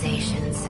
civilizations.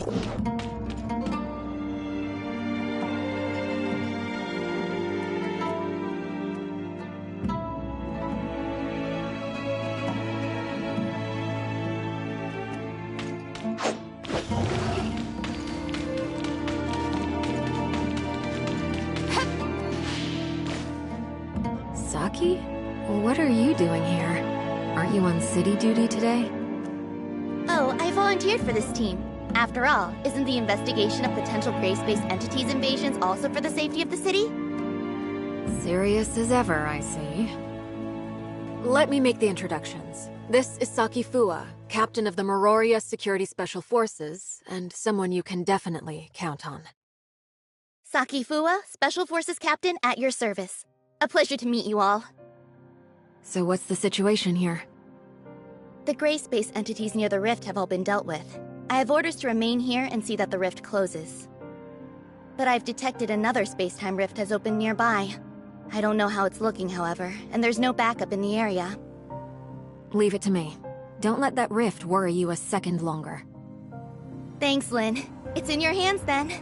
Saki? What are you doing here? Aren't you on city duty today? Oh, I volunteered for this team. After all, isn't the investigation of potential gray-space entities invasions also for the safety of the city? Serious as ever, I see. Let me make the introductions. This is Saki Fua, captain of the Meroria Security Special Forces, and someone you can definitely count on. Saki Fua, Special Forces Captain at your service. A pleasure to meet you all. So what's the situation here? The gray space entities near the rift have all been dealt with. I have orders to remain here and see that the rift closes. But I've detected another space-time rift has opened nearby. I don't know how it's looking, however, and there's no backup in the area. Leave it to me. Don't let that rift worry you a second longer. Thanks, Lynn. It's in your hands then.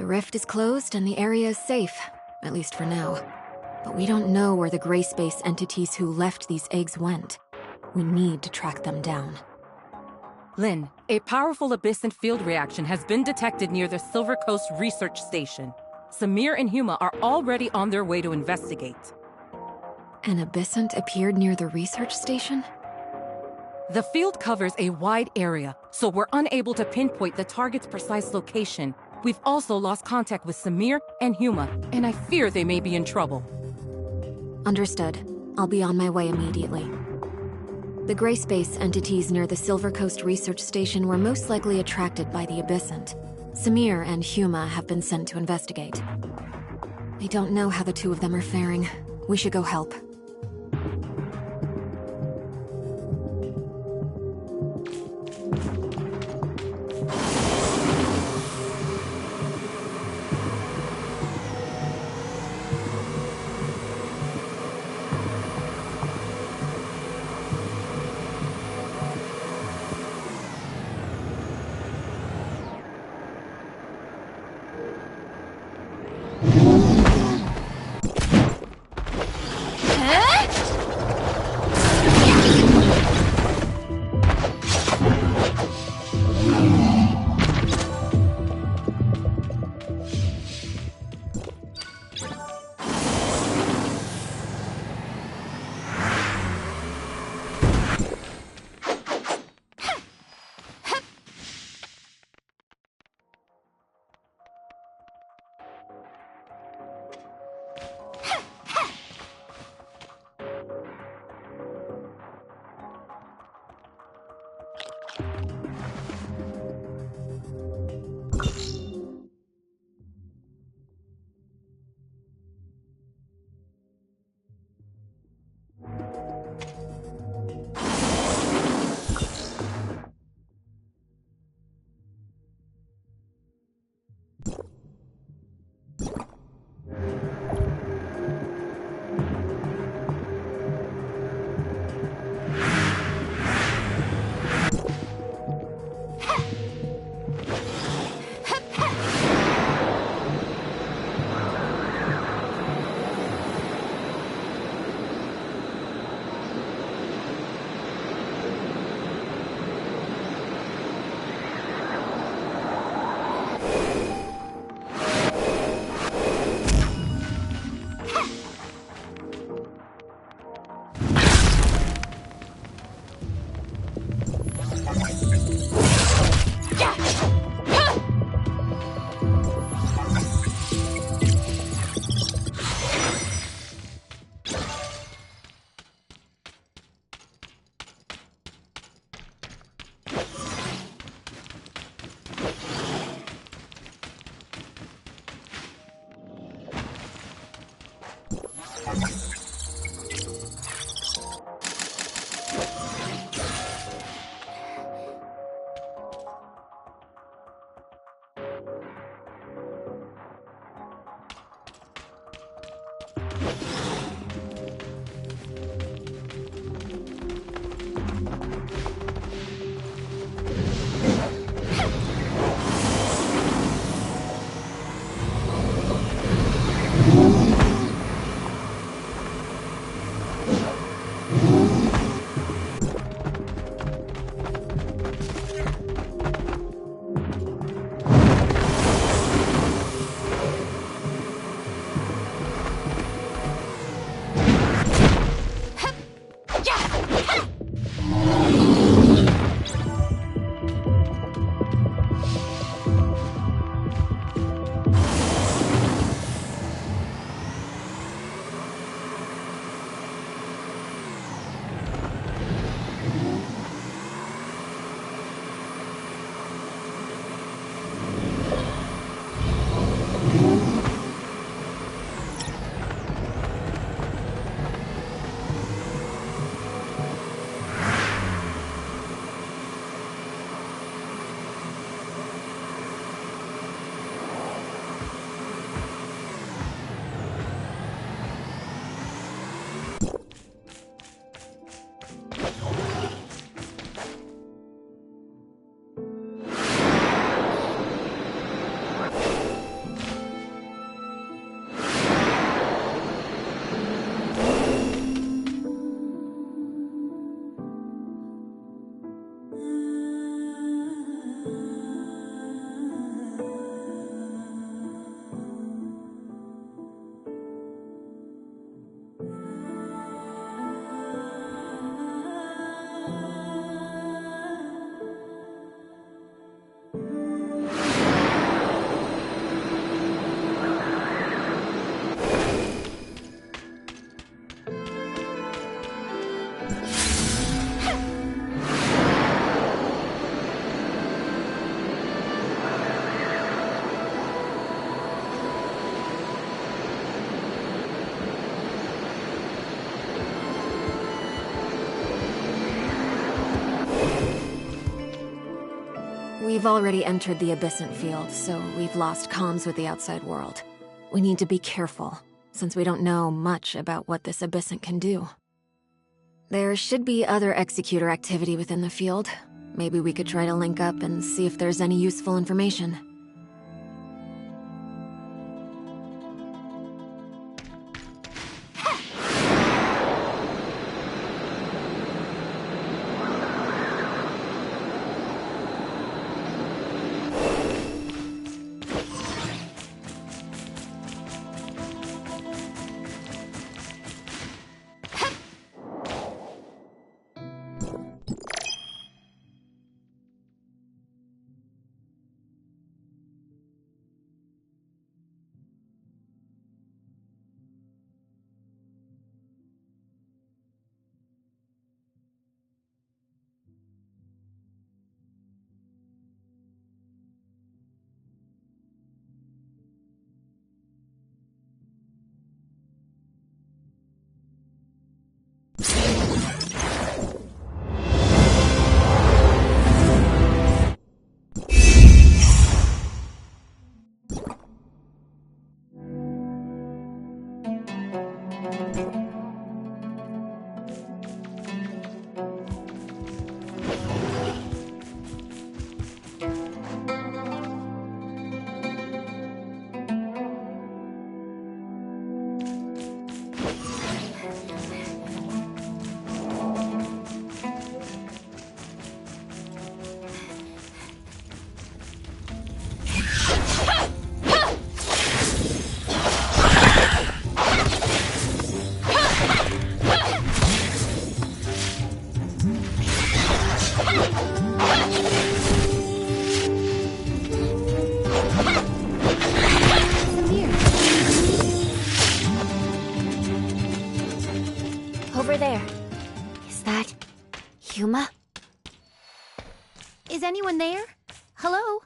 The rift is closed and the area is safe, at least for now. But we don't know where the gray space entities who left these eggs went. We need to track them down. Lynn, a powerful abyssant field reaction has been detected near the Silver Coast Research Station. Samir and Huma are already on their way to investigate. An abyssant appeared near the research station? The field covers a wide area, so we're unable to pinpoint the target's precise location. We've also lost contact with Samir and Huma, and I fear they may be in trouble. Understood. I'll be on my way immediately. The gray space entities near the Silver Coast Research Station were most likely attracted by the abyssant. Samir and Huma have been sent to investigate. I don't know how the two of them are faring. We should go help. We've already entered the Abyssant field, so we've lost comms with the outside world. We need to be careful, since we don't know much about what this Abyssant can do. There should be other Executor activity within the field. Maybe we could try to link up and see if there's any useful information. Over there. Is that... Huma? Is anyone there? Hello?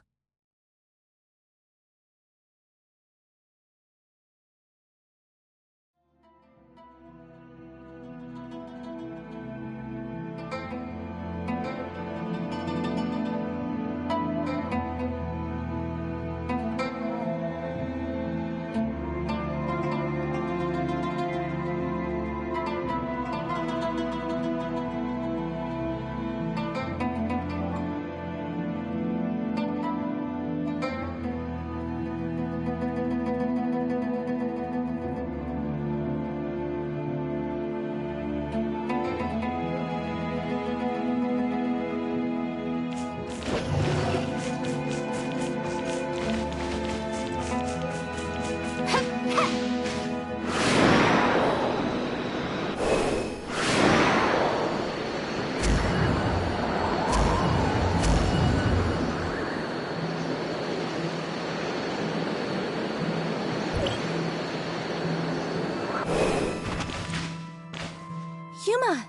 Huma!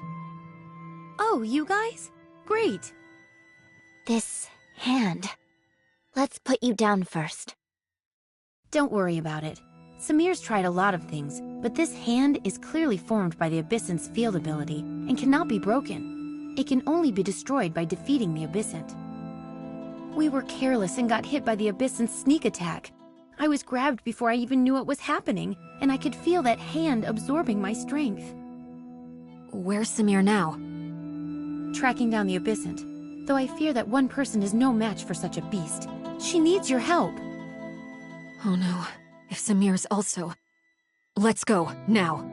Oh, you guys? Great. This hand. Let's put you down first. Don't worry about it. Samir's tried a lot of things, but this hand is clearly formed by the Abyssant's field ability and cannot be broken. It can only be destroyed by defeating the Abyssant. We were careless and got hit by the Abyssant's sneak attack. I was grabbed before I even knew what was happening, and I could feel that hand absorbing my strength. Where's Samir now? Tracking down the Abyssant, though I fear that one person is no match for such a beast. She needs your help. Oh no, if Samir's also... Let's go, now.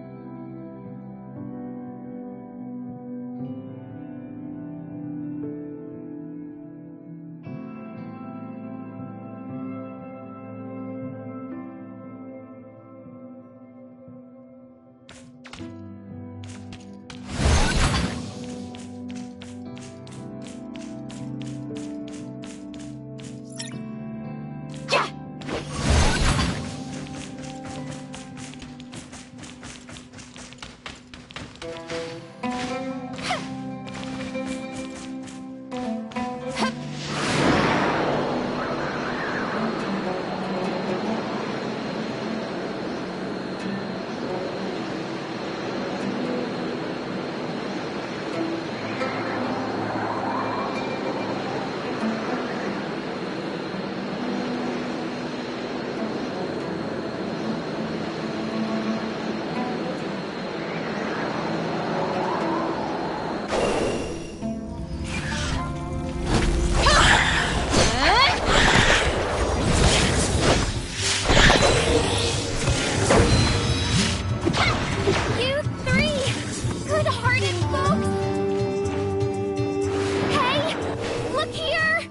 look here!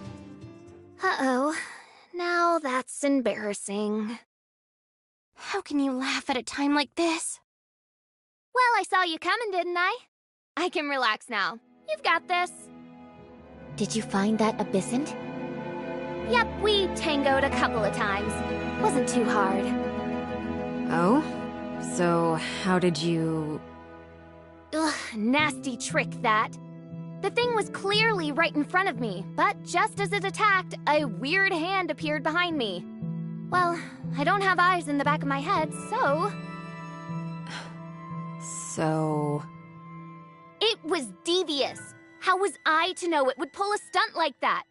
Uh-oh. Now that's embarrassing. How can you laugh at a time like this? Well, I saw you coming, didn't I? I can relax now. You've got this. Did you find that abyssant? Yep, we tangoed a couple of times. Wasn't too hard. Oh? So, how did you... Ugh, nasty trick, that. The thing was clearly right in front of me, but just as it attacked, a weird hand appeared behind me. Well, I don't have eyes in the back of my head, so... So... It was devious. How was I to know it would pull a stunt like that?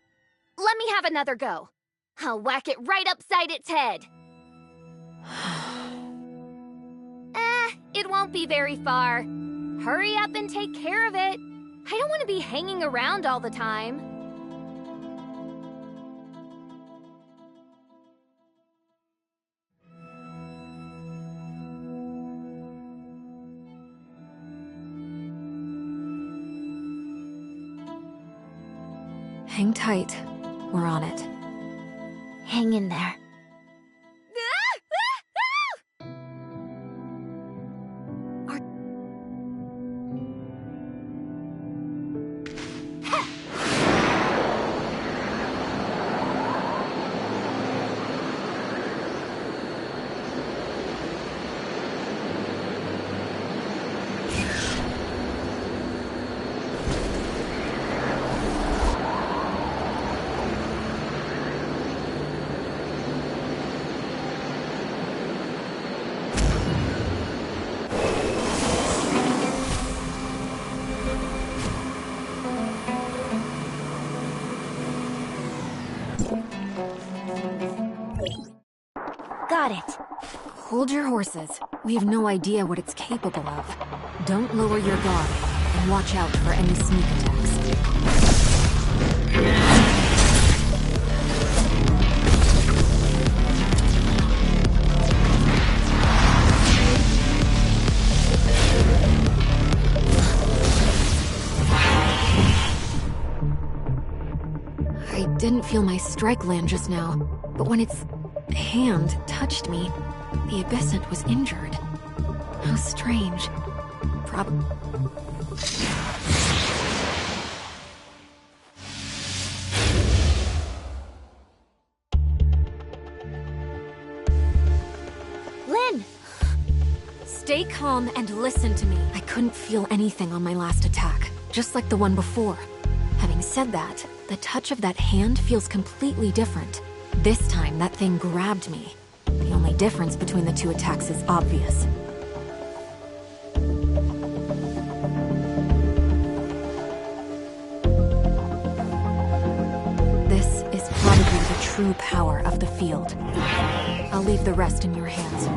Let me have another go. I'll whack it right upside its head. It won't be very far. Hurry up and take care of it. I don't want to be hanging around all the time. Hang tight. We're on it. Hang in there. Got it. Hold your horses. We have no idea what it's capable of. Don't lower your guard, and watch out for any sneak attacks. I didn't feel my strike land just now, but when its hand touched me, the abyssant was injured. How strange. Lynn! Stay calm and listen to me. I couldn't feel anything on my last attack, just like the one before. Having said that, the touch of that hand feels completely different. This time, that thing grabbed me. The only difference between the two attacks is obvious. This is probably the true power of the field. I'll leave the rest in your hands.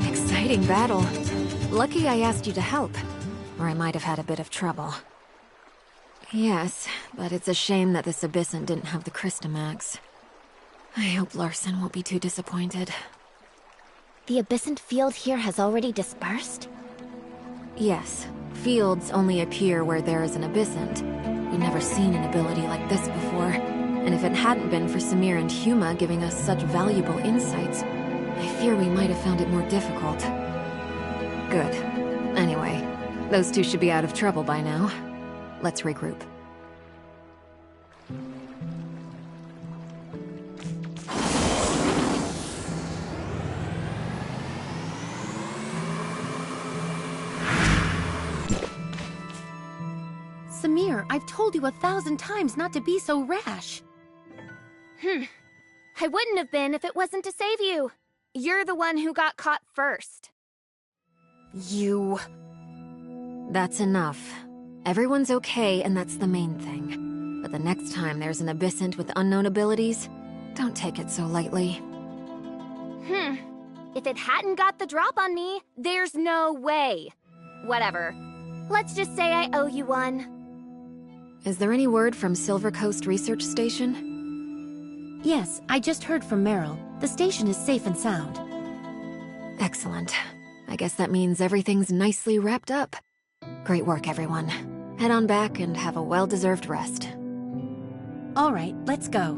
Exciting battle. Lucky I asked you to help, or I might have had a bit of trouble. Yes, but it's a shame that this Abyssant didn't have the Crystamax. I hope Larson won't be too disappointed. The Abyssant field here has already dispersed? Yes, fields only appear where there is an Abyssant. We've never seen an ability like this before, and if it hadn't been for Samir and Huma giving us such valuable insights, I fear we might have found it more difficult. Good. Anyway, those two should be out of trouble by now. Let's regroup. Samir, I've told you 1,000 times not to be so rash. I wouldn't have been if it wasn't to save you. You're the one who got caught first. You... That's enough. Everyone's okay, and that's the main thing. But the next time there's an Abyssant with unknown abilities, don't take it so lightly. If it hadn't got the drop on me, there's no way. Whatever. Let's just say I owe you one. Is there any word from Silver Coast Research Station? Yes, I just heard from Meryl. The station is safe and sound. Excellent. I guess that means everything's nicely wrapped up. Great work, everyone. Head on back and have a well-deserved rest. All right, let's go.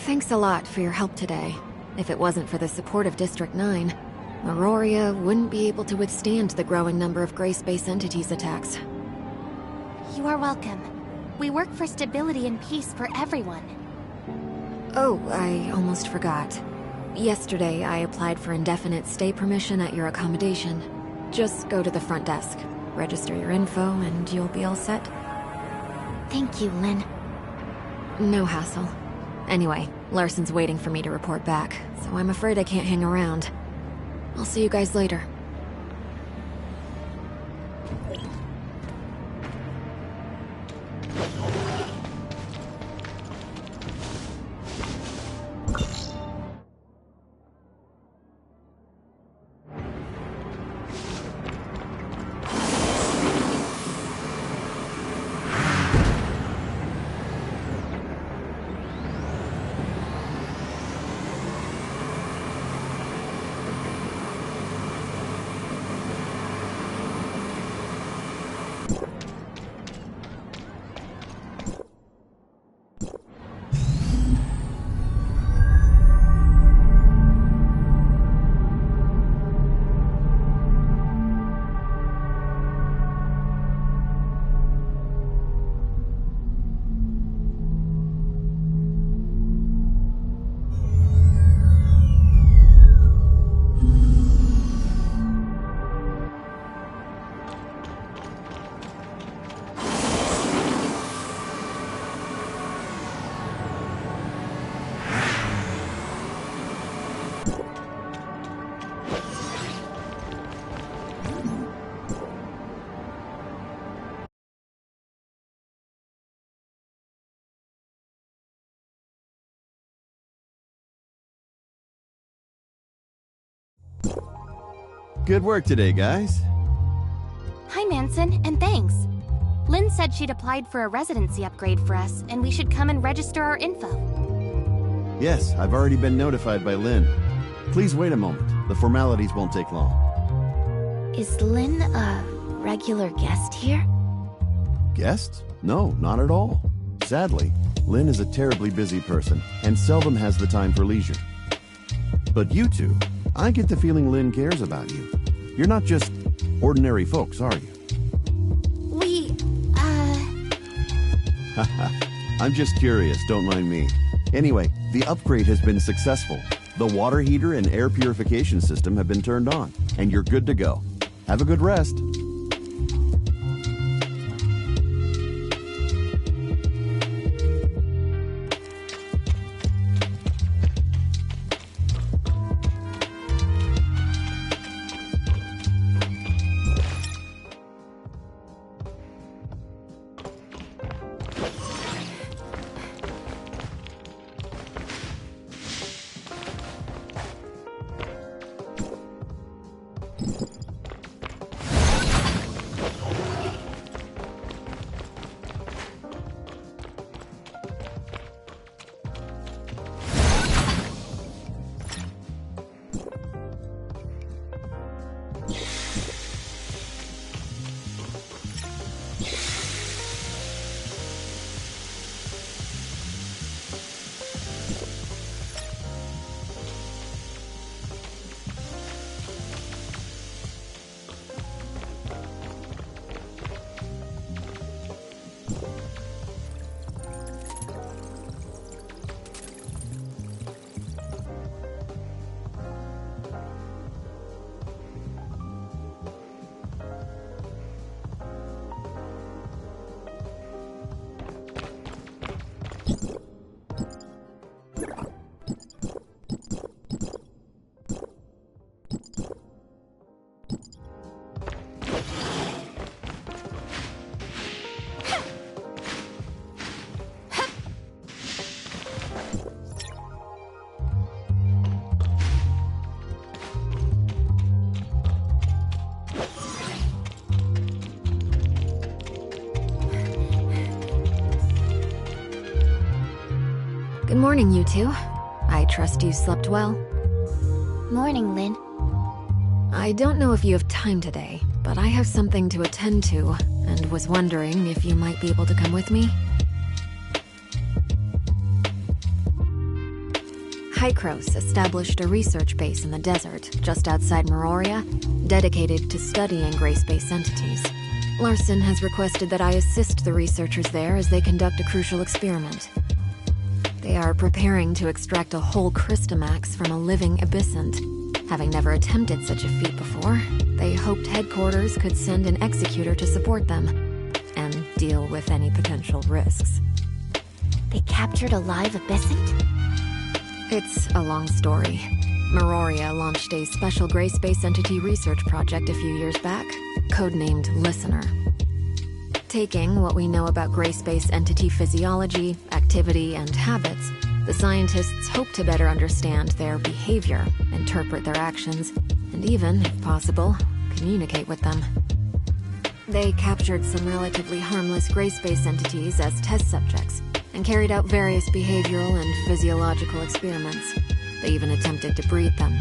Thanks a lot for your help today. If it wasn't for the support of District 9, Auroria wouldn't be able to withstand the growing number of Gray Space Entities attacks. You are welcome. We work for stability and peace for everyone. Oh, I almost forgot. Yesterday, I applied for indefinite stay permission at your accommodation. Just go to the front desk, register your info, and you'll be all set. Thank you, Lynn. No hassle. Anyway, Larson's waiting for me to report back, so I'm afraid I can't hang around. I'll see you guys later. Good work today, guys. Hi, Manson, and thanks. Lynn said she'd applied for a residency upgrade for us, and we should come and register our info. Yes, I've already been notified by Lynn. Please wait a moment. The formalities won't take long. Is Lynn a regular guest here? Guest? No, not at all. Sadly, Lynn is a terribly busy person and seldom has the time for leisure. But you two, I get the feeling Lynn cares about you. You're not just ordinary folks, are you? Haha, I'm just curious, don't mind me. Anyway, the upgrade has been successful. The water heater and air purification system have been turned on, and you're good to go. Have a good rest. Good morning, you two. I trust you slept well. Morning, Lynn. I don't know if you have time today, but I have something to attend to, and was wondering if you might be able to come with me. Hykros established a research base in the desert just outside Meroria, dedicated to studying gray space entities. Larson has requested that I assist the researchers there as they conduct a crucial experiment. They are preparing to extract a whole Crystamax from a living abyssant. Having never attempted such a feat before, they hoped headquarters could send an executor to support them and deal with any potential risks. They captured a live abyssant? It's a long story. Meroria launched a special gray space entity research project a few years back, codenamed Listener. Taking what we know about gray space entity physiology, activity, and habits, the scientists hope to better understand their behavior, interpret their actions, and even, if possible, communicate with them. They captured some relatively harmless gray space entities as test subjects, and carried out various behavioral and physiological experiments. They even attempted to breed them.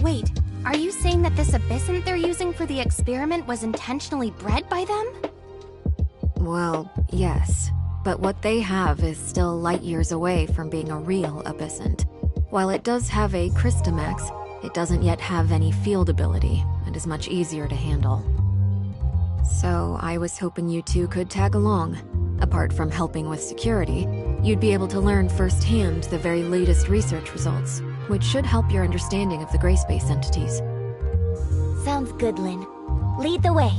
Wait, are you saying that this abyssant they're using for the experiment was intentionally bred by them? Well, yes. But what they have is still light years away from being a real abyssant. While it does have a Crystamax, it doesn't yet have any field ability, and is much easier to handle. So I was hoping you two could tag along. Apart from helping with security, you'd be able to learn firsthand the very latest research results, which should help your understanding of the gray space entities. Sounds good, Lynn. Lead the way.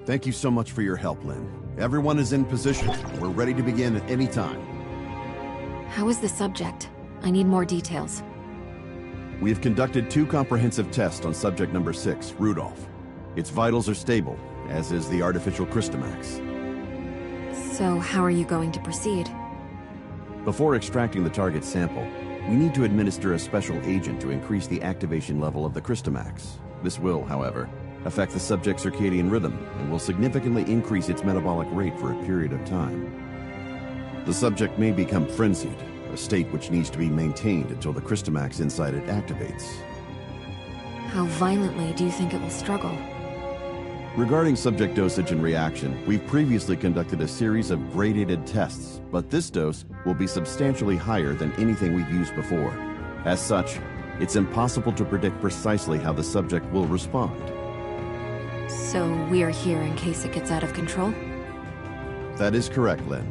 Thank you so much for your help, Lynn. Everyone is in position. We're ready to begin at any time. How is the subject? I need more details. We have conducted 2 comprehensive tests on subject number 6, Rudolph. Its vitals are stable, as is the artificial Crystamax. So how are you going to proceed? Before extracting the target sample, we need to administer a special agent to increase the activation level of the Crystamax. This will, however, affect the subject's circadian rhythm and will significantly increase its metabolic rate for a period of time. The subject may become frenzied, a state which needs to be maintained until the Crystamax inside it activates. How violently do you think it will struggle? Regarding subject dosage and reaction, we've previously conducted a series of gradated tests, but this dose will be substantially higher than anything we've used before. As such, it's impossible to predict precisely how the subject will respond. So we're here in case it gets out of control? That is correct, Lynn.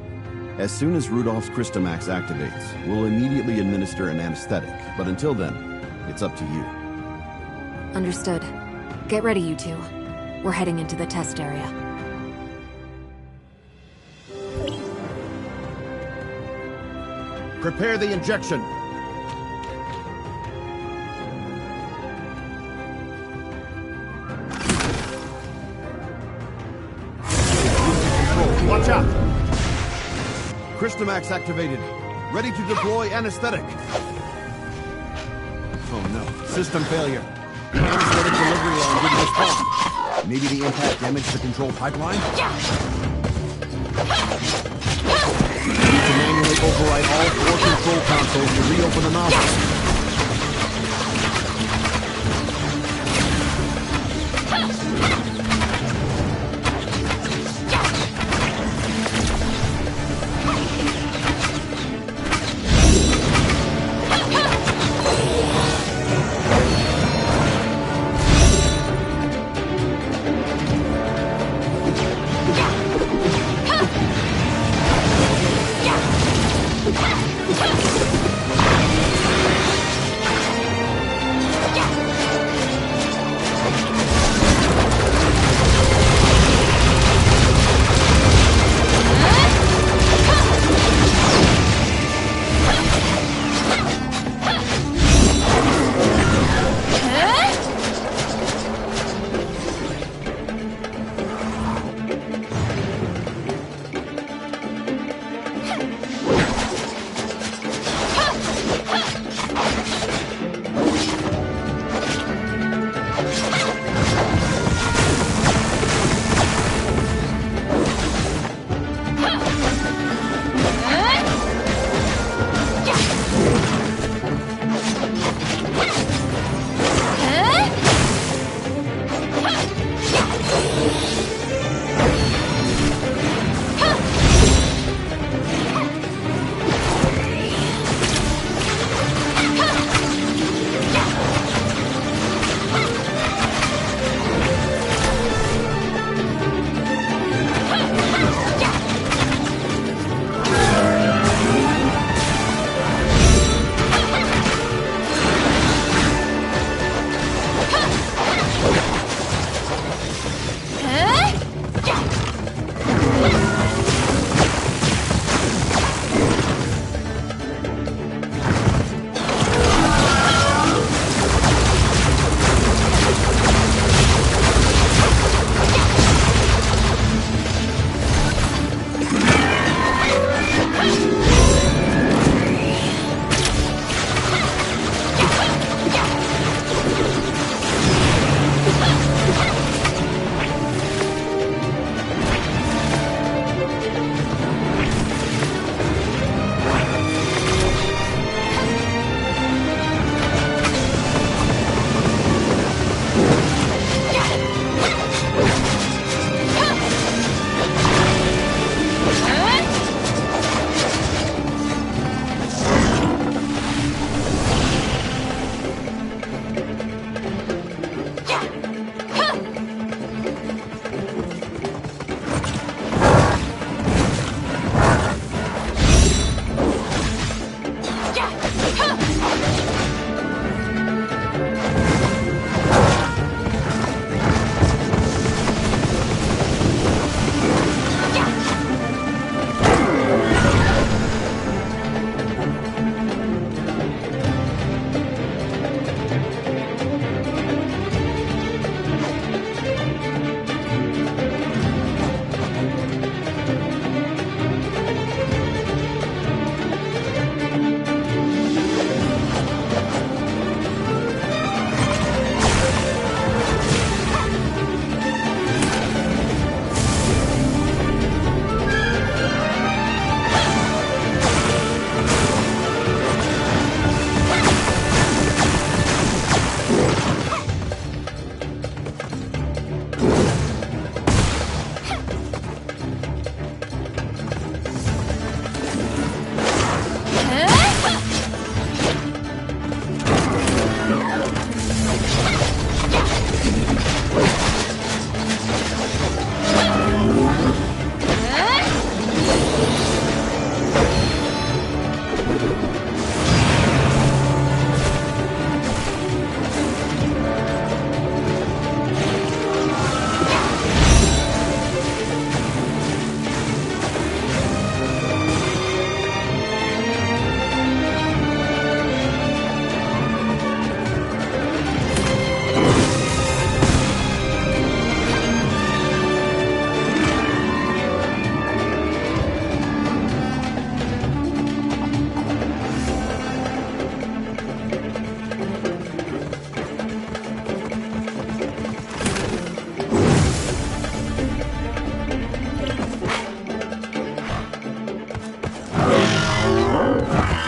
As soon as Rudolph's Crystamax activates, we'll immediately administer an anesthetic, but until then, it's up to you. Understood. Get ready, you two. We're heading into the test area. Prepare the injection. Watch out! Crystamax activated. Ready to deploy anesthetic. Oh no. System failure. Anesthetic delivery line didn't respond. Maybe the impact damaged the control pipeline? We need to manually override all 4 control consoles to reopen the nozzle.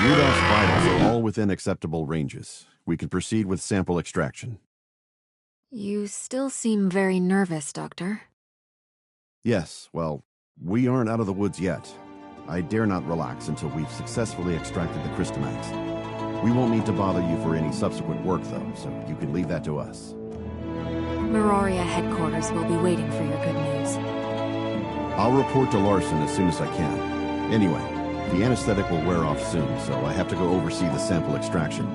Rudolph's vitals are all within acceptable ranges. We can proceed with sample extraction. You still seem very nervous, Doctor. Yes, well, we aren't out of the woods yet. I dare not relax until we've successfully extracted the Crystamax. We won't need to bother you for any subsequent work, though, so you can leave that to us. Meroria headquarters will be waiting for your good news. I'll report to Larson as soon as I can. Anyway, the anesthetic will wear off soon, so I have to go oversee the sample extraction.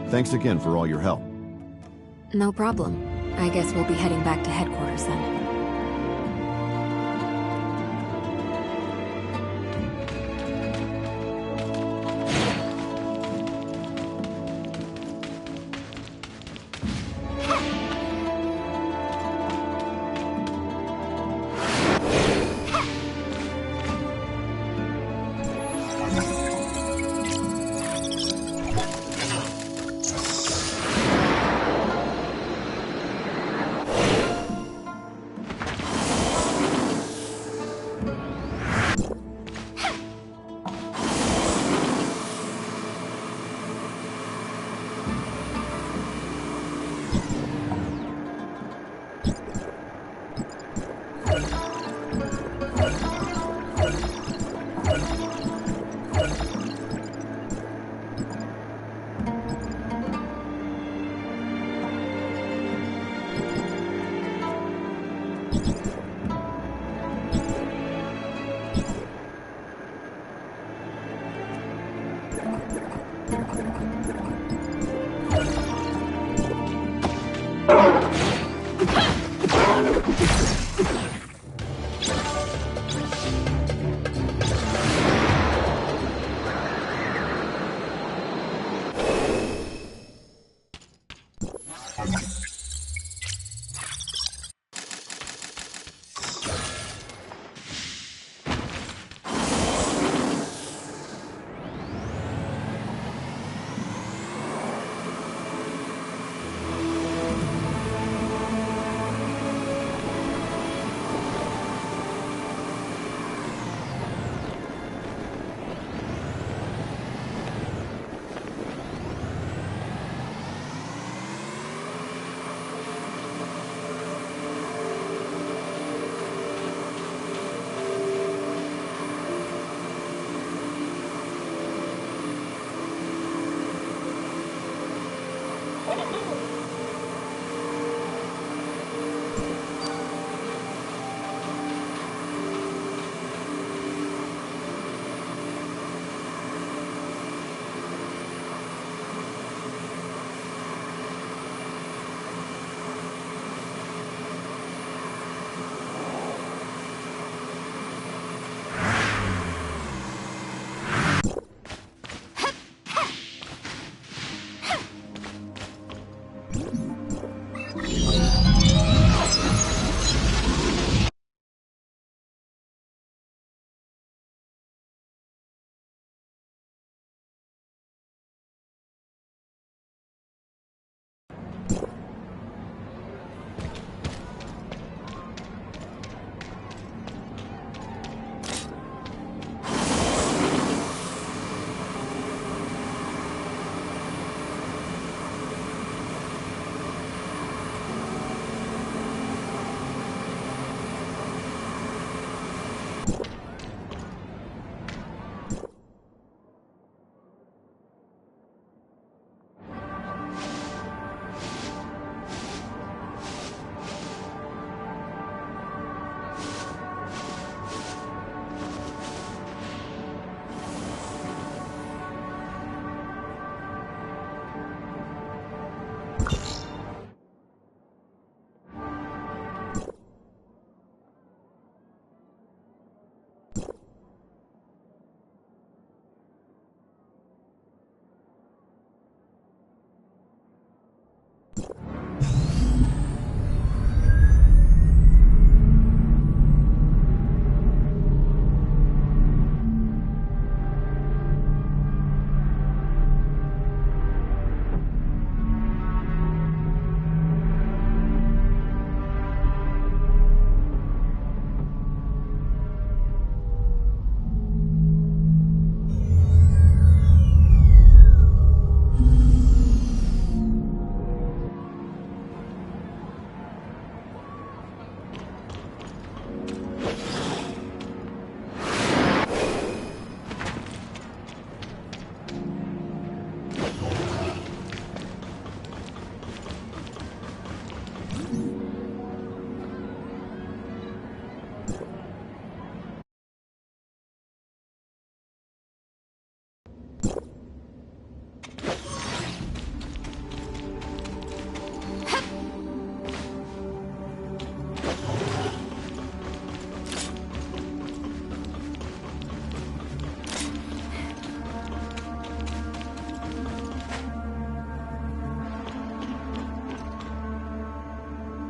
Thanks again for all your help. No problem. I guess we'll be heading back to headquarters then.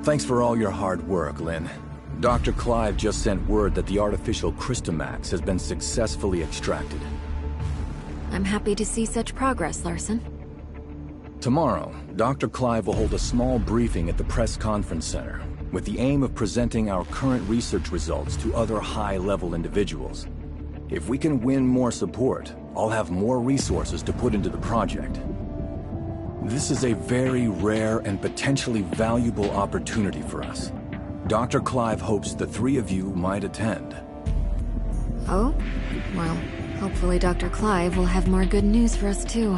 Thanks for all your hard work, Lynn. Dr. Clive just sent word that the artificial Crystamax has been successfully extracted. I'm happy to see such progress, Larson. Tomorrow, Dr. Clive will hold a small briefing at the press conference center, with the aim of presenting our current research results to other high-level individuals. If we can win more support, I'll have more resources to put into the project. This is a very rare and potentially valuable opportunity for us. Dr. Clive hopes the three of you might attend. Oh? Well, hopefully Dr. Clive will have more good news for us too.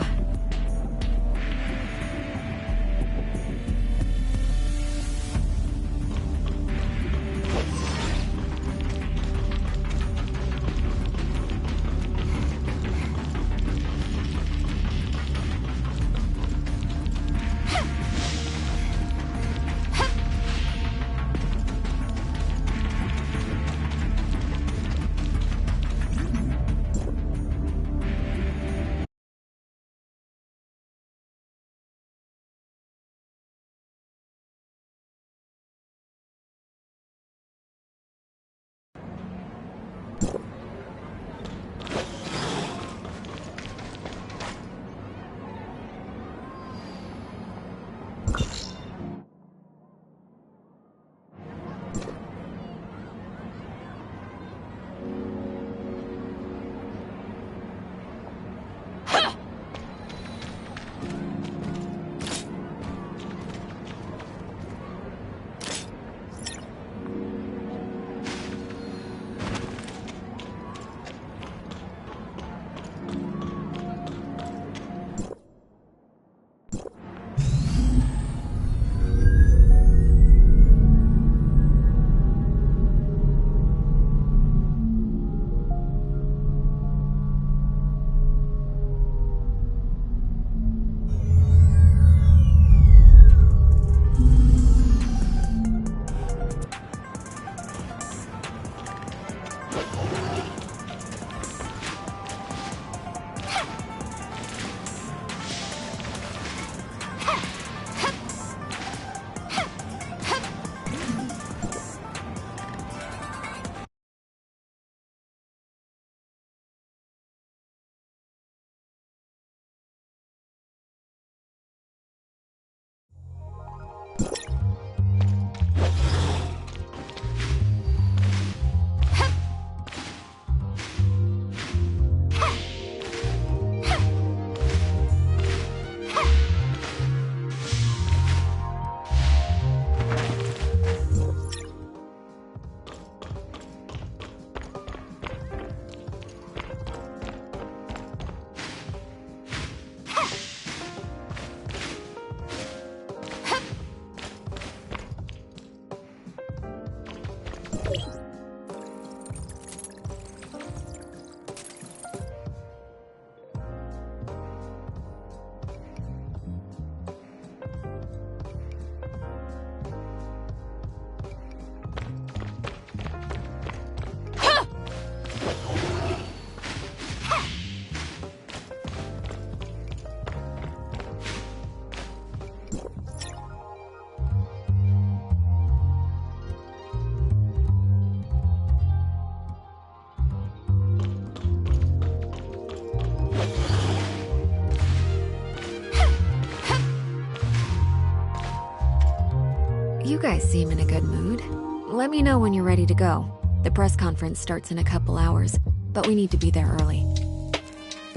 You guys seem in a good mood. Let me know when you're ready to go. The press conference starts in a couple hours, but we need to be there early.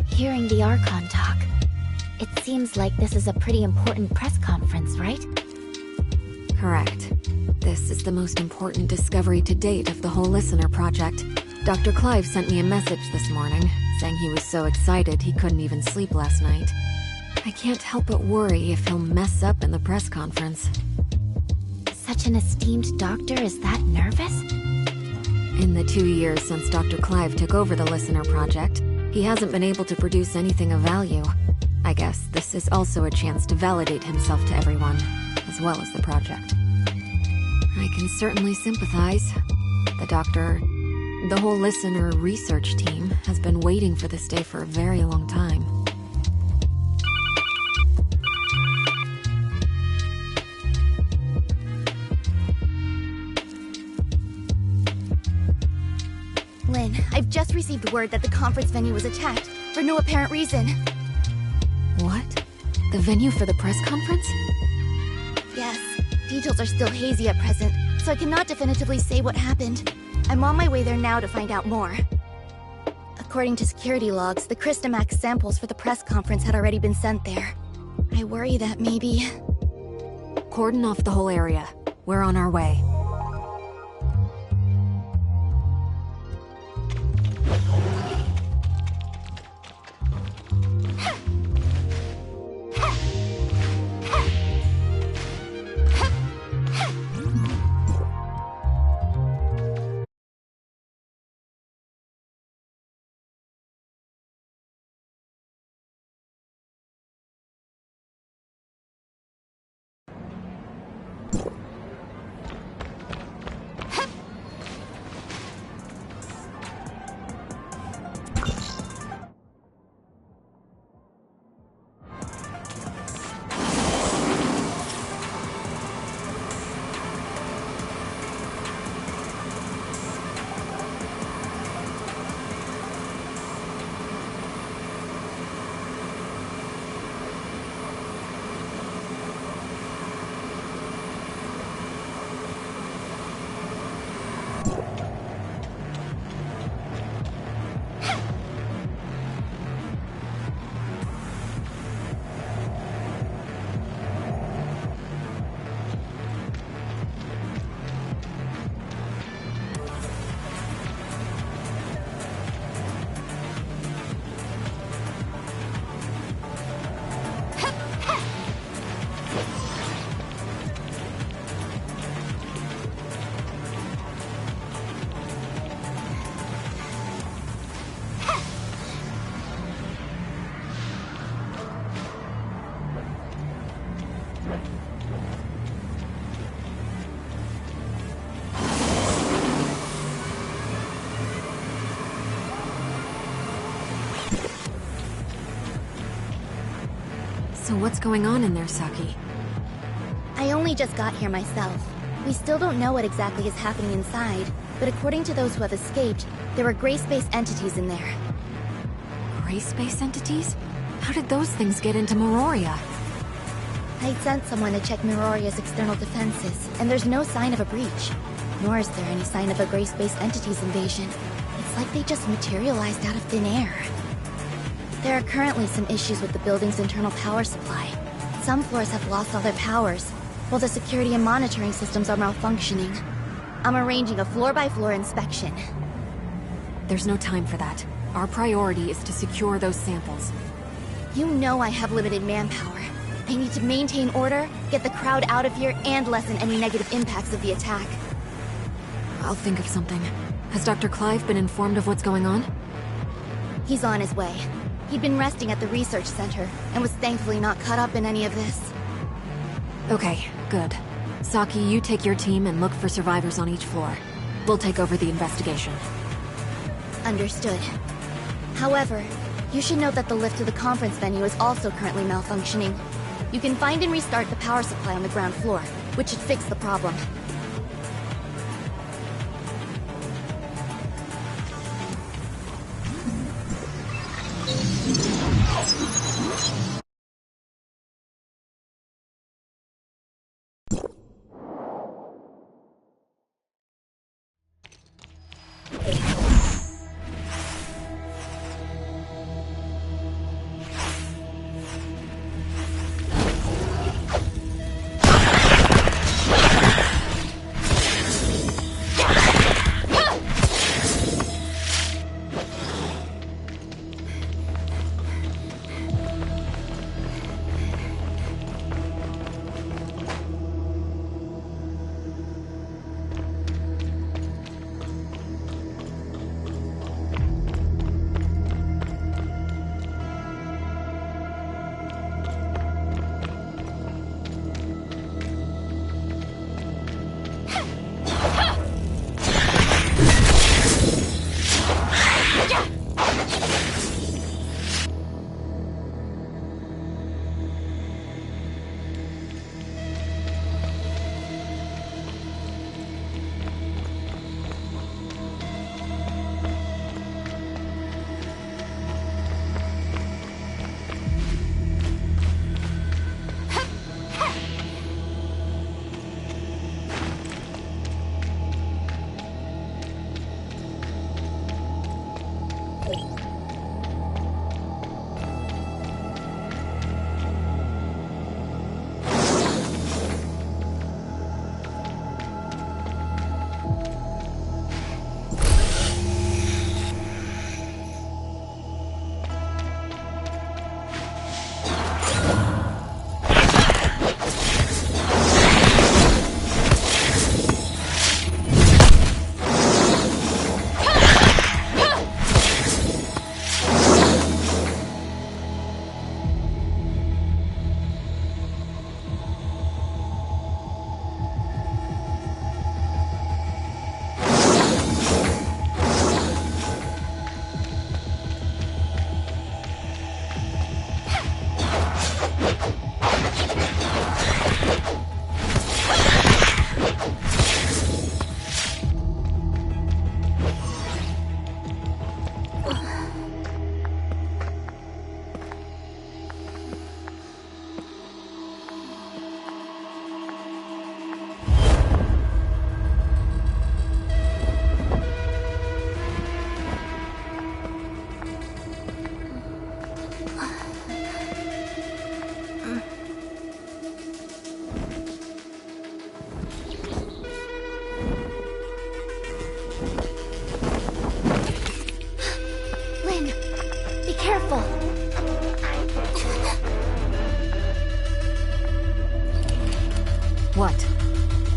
Hearing the Archon talk, it seems like this is a pretty important press conference, right? Correct. This is the most important discovery to date of the whole Listener project. Dr. Clive sent me a message this morning, saying he was so excited he couldn't even sleep last night. I can't help but worry if he'll mess up in the press conference. Such an esteemed doctor is that nervous? In the 2 years since Dr. Clive took over the Listener project, he hasn't been able to produce anything of value. I guess this is also a chance to validate himself to everyone, as well as the project. I can certainly sympathize. The doctor, the whole Listener research team has been waiting for this day for a very long time. I've just received word that the conference venue was attacked, for no apparent reason. What? The venue for the press conference? Yes, details are still hazy at present, so I cannot definitively say what happened. I'm on my way there now to find out more. According to security logs, the Crystamax samples for the press conference had already been sent there. I worry that maybe... Cordon off the whole area. We're on our way. So what's going on in there, Saki? I only just got here myself. We still don't know what exactly is happening inside, but according to those who have escaped, there were gray space entities in there. Gray space entities? How did those things get into Meroria? I sent someone to check Meroria's external defenses, and there's no sign of a breach. Nor is there any sign of a gray space entities invasion. It's like they just materialized out of thin air. There are currently some issues with the building's internal power supply. Some floors have lost all their powers, while the security and monitoring systems are malfunctioning. I'm arranging a floor-by-floor inspection. There's no time for that. Our priority is to secure those samples. You know I have limited manpower. I need to maintain order, get the crowd out of here, and lessen any negative impacts of the attack. I'll think of something. Has Dr. Clive been informed of what's going on? He's on his way. He'd been resting at the research center, and was thankfully not caught up in any of this. Okay, good. Saki, you take your team and look for survivors on each floor. We'll take over the investigation. Understood. However, you should note that the lift to the conference venue is also currently malfunctioning. You can find and restart the power supply on the ground floor, which should fix the problem.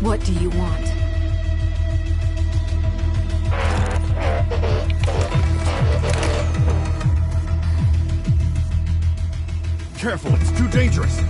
What do you want? Careful, it's too dangerous.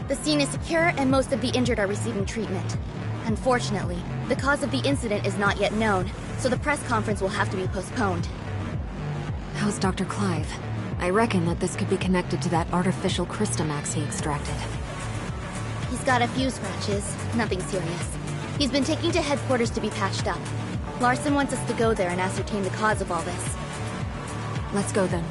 The scene is secure and most of the injured are receiving treatment. Unfortunately, the cause of the incident is not yet known, so the press conference will have to be postponed. How's Dr. Clive? I reckon that this could be connected to that artificial Crystamax he extracted. He's got a few scratches, nothing serious. He's been taken to headquarters to be patched up. Larson wants us to go there and ascertain the cause of all this. Let's go then.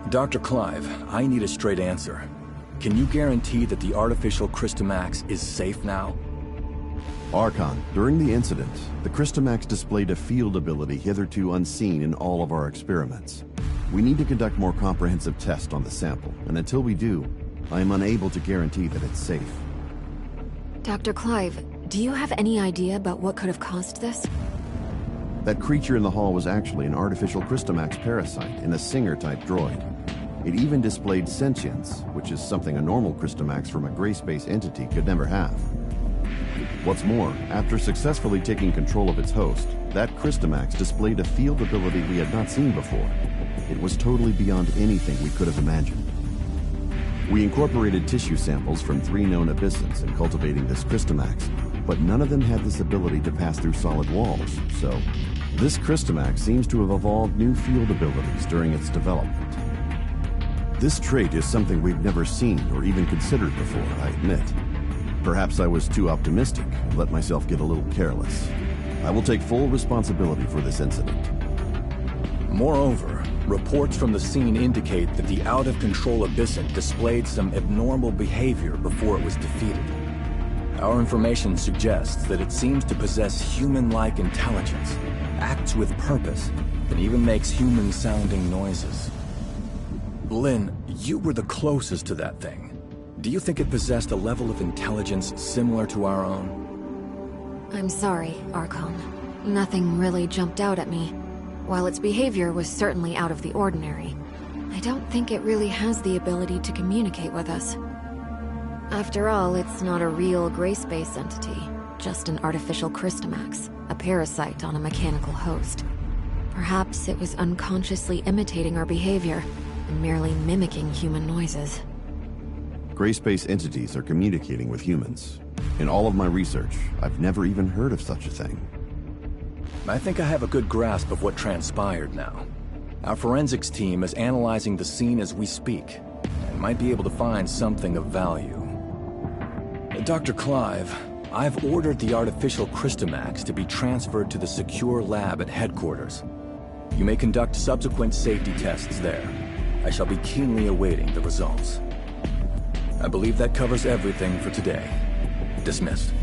Dr. Clive, I need a straight answer. Can you guarantee that the artificial Crystamax is safe now? Archon, during the incident, the Crystamax displayed a field ability hitherto unseen in all of our experiments. We need to conduct more comprehensive tests on the sample, and until we do, I am unable to guarantee that it's safe. Dr. Clive, do you have any idea about what could have caused this? That creature in the hall was actually an artificial Crystamax parasite in a Singer-type droid. It even displayed sentience, which is something a normal Crystamax from a gray space entity could never have. What's more, after successfully taking control of its host, that Crystamax displayed a field ability we had not seen before. It was totally beyond anything we could have imagined. We incorporated tissue samples from 3 known Abyssins in cultivating this Crystamax, but none of them had this ability to pass through solid walls, so this Crystamax seems to have evolved new field abilities during its development. This trait is something we've never seen or even considered before, I admit. Perhaps I was too optimistic and let myself get a little careless. I will take full responsibility for this incident. Moreover, reports from the scene indicate that the out-of-control Abyssin displayed some abnormal behavior before it was defeated. Our information suggests that it seems to possess human-like intelligence, acts with purpose, and even makes human-sounding noises. Lynn, you were the closest to that thing. Do you think it possessed a level of intelligence similar to our own? I'm sorry, Archon. Nothing really jumped out at me. While its behavior was certainly out of the ordinary, I don't think it really has the ability to communicate with us. After all, it's not a real gray space entity, just an artificial Crystamax, a parasite on a mechanical host. Perhaps it was unconsciously imitating our behavior and merely mimicking human noises. Gray space entities are communicating with humans. In all of my research, I've never even heard of such a thing. I think I have a good grasp of what transpired now. Our forensics team is analyzing the scene as we speak, and might be able to find something of value. Dr. Clive, I've ordered the artificial Crystamax to be transferred to the secure lab at headquarters. You may conduct subsequent safety tests there. I shall be keenly awaiting the results. I believe that covers everything for today. Dismissed.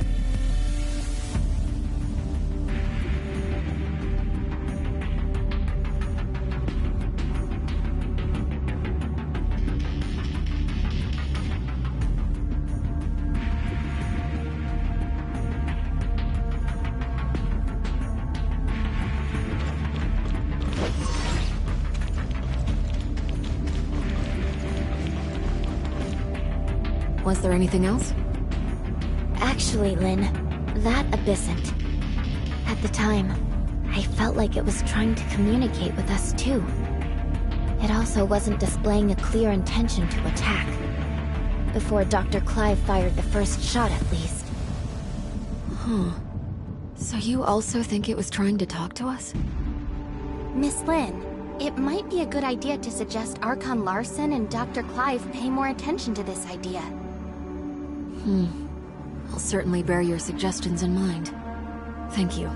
Was there anything else? Actually, Lynn, that Abyssant. At the time, I I felt like it was trying to communicate with us too. It also wasn't displaying a clear intention to attack. Before Dr. Clive fired the first shot, at least. Huh. So you also think it was trying to talk to us? Miss Lin, it might be a good idea to suggest Archon Larson and Dr. Clive pay more attention to this idea. I'll certainly bear your suggestions in mind. Thank you.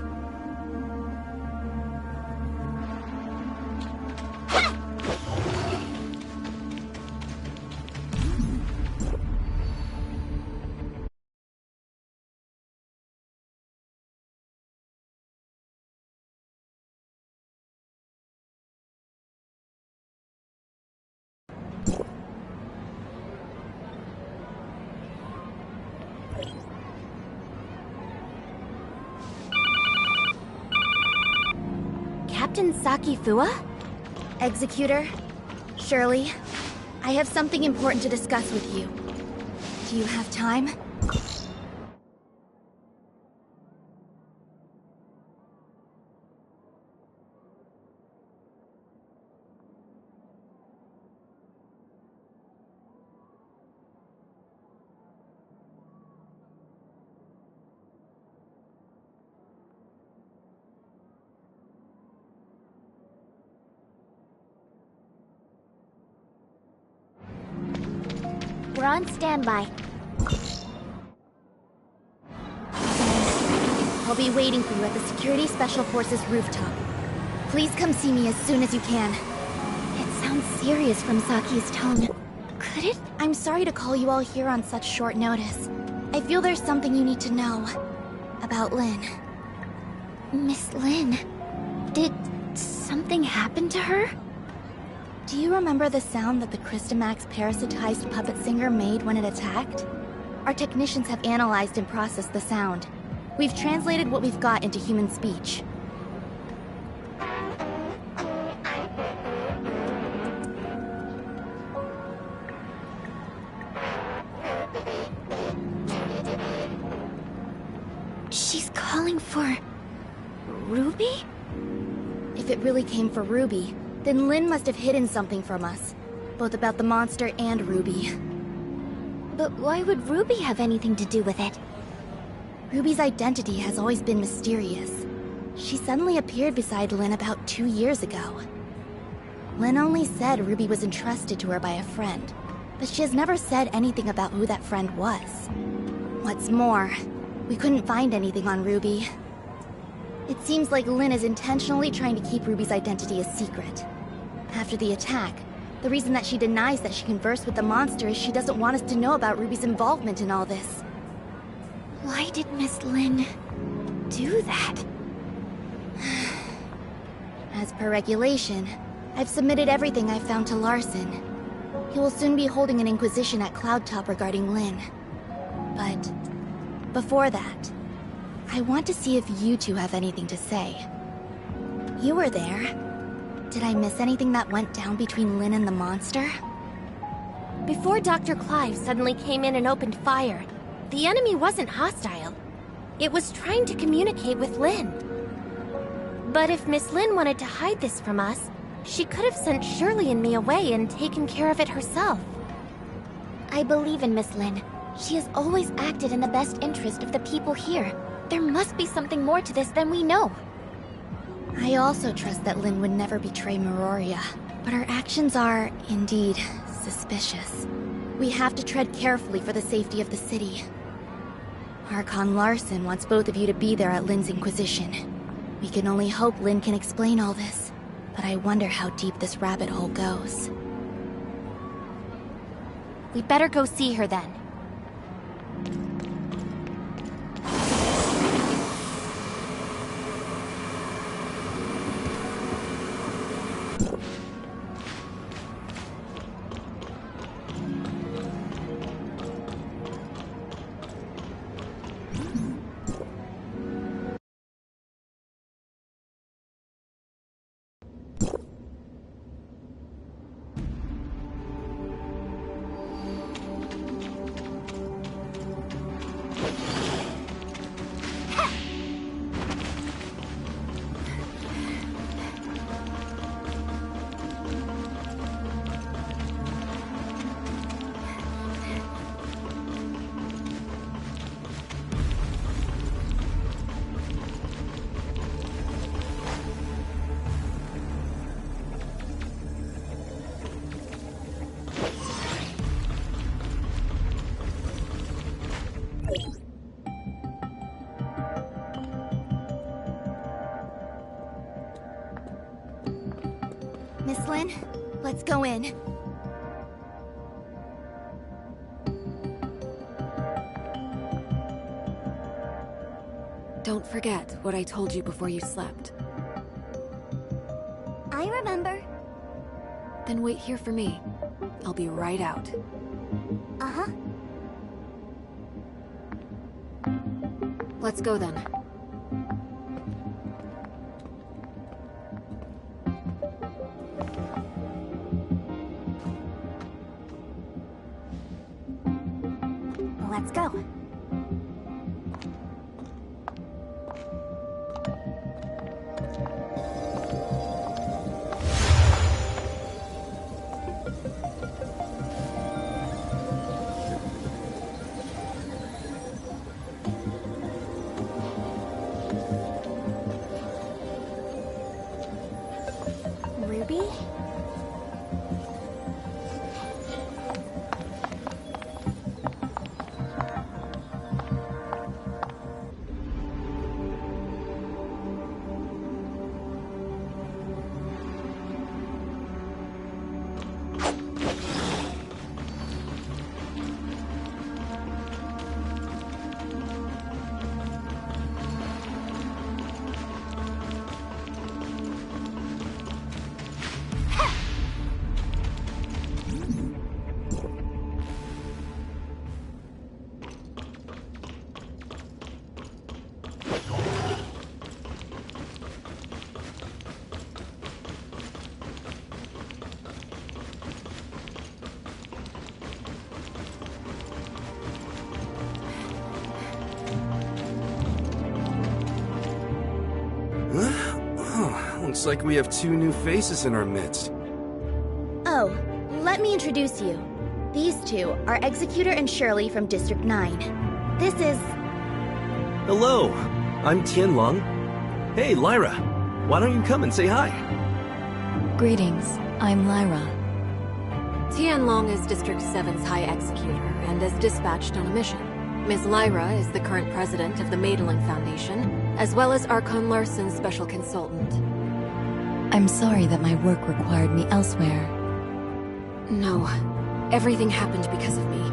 Captain Saki Fua? Executor? Shirley? I have something important to discuss with you. Do you have time? We're on standby. I'll be waiting for you at the Security Special Forces rooftop. Please come see me as soon as you can. It sounds serious from Saki's tone. Could it? I'm sorry to call you all here on such short notice. I feel there's something you need to know about Lin. Miss Lin, did something happen to her? Do you remember the sound that the Crystamax parasitized puppet singer made when it attacked? Our technicians have analyzed and processed the sound. We've translated what we've got into human speech. She's calling for Ruby? If it really came for Ruby, then Lin must have hidden something from us, both about the monster and Ruby. But why would Ruby have anything to do with it? Ruby's identity has always been mysterious. She suddenly appeared beside Lin about 2 years ago. Lin only said Ruby was entrusted to her by a friend, but she has never said anything about who that friend was. What's more, we couldn't find anything on Ruby. It seems like Lin is intentionally trying to keep Ruby's identity a secret. After the attack, the reason that she denies that she conversed with the monster is she doesn't want us to know about Ruby's involvement in all this. Why did Miss Lin do that? As per regulation, I've submitted everything I've found to Larson. He will soon be holding an inquisition at Cloudtop regarding Lin. But before that, I want to see if you two have anything to say. You were there. Did I miss anything that went down between Lin and the monster? Before Dr. Clive suddenly came in and opened fire, the enemy wasn't hostile. It was trying to communicate with Lin. But if Miss Lin wanted to hide this from us, she could have sent Shirley and me away and taken care of it herself. I believe in Miss Lin. She has always acted in the best interest of the people here. There must be something more to this than we know. I also trust that Lin would never betray Meroria, but her actions are, indeed, suspicious. We have to tread carefully for the safety of the city. Archon Larson wants both of you to be there at Lin's Inquisition. We can only hope Lin can explain all this, but I wonder how deep this rabbit hole goes. We better go see her then. Miss Lin, let's go in. Don't forget what I told you before you slept. I remember. Then wait here for me. I'll be right out. Uh-huh. Let's go then. Let's go. Ruby? Looks like we have two new faces in our midst. Oh, let me introduce you. These two are Executor and Shirley from District 9. This is... Hello, I'm Tianlong. Hey, Lyra, why don't you come and say hi? Greetings, I'm Lyra. Tianlong is District 7's High Executor and is dispatched on a mission. Ms. Lyra is the current president of the Madeling Foundation, as well as Archon Larson's special consultant. I'm sorry that my work required me elsewhere. No, everything happened because of me.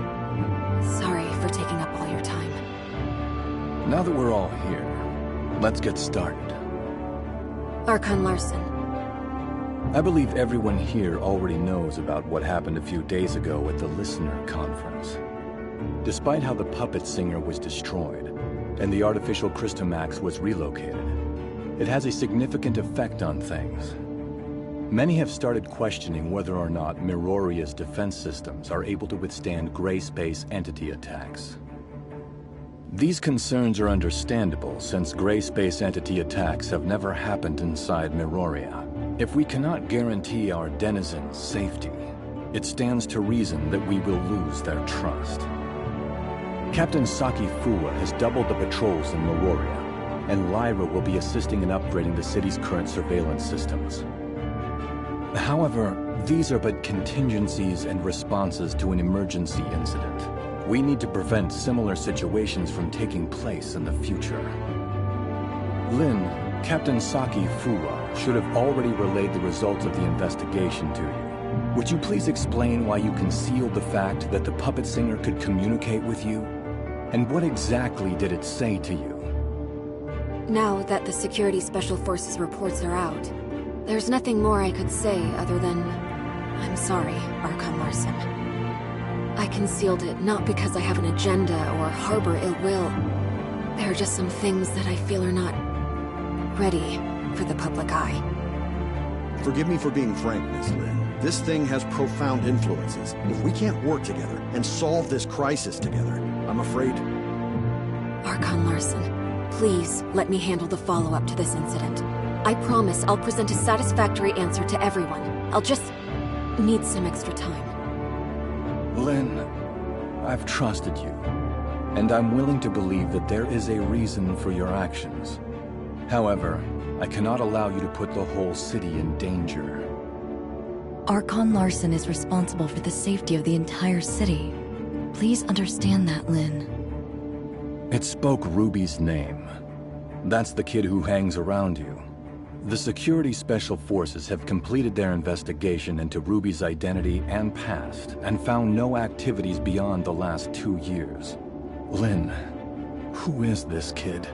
Sorry for taking up all your time. Now that we're all here, let's get started. Archon Larson. I believe everyone here already knows about what happened a few days ago at the Listener Conference. Despite how the puppet singer was destroyed, and the artificial Christomax was relocated, it has a significant effect on things. Many have started questioning whether or not Miroria's defense systems are able to withstand gray space entity attacks. These concerns are understandable since gray space entity attacks have never happened inside Miroria. If we cannot guarantee our denizens' safety, it stands to reason that we will lose their trust. Captain Saki Fua has doubled the patrols in Miroria, and Lyra will be assisting in upgrading the city's current surveillance systems. However, these are but contingencies and responses to an emergency incident. We need to prevent similar situations from taking place in the future. Lin, Captain Saki Fua should have already relayed the results of the investigation to you. Would you please explain why you concealed the fact that the puppet singer could communicate with you? And what exactly did it say to you? Now that the Security Special Forces reports are out, there's nothing more I could say other than... I'm sorry, Archon Larson. I concealed it not because I have an agenda or harbor ill will. There are just some things that I feel are not... ready for the public eye. Forgive me for being frank, Miss Lin. This thing has profound influences. If we can't work together and solve this crisis together, I'm afraid... Archon Larson, please let me handle the follow-up to this incident. I promise I'll present a satisfactory answer to everyone. I'll just need some extra time. Lin, I've trusted you, and I'm willing to believe that there is a reason for your actions. However, I cannot allow you to put the whole city in danger. Archon Larson is responsible for the safety of the entire city. Please understand that, Lin. It spoke Ruby's name. That's the kid who hangs around you. The Security Special Forces have completed their investigation into Ruby's identity and past, and found no activities beyond the last 2 years. Lynn, who is this kid?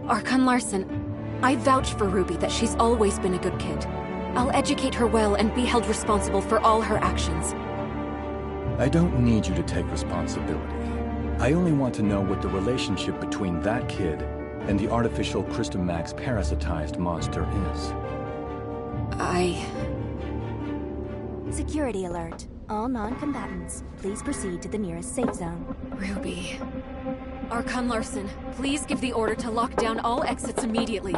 Archon Larson, I vouch for Ruby that she's always been a good kid. I'll educate her well and be held responsible for all her actions. I don't need you to take responsibility. I only want to know what the relationship between that kid and the artificial Crystamax parasitized monster is. Security alert. All non-combatants, please proceed to the nearest safe zone. Ruby. Archon Larson, please give the order to lock down all exits immediately.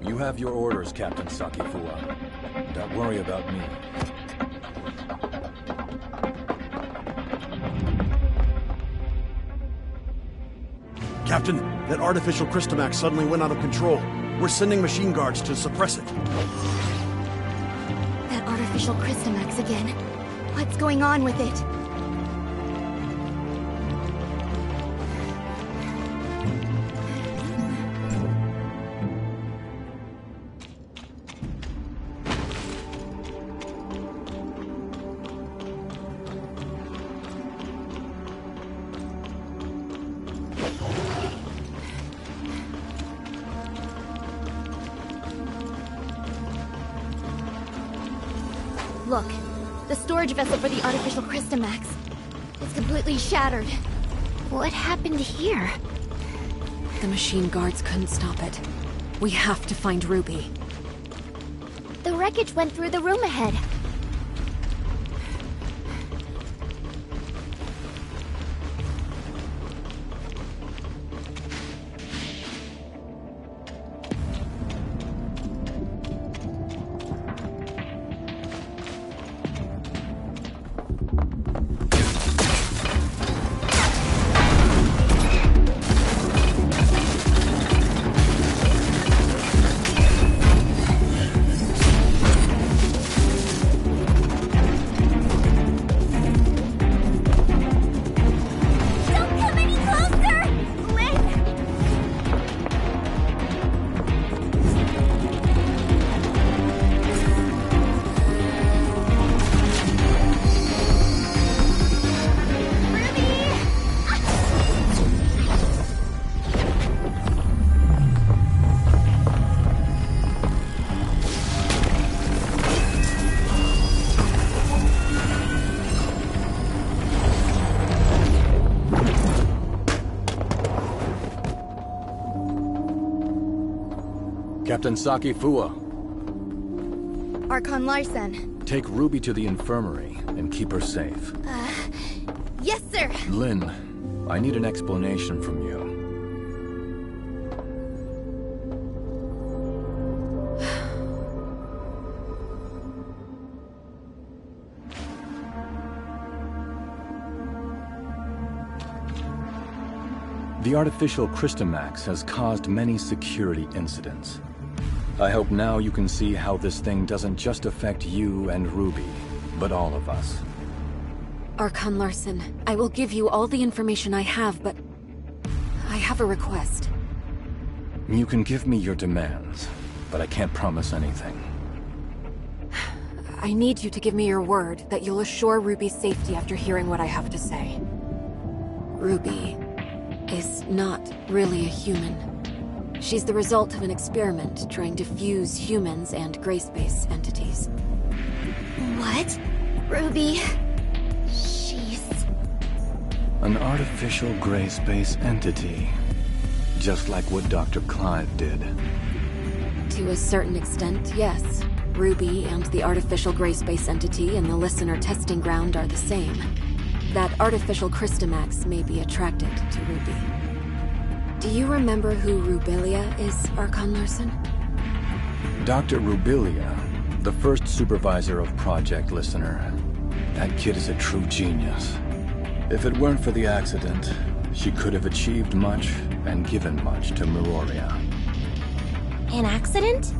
You have your orders, Captain Sakifua. Don't worry about me. Captain, that artificial Crystamax suddenly went out of control. We're sending machine guards to suppress it. That artificial Crystamax again. What's going on with it? Look, the storage vessel for the artificial Crystamax is completely shattered. What happened here? The machine guards couldn't stop it. We have to find Ruby. The wreckage went through the room ahead. Captain Sakifua. Archon Larson. Take Ruby to the infirmary and keep her safe. Yes, sir! Lynn, I need an explanation from you. The artificial Crystamax has caused many security incidents. I hope now you can see how this thing doesn't just affect you and Ruby, but all of us. Archon Larson, I will give you all the information I have, but I have a request. You can give me your demands, but I can't promise anything. I need you to give me your word that you'll assure Ruby's safety after hearing what I have to say. Ruby is not really a human. She's the result of an experiment trying to fuse humans and gray space entities. What? Ruby... she's... An artificial gray space entity. Just like what Dr. Clive did. To a certain extent, yes. Ruby and the artificial gray space entity in the Listener testing ground are the same. That artificial Crystamax may be attracted to Ruby. Do you remember who Rubilia is, Archon Larson? Dr. Rubilia, the first supervisor of Project Listener. That kid is a true genius. If it weren't for the accident, she could have achieved much and given much to Meroria. An accident?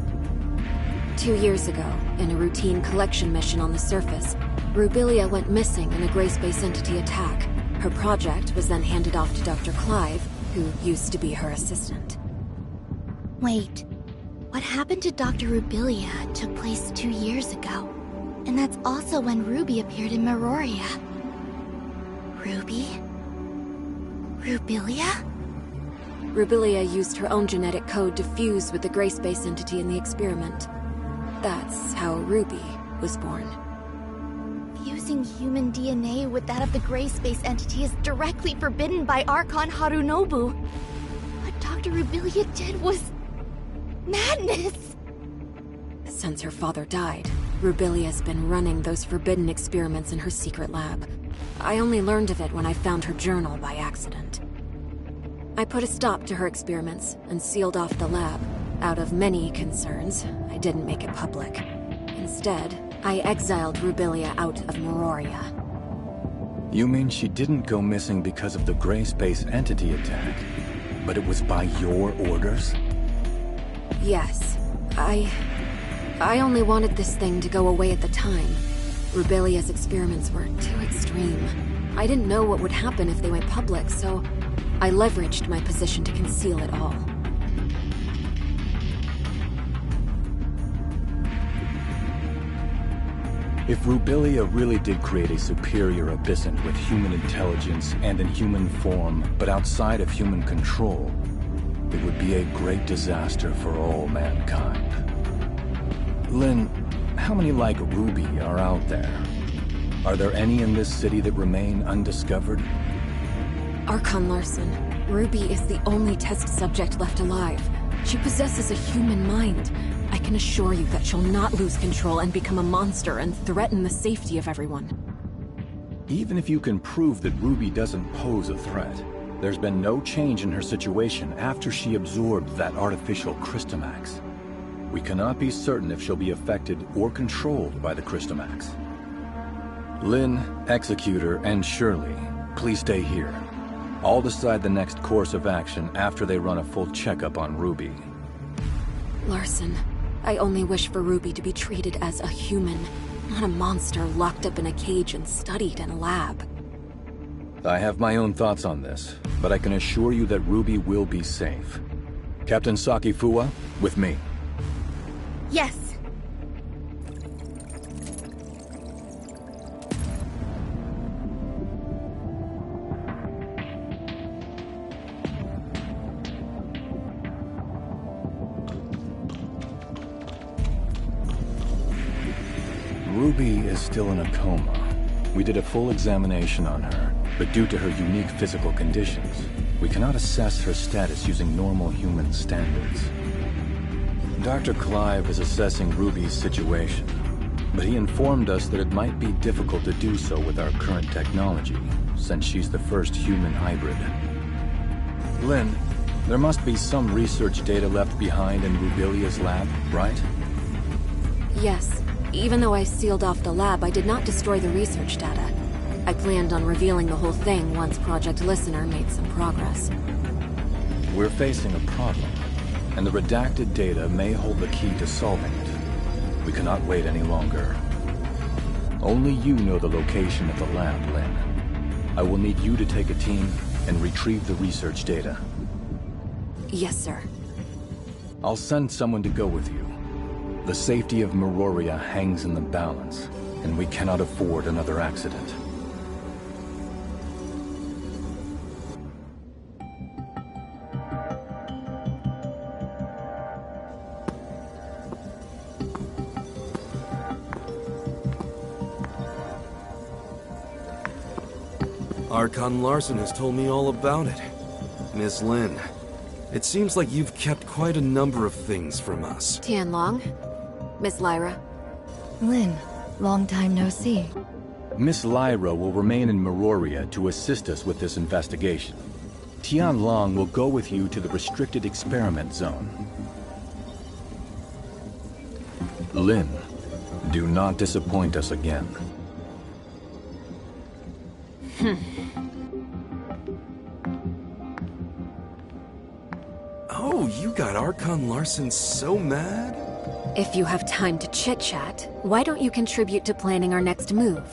2 years ago, in a routine collection mission on the surface, Rubilia went missing in a gray space entity attack. Her project was then handed off to Dr. Clive, who used to be her assistant. Wait, What happened to Dr. Rubilia took place 2 years ago. And that's also when Ruby appeared in Meroria. Ruby? Rubilia? Rubilia used her own genetic code to fuse with the Gray Space entity in the experiment. That's how Ruby was born. Fusing human DNA with that of the Gray Space entity is directly forbidden by Archon Harunobu. What Dr. Rubilia did was... madness! Since her father died, Rubilia's been running those forbidden experiments in her secret lab. I only learned of it when I found her journal by accident. I put a stop to her experiments and sealed off the lab. Out of many concerns, I didn't make it public. Instead, I exiled Rubilia out of Meroria. You mean she didn't go missing because of the Gray Space entity attack, but it was by your orders? Yes. I only wanted this thing to go away at the time. Rubilia's experiments were too extreme. I didn't know what would happen if they went public, so I leveraged my position to conceal it all. If Rubilia really did create a superior abyssant with human intelligence and in human form, but outside of human control, it would be a great disaster for all mankind. Lynn, how many like Ruby are out there? Are there any in this city that remain undiscovered? Archon Larson, Ruby is the only test subject left alive. She possesses a human mind. I can assure you that she'll not lose control and become a monster and threaten the safety of everyone. Even if you can prove that Ruby doesn't pose a threat, there's been no change in her situation after she absorbed that artificial Crystamax. We cannot be certain if she'll be affected or controlled by the Crystamax. Lynn, Executor, and Shirley, please stay here. I'll decide the next course of action after they run a full checkup on Ruby. Larson, I only wish for Ruby to be treated as a human, not a monster locked up in a cage and studied in a lab. I have my own thoughts on this, but I can assure you that Ruby will be safe. Captain Saki Fuwa, with me. Yes. Ruby is still in a coma. We did a full examination on her, but due to her unique physical conditions, we cannot assess her status using normal human standards. Dr. Clive is assessing Ruby's situation, but he informed us that it might be difficult to do so with our current technology, since she's the first human hybrid. Lynn, there must be some research data left behind in Rubilia's lab, right? Yes. Even though I sealed off the lab, I did not destroy the research data. I planned on revealing the whole thing once Project Listener made some progress. We're facing a problem, and the redacted data may hold the key to solving it. We cannot wait any longer. Only you know the location of the lab, Lynn. I will need you to take a team and retrieve the research data. Yes, sir. I'll send someone to go with you. The safety of Meroria hangs in the balance, and we cannot afford another accident. Archon Larson has told me all about it. Miss Lynn, it seems like you've kept quite a number of things from us. Tianlong, Miss Lyra. Lynn, long time no see. Miss Lyra will remain in Meroria to assist us with this investigation. Tianlong will go with you to the restricted experiment zone. Lynn, do not disappoint us again. Oh, you got Archon Larson so mad? If you have time to chit-chat, why don't you contribute to planning our next move?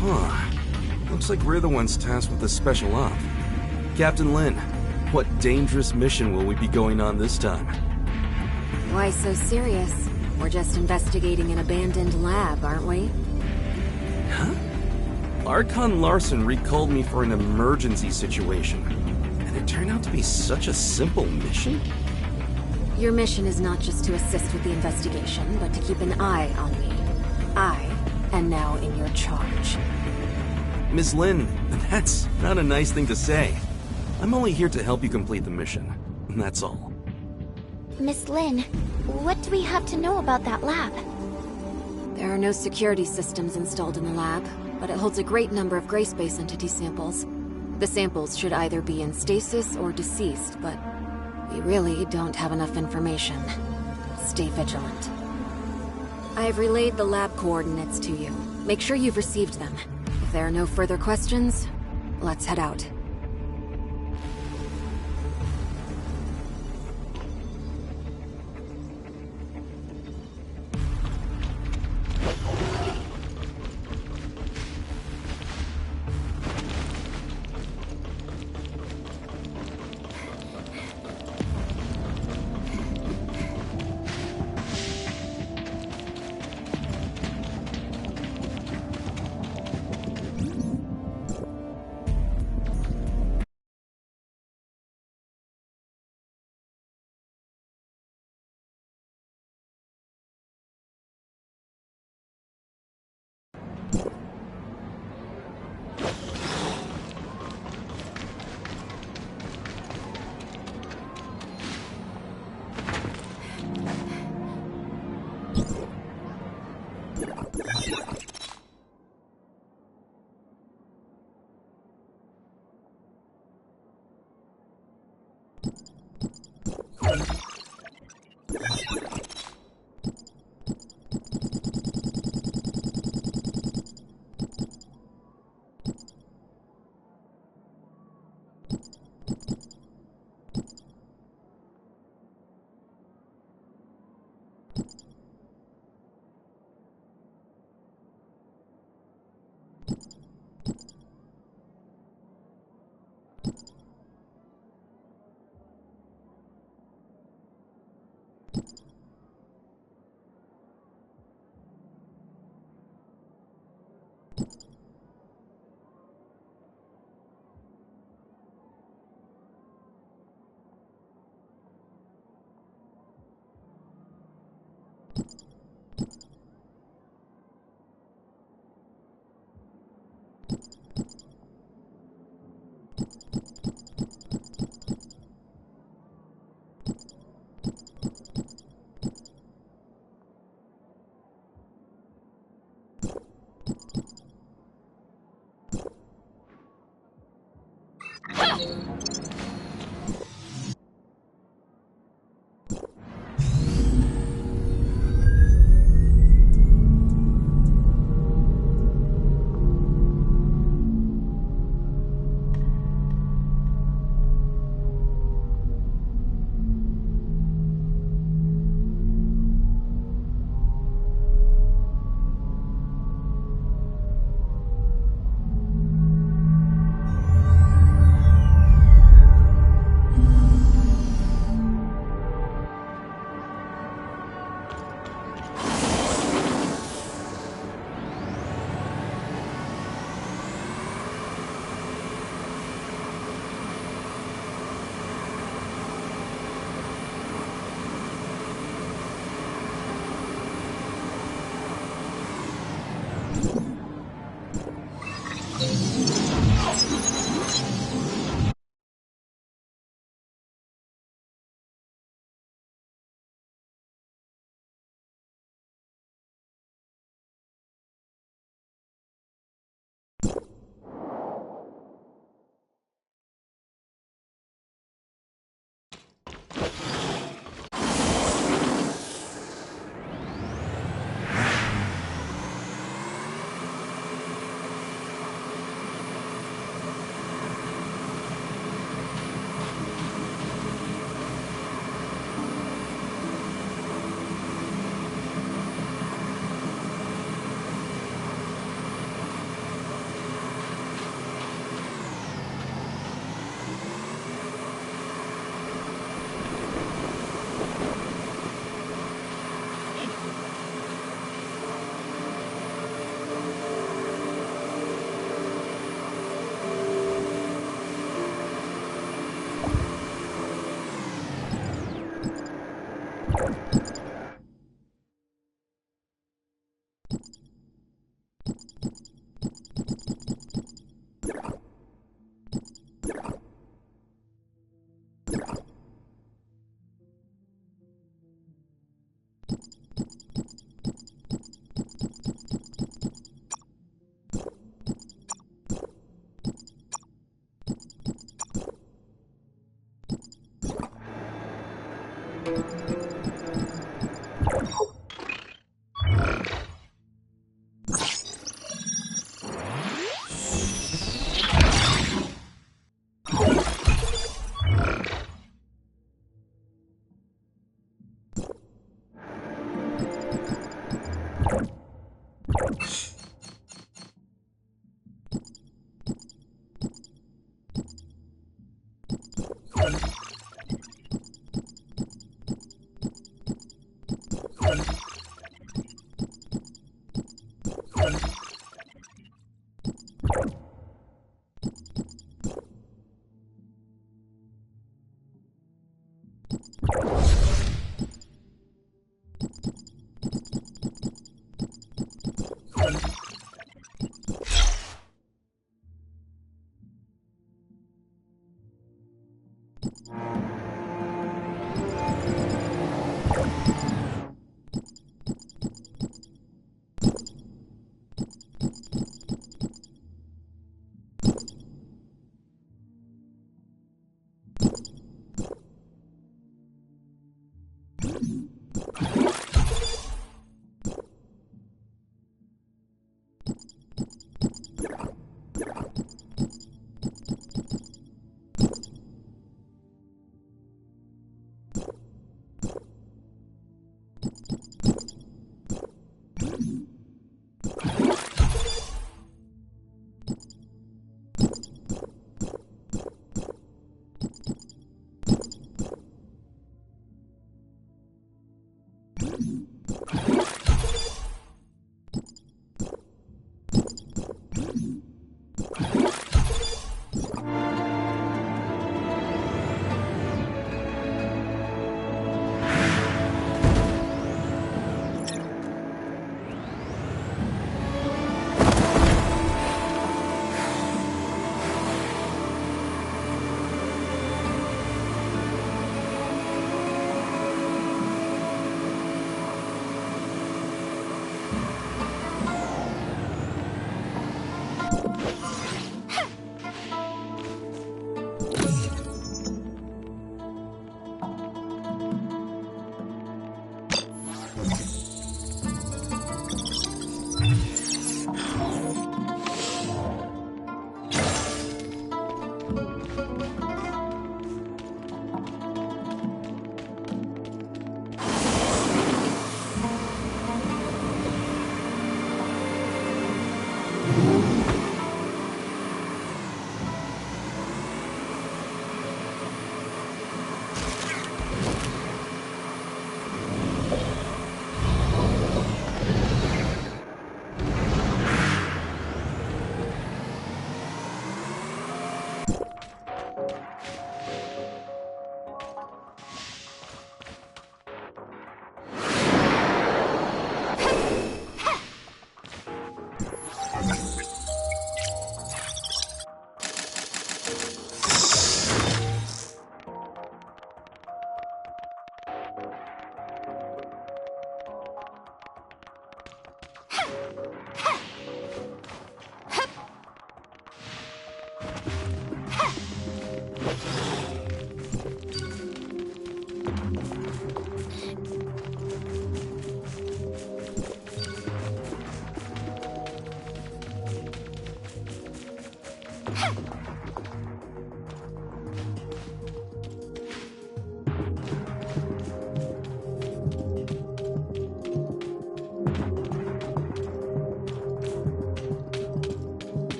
Huh. Looks like we're the ones tasked with the special op. Captain Lin, what dangerous mission will we be going on this time? Why so serious? We're just investigating an abandoned lab, aren't we? Huh? Archon Larson recalled me for an emergency situation, and it turned out to be such a simple mission? Your mission is not just to assist with the investigation, but to keep an eye on me. I am now in your charge. Miss Lin, that's not a nice thing to say. I'm only here to help you complete the mission. That's all. Miss Lin, what do we have to know about that lab? There are no security systems installed in the lab, but it holds a great number of gray space entity samples. The samples should either be in stasis or deceased, but we really don't have enough information. Stay vigilant. I have relayed the lab coordinates to you. Make sure you've received them. If there are no further questions, let's head out.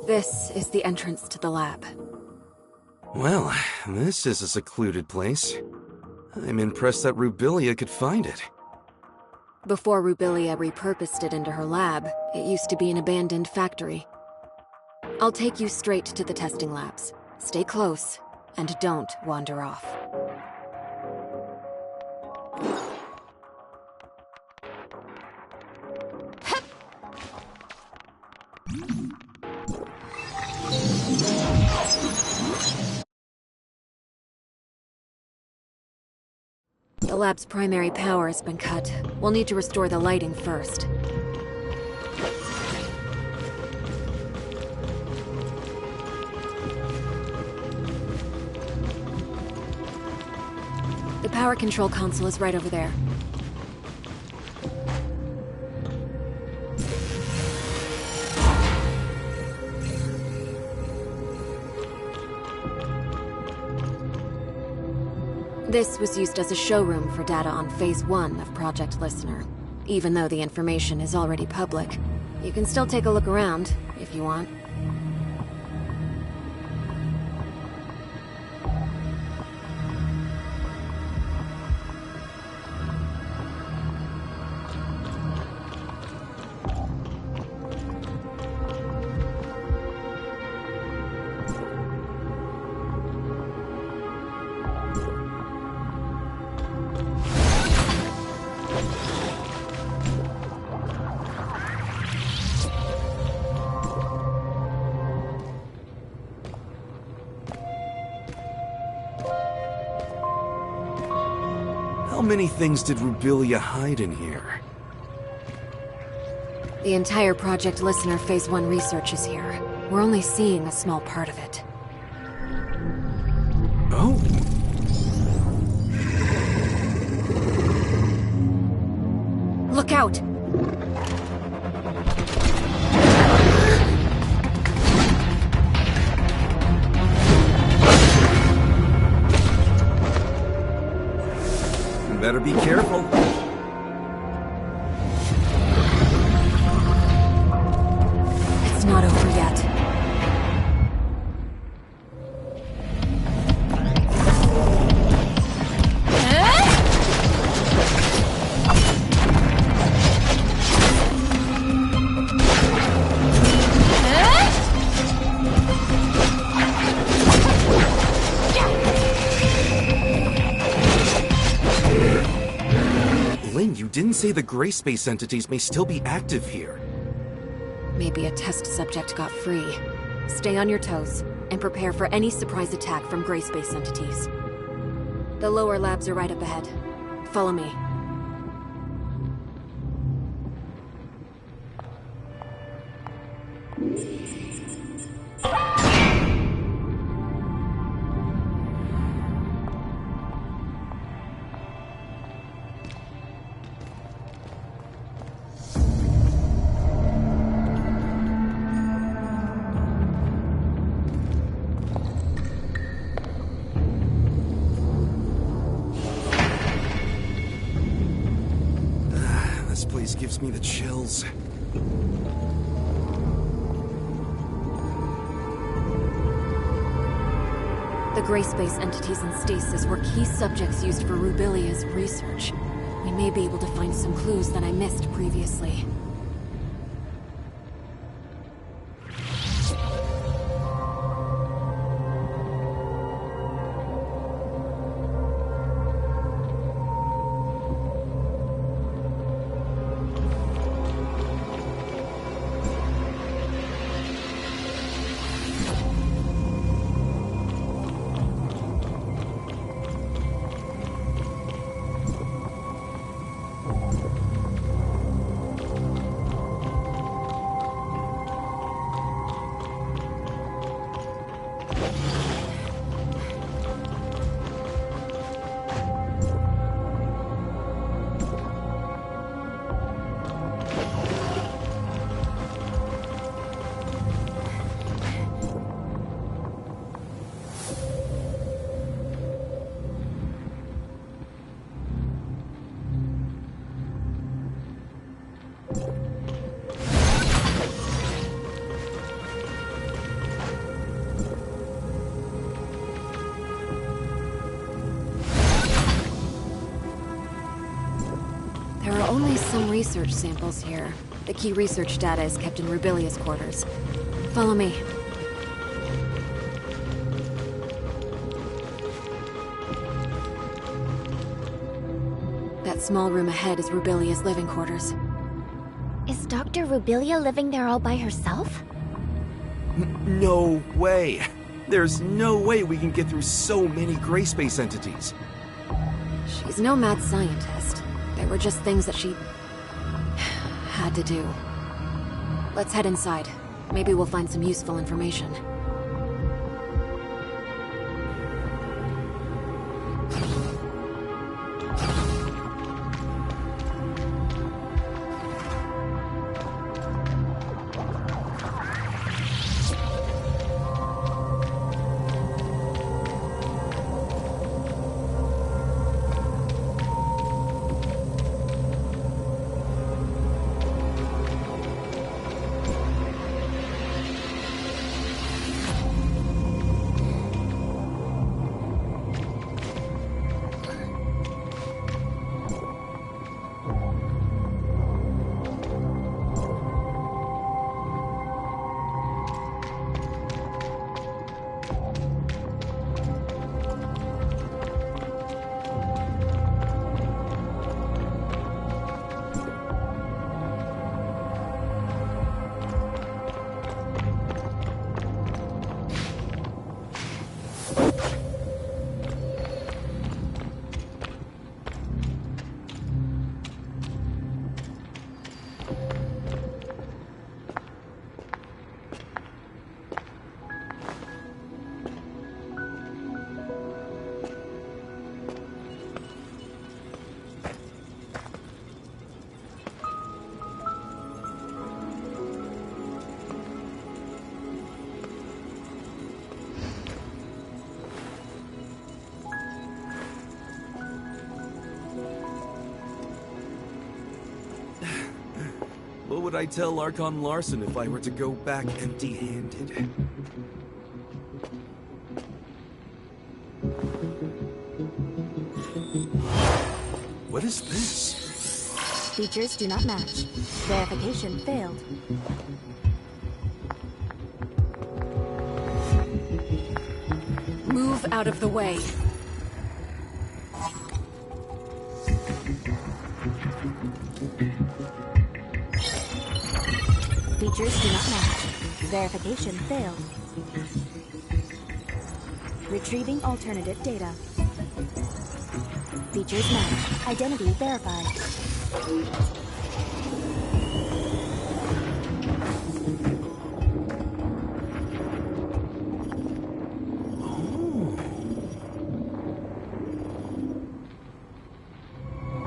This is the entrance to the lab. Well, this is a secluded place. I'm impressed that Rubilia could find it. Before Rubilia repurposed it into her lab, it used to be an abandoned factory. I'll take you straight to the testing labs. Stay close, and don't wander off. The lab's primary power has been cut. We'll need to restore the lighting first. power control console is right over there. This was used as a showroom for data on Phase 1 of Project Listener. Even though the information is already public, you can still take a look around, if you want. How many things did Rubilia hide in here? The entire Project Listener Phase 1 research is here. We're only seeing a small part of it. Oh? Look out! Better be careful. It's not over yet. Lynn, you didn't say the gray space entities may still be active here. Maybe a test subject got free. Stay on your toes, and prepare for any surprise attack from gray space entities. The lower labs are right up ahead. Follow me. This place gives me the chills. The gray space entities in stasis were key subjects used for Rubilia's research. We may be able to find some clues that I missed previously. There are only some research samples here. The key research data is kept in Rubilia's quarters. Follow me. That small room ahead is Rubilia's living quarters. Is Dr. Rubilia living there all by herself? No way! There's no way we can get through so many gray space entities. She's no mad scientist. They were just things that she had to do. Let's head inside. Maybe we'll find some useful information. What would I tell Archon Larson if I were to go back empty-handed? What is this? Features do not match. Verification failed. Move out of the way. Features do not match. Verification failed. Retrieving alternative data. Features match. Identity verified.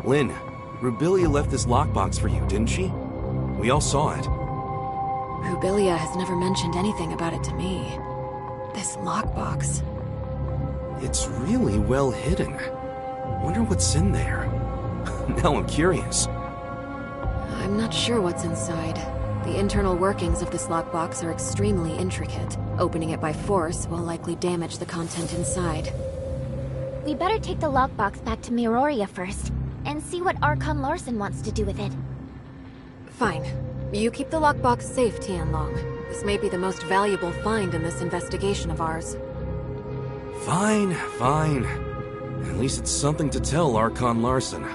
Lynn, Rubilia left this lockbox for you, didn't she? We all saw it. Rubilia has never mentioned anything about it to me. This lockbox. It's really well hidden. Wonder what's in there. Now I'm curious. I'm not sure what's inside. The internal workings of this lockbox are extremely intricate. Opening it by force will likely damage the content inside. We better take the lockbox back to Miroria first, and see what Archon Larson wants to do with it. Fine. You keep the lockbox safe, Tianlong. This may be the most valuable find in this investigation of ours. Fine, fine. At least it's something to tell Archon Larson.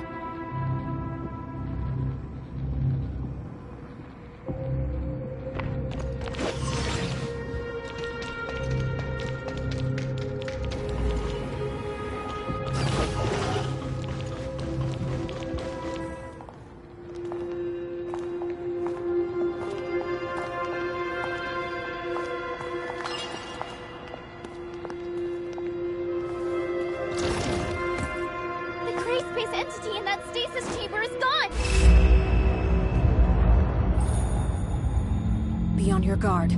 Entity in that stasis chamber is gone! Be on your guard.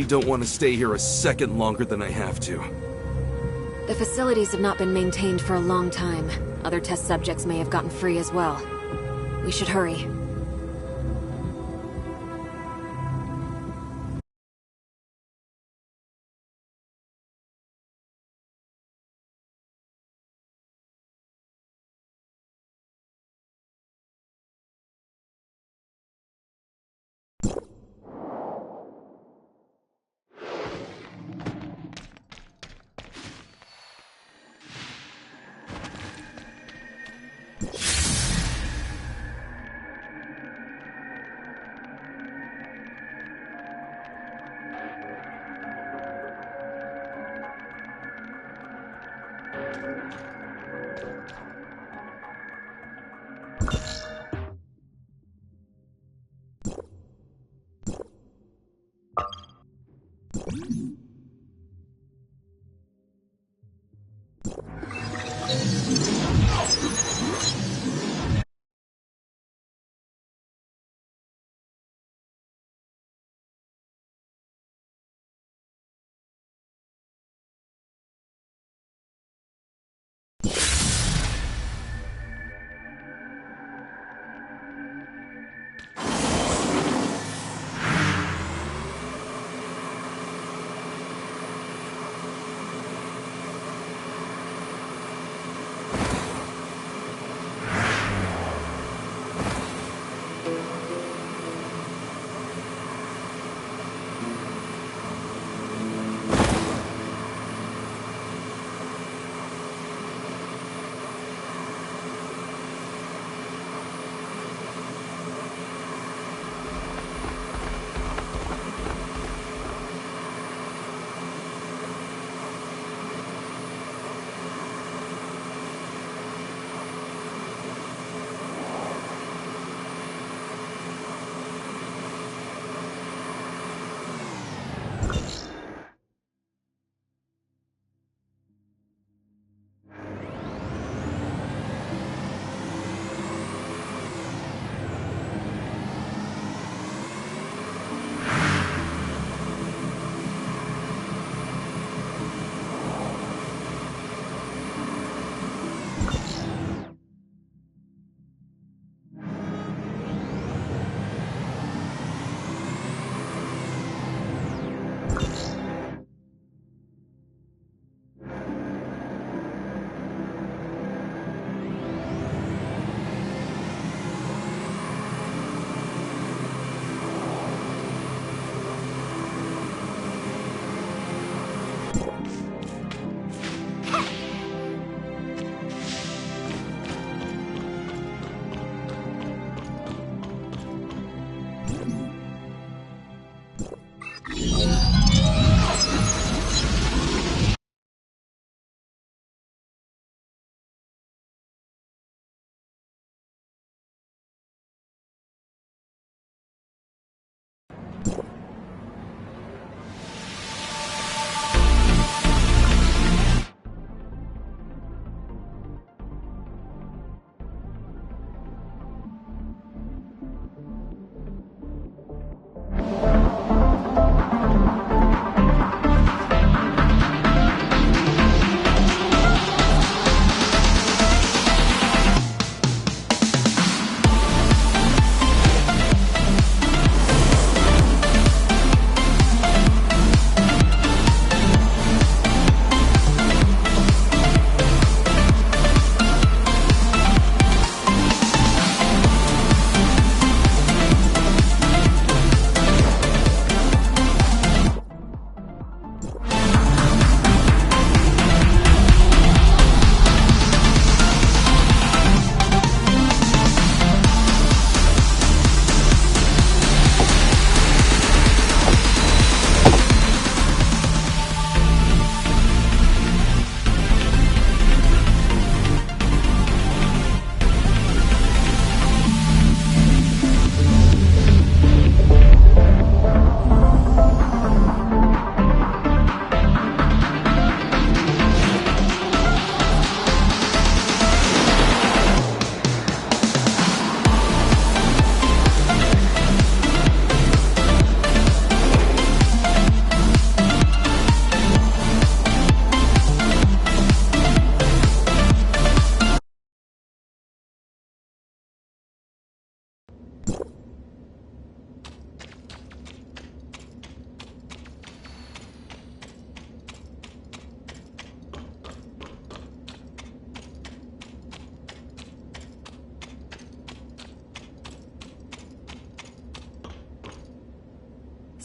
Don't want to stay here a second longer than I have to. The The facilities have not been maintained for a long time. Other test subjects may have gotten free as well. We should hurry.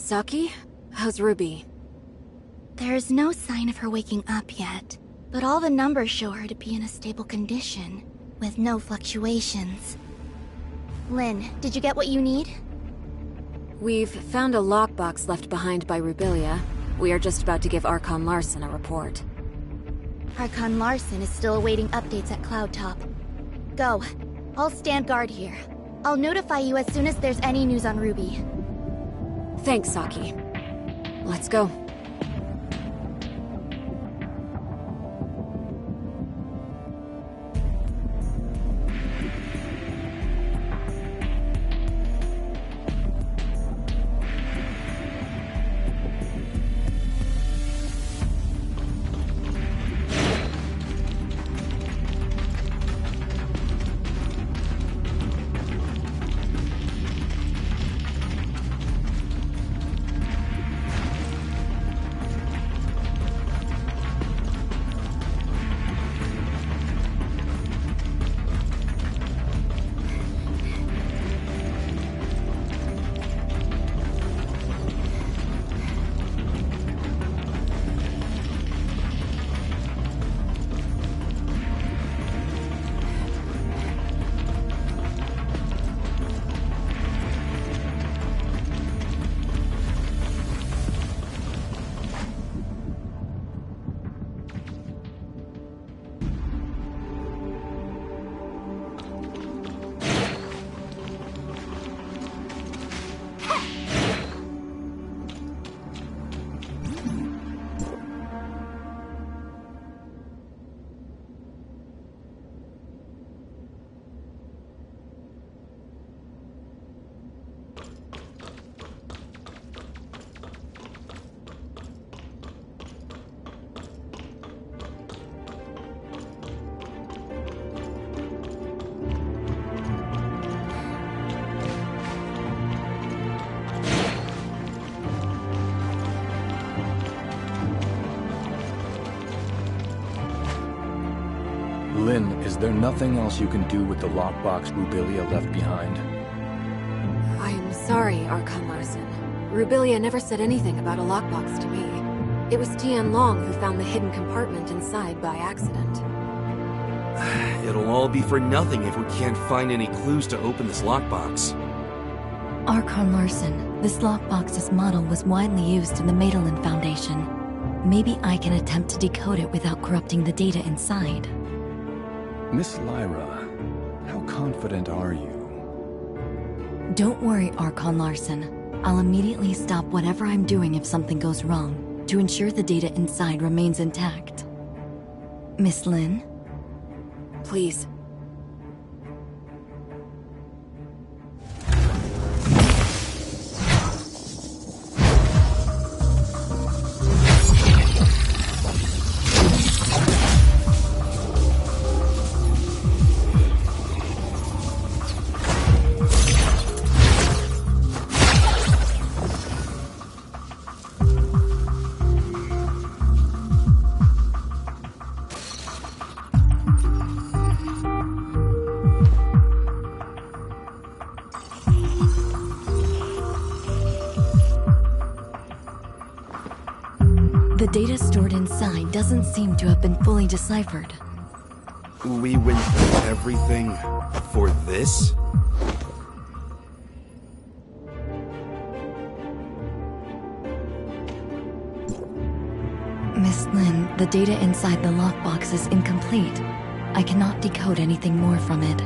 Saki, how's Ruby? There's no sign of her waking up yet, but all the numbers show her to be in a stable condition, with no fluctuations. Lynn, did you get what you need? We've found a lockbox left behind by Rubilia. We are just about to give Archon Larson a report. Archon Larson is still awaiting updates at Cloudtop. Go. I'll stand guard here. I'll notify you as soon as there's any news on Ruby. Thanks, Saki. Let's go. Lynn, is there nothing else you can do with the lockbox Rubilia left behind? I'm sorry, Archon Larson. Rubilia never said anything about a lockbox to me. It was Tian Long who found the hidden compartment inside by accident. It'll all be for nothing if we can't find any clues to open this lockbox. Archon Larson, this lockbox's model was widely used in the Madelin Foundation. Maybe I can attempt to decode it without corrupting the data inside. Miss Lyra, how confident are you? Don't worry, Archon Larson. I'll immediately stop whatever I'm doing if something goes wrong, to ensure the data inside remains intact. Miss Lynn? Please. The data stored inside doesn't seem to have been fully deciphered. We went through everything for this? Miss Lynn, the data inside the lockbox is incomplete. I cannot decode anything more from it.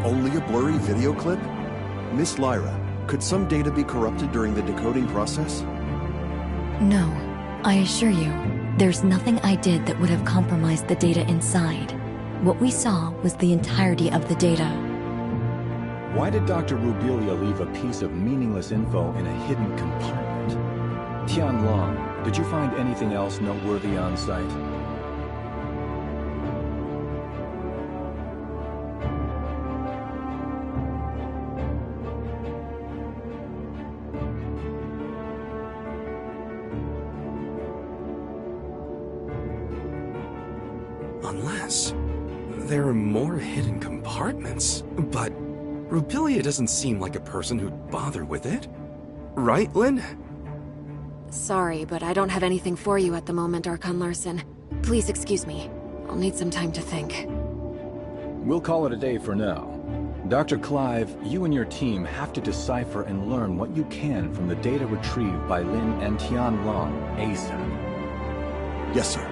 Only a blurry video clip? Miss Lyra, could some data be corrupted during the decoding process? No. I assure you, there's nothing I did that would have compromised the data inside. What we saw was the entirety of the data. Why did Dr. Rubilia leave a piece of meaningless info in a hidden compartment? Tian Long, did you find anything else noteworthy on site? Unless there are more hidden compartments. But Rubilia doesn't seem like a person who'd bother with it. right, Lynn? Sorry, but I don't have anything for you at the moment, Archon Larson. Please excuse me. I'll need some time to think. We'll call it a day for now. Dr. Clive, you and your team have to decipher and learn what you can from the data retrieved by Lin and Tianlong ASAP. Yes, sir.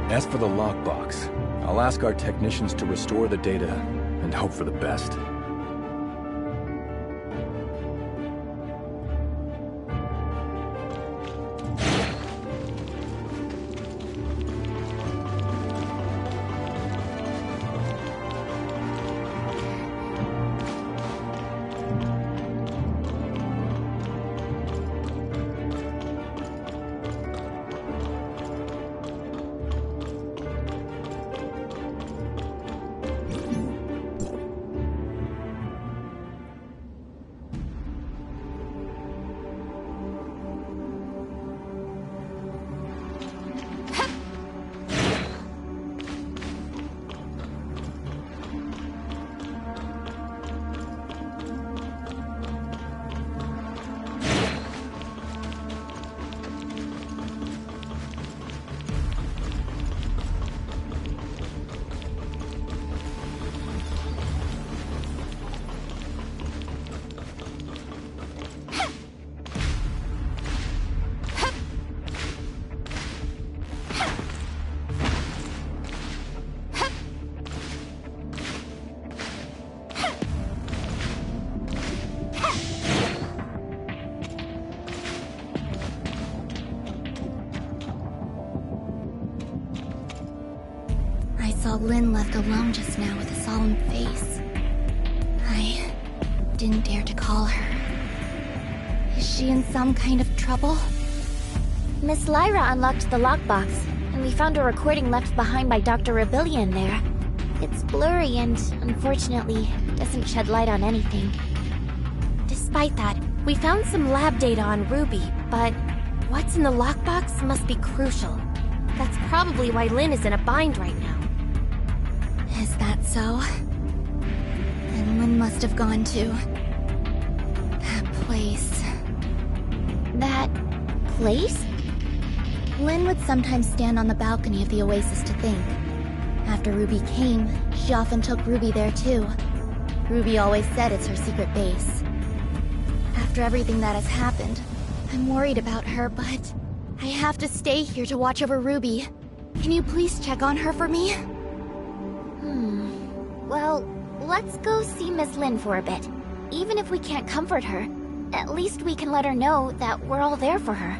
As for the lockbox, I'll ask our technicians to restore the data and hope for the best. Saw Lin left alone just now with a solemn face. I didn't dare to call her. Is she in some kind of trouble? Miss Lyra unlocked the lockbox, and we found a recording left behind by Dr. Rebellion there. It's blurry and, unfortunately, doesn't shed light on anything. Despite that, we found some lab data on Ruby, but what's in the lockbox must be crucial. That's probably why Lin is in a bind right now. Is that so? Then Lin must have gone to... that place. That... place? Lin would sometimes stand on the balcony of the Oasis to think. After Ruby came, she often took Ruby there too. Ruby always said it's her secret base. After everything that has happened, I'm worried about her, but I have to stay here to watch over Ruby. Can you please check on her for me? Well, let's go see Miss Lin for a bit. Even if we can't comfort her, at least we can let her know that we're all there for her.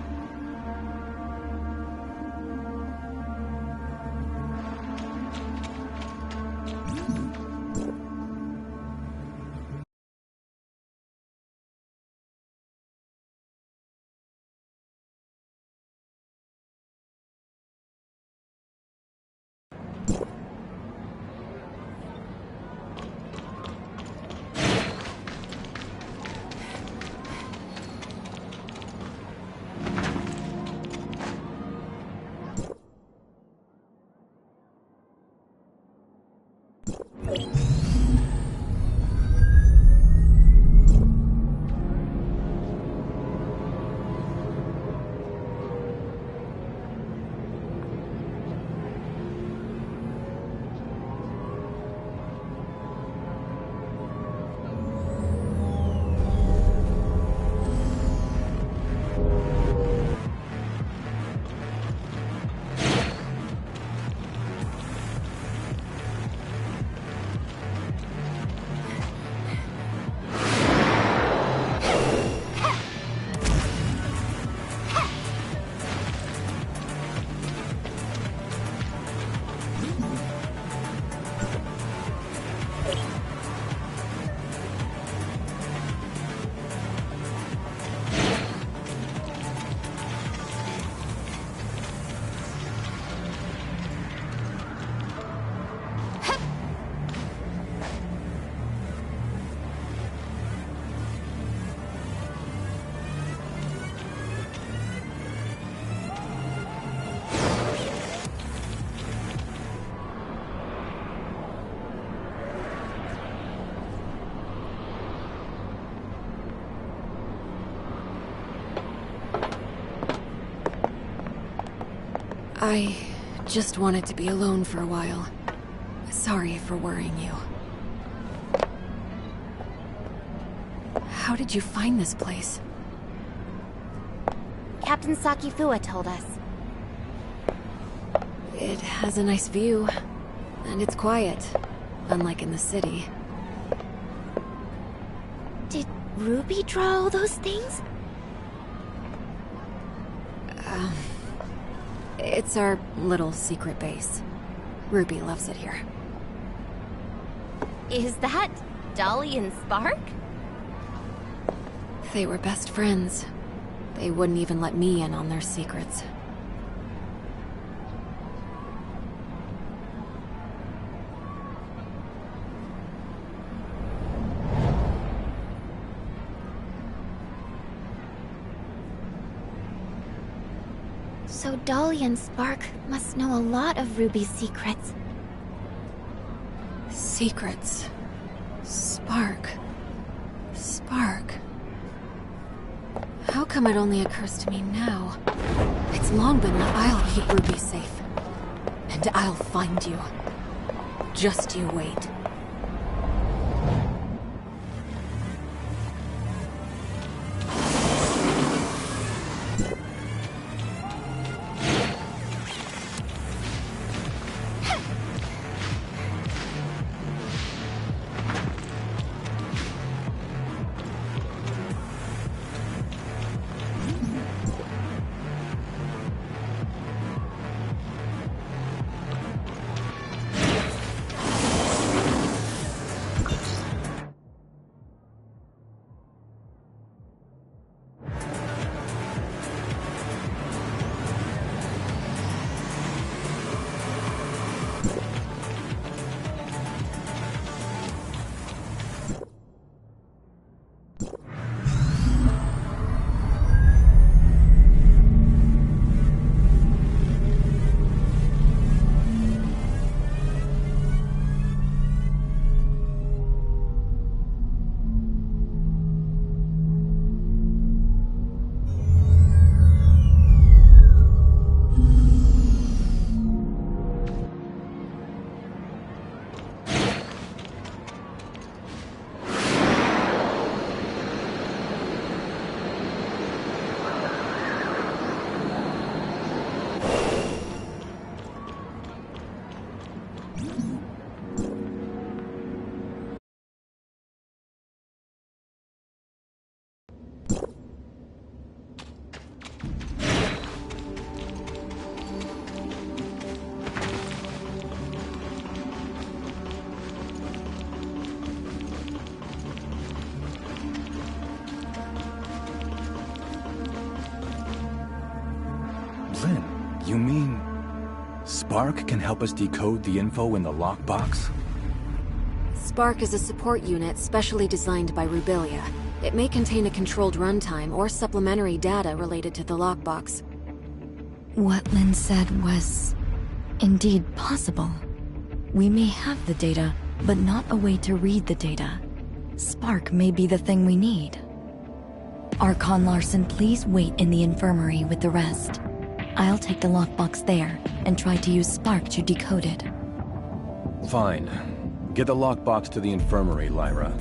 I just wanted to be alone for a while. Sorry for worrying you. How did you find this place? Captain Saki Fua told us. It has a nice view, and it's quiet, unlike in the city. Did Ruby draw all those things? It's our little secret base. Ruby loves it here. Is that Dolly and Spark? They were best friends. They wouldn't even let me in on their secrets. So Dolly and Spark must know a lot of Ruby's secrets. Secrets. Spark. Spark. How come it only occurs to me now? It's long been that I'll keep Ruby safe. And I'll find you. Just you wait. Lynn, you mean Spark can help us decode the info in the lockbox? Spark is a support unit specially designed by Rubilia. It may contain a controlled runtime or supplementary data related to the lockbox. What Lynn said was indeed possible. We may have the data, but not a way to read the data. Spark may be the thing we need. Archon Larson, please wait in the infirmary with the rest. I'll take the lockbox there and try to use Spark to decode it. Fine. Get the lockbox to the infirmary, Lyra.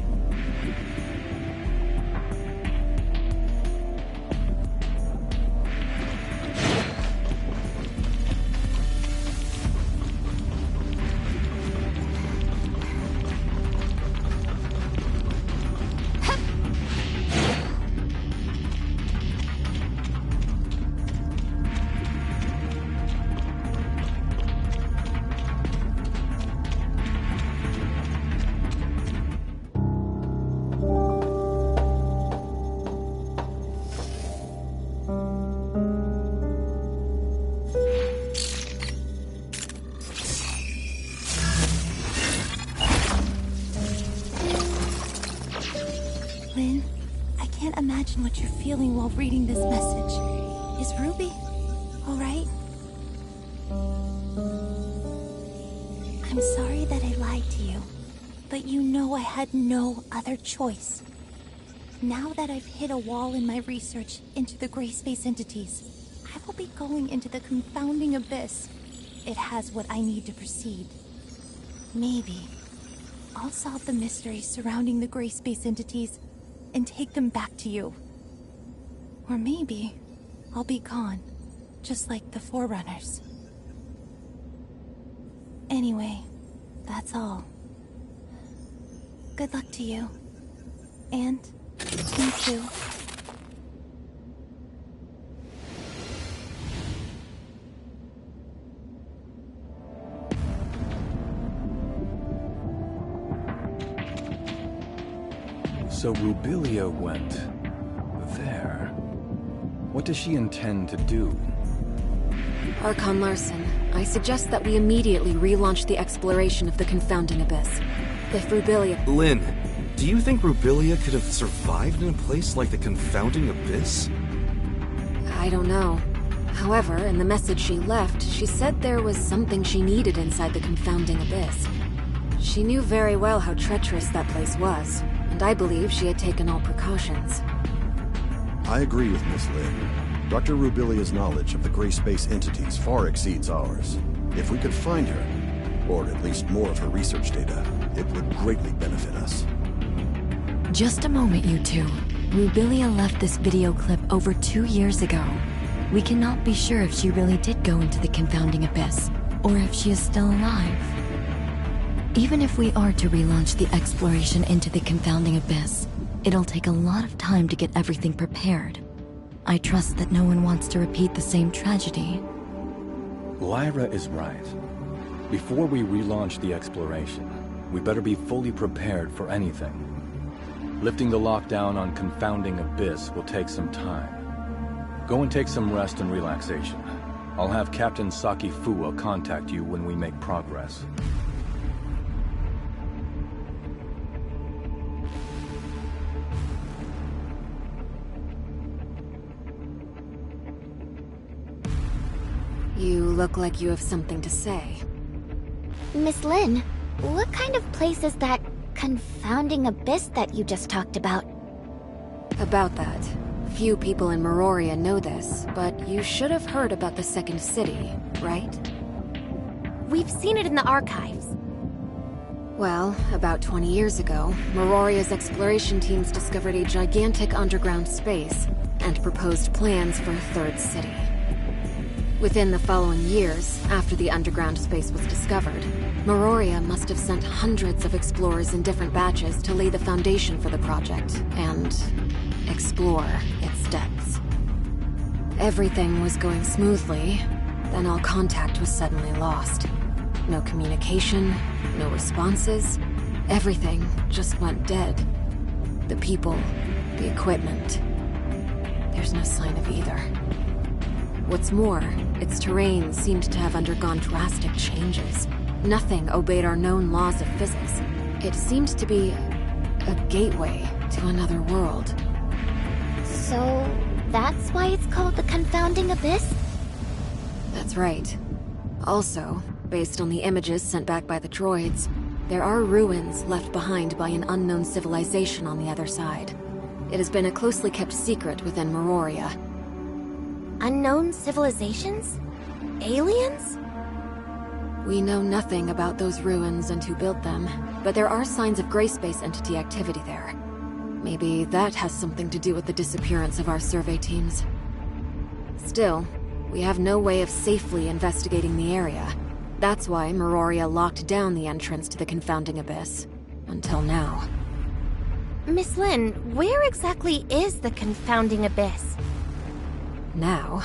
Lynn, I can't imagine what you're feeling while reading this message. Is Ruby all right? I'm sorry that I lied to you, but you know I had no other choice. Now that I've hit a wall in my research into the gray space entities, I will be going into the confounding abyss. It has what I need to proceed. Maybe I'll solve the mysteries surrounding the gray space entities and take them back to you. Or maybe I'll be gone, just like the Forerunners. Anyway, that's all. Good luck to you. And me too. So Rubilia went there. What does she intend to do? Archon Larson, I suggest that we immediately relaunch the exploration of the Confounding Abyss. If Rubilia... Lynn, do you think Rubilia could have survived in a place like the Confounding Abyss? I don't know. However, in the message she left, she said there was something she needed inside the Confounding Abyss. She knew very well how treacherous that place was, and I believe she had taken all precautions. I agree with Miss Lin. Dr. Rubilia's knowledge of the gray space entities far exceeds ours. If we could find her, or at least more of her research data, it would greatly benefit us. Just a moment, you two. Rubilia left this video clip over 2 years ago. We cannot be sure if she really did go into the Confounding Abyss, or if she is still alive. Even if we are to relaunch the exploration into the Confounding Abyss, it'll take a lot of time to get everything prepared. I trust that no one wants to repeat the same tragedy. Lyra is right. Before we relaunch the exploration, we better be fully prepared for anything. Lifting the lockdown on Confounding Abyss will take some time. Go and take some rest and relaxation. I'll have Captain Saki Fua contact you when we make progress. You look like you have something to say. Miss Lin, what kind of place is that Confounding Abyss that you just talked about? About that. Few people in Meroria know this, but you should have heard about the Second City, right? We've seen it in the archives. Well, about 20 years ago, Meroria's exploration teams discovered a gigantic underground space and proposed plans for a third city. Within the following years, after the underground space was discovered, Meroria must have sent hundreds of explorers in different batches to lay the foundation for the project and explore its depths. Everything was going smoothly, then all contact was suddenly lost. No communication, no responses, everything just went dead. The people, the equipment. There's no sign of either. What's more, its terrain seemed to have undergone drastic changes. Nothing obeyed our known laws of physics. It seemed to be a gateway to another world. So, that's why it's called the Confounding Abyss? That's right. Also, based on the images sent back by the droids, there are ruins left behind by an unknown civilization on the other side. It has been a closely kept secret within Meroria. Unknown civilizations? Aliens? We know nothing about those ruins and who built them, but there are signs of gray space entity activity there. Maybe that has something to do with the disappearance of our survey teams. Still, we have no way of safely investigating the area. That's why Meroria locked down the entrance to the Confounding Abyss. Until now. Miss Lin, where exactly is the Confounding Abyss? Now,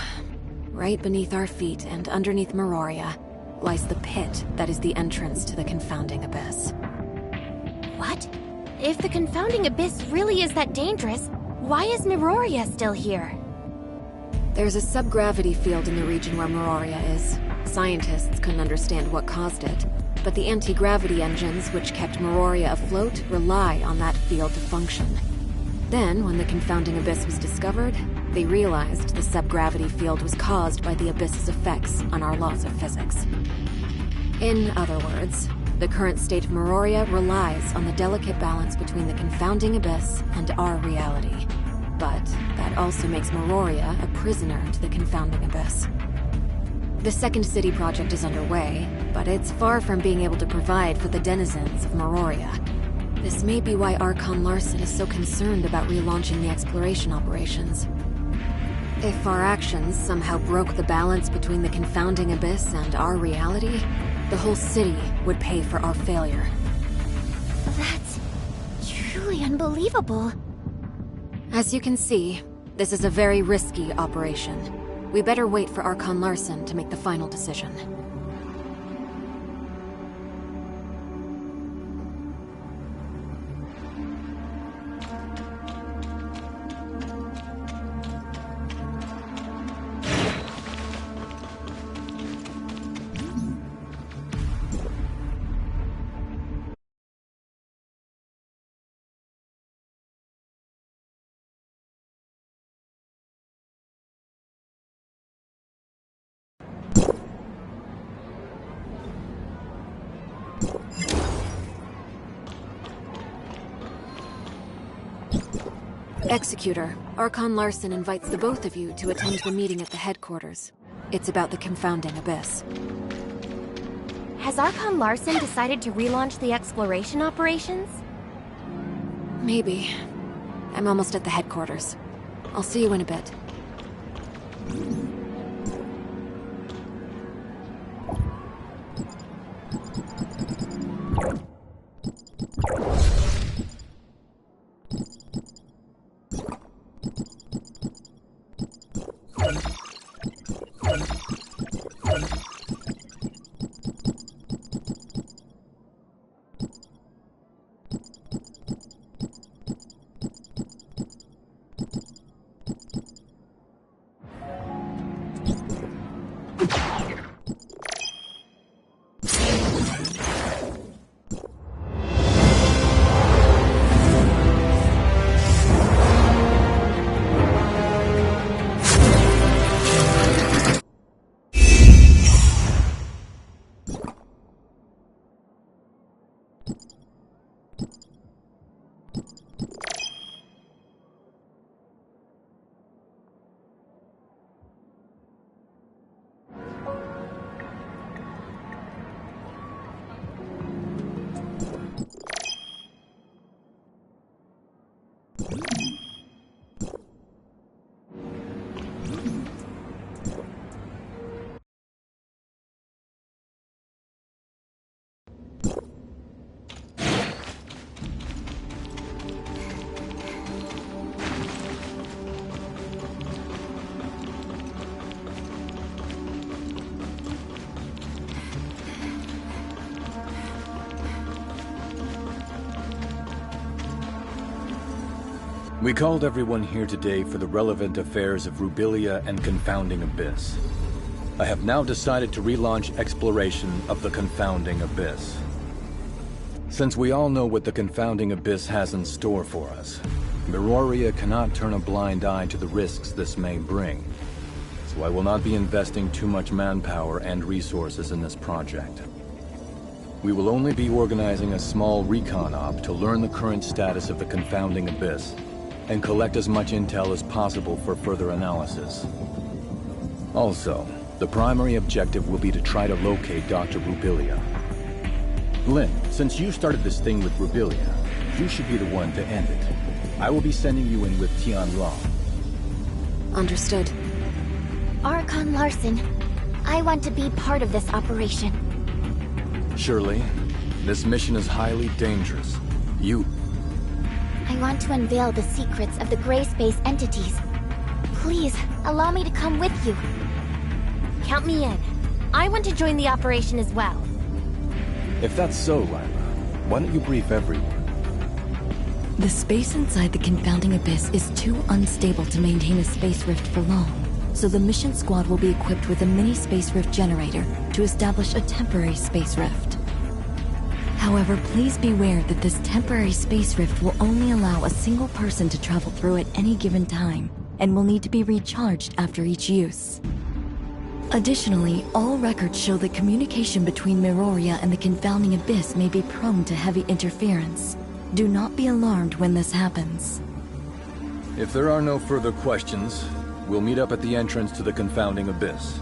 right beneath our feet and underneath Meroria, lies the pit that is the entrance to the Confounding Abyss. What? If the Confounding Abyss really is that dangerous, why is Meroria still here? There's a subgravity field in the region where Meroria is. Scientists couldn't understand what caused it, but the anti-gravity engines which kept Meroria afloat rely on that field to function. Then, when the Confounding Abyss was discovered, they realized the subgravity field was caused by the Abyss's effects on our laws of physics. In other words, the current state of Meroria relies on the delicate balance between the Confounding Abyss and our reality. But that also makes Meroria a prisoner to the Confounding Abyss. The Second City project is underway, but it's far from being able to provide for the denizens of Meroria. This may be why Archon Larson is so concerned about relaunching the exploration operations. If our actions somehow broke the balance between the Confounding Abyss and our reality, the whole city would pay for our failure. That's truly unbelievable. As you can see, this is a very risky operation. We better wait for Archon Larson to make the final decision. Executor, Archon Larson invites the both of you to attend the meeting at the headquarters. It's about the Confounding Abyss. Has Archon Larson decided to relaunch the exploration operations? Maybe. I'm almost at the headquarters. I'll see you in a bit. We called everyone here today for the relevant affairs of Rubilia and Confounding Abyss. I have now decided to relaunch exploration of the Confounding Abyss. Since we all know what the Confounding Abyss has in store for us, Meroria cannot turn a blind eye to the risks this may bring. So I will not be investing too much manpower and resources in this project. We will only be organizing a small recon op to learn the current status of the Confounding Abyss and collect as much intel as possible for further analysis. Also, the primary objective will be to try to locate Dr. Rubilia. Lin, since you started this thing with Rubilia, you should be the one to end it. I will be sending you in with Tianlong. Understood. Archon Larson, I want to be part of this operation. Shirley, this mission is highly dangerous. I want to unveil the secrets of the gray space entities. Please, allow me to come with you. Count me in. I want to join the operation as well. If that's so, Lyra, why don't you brief everyone? The space inside the Confounding Abyss is too unstable to maintain a space rift for long, so the mission squad will be equipped with a mini space rift generator to establish a temporary space rift. However, please beware that this temporary space rift will only allow a single person to travel through at any given time, and will need to be recharged after each use. Additionally, all records show that communication between Meroria and the Confounding Abyss may be prone to heavy interference. Do not be alarmed when this happens. If there are no further questions, we'll meet up at the entrance to the confounding abyss.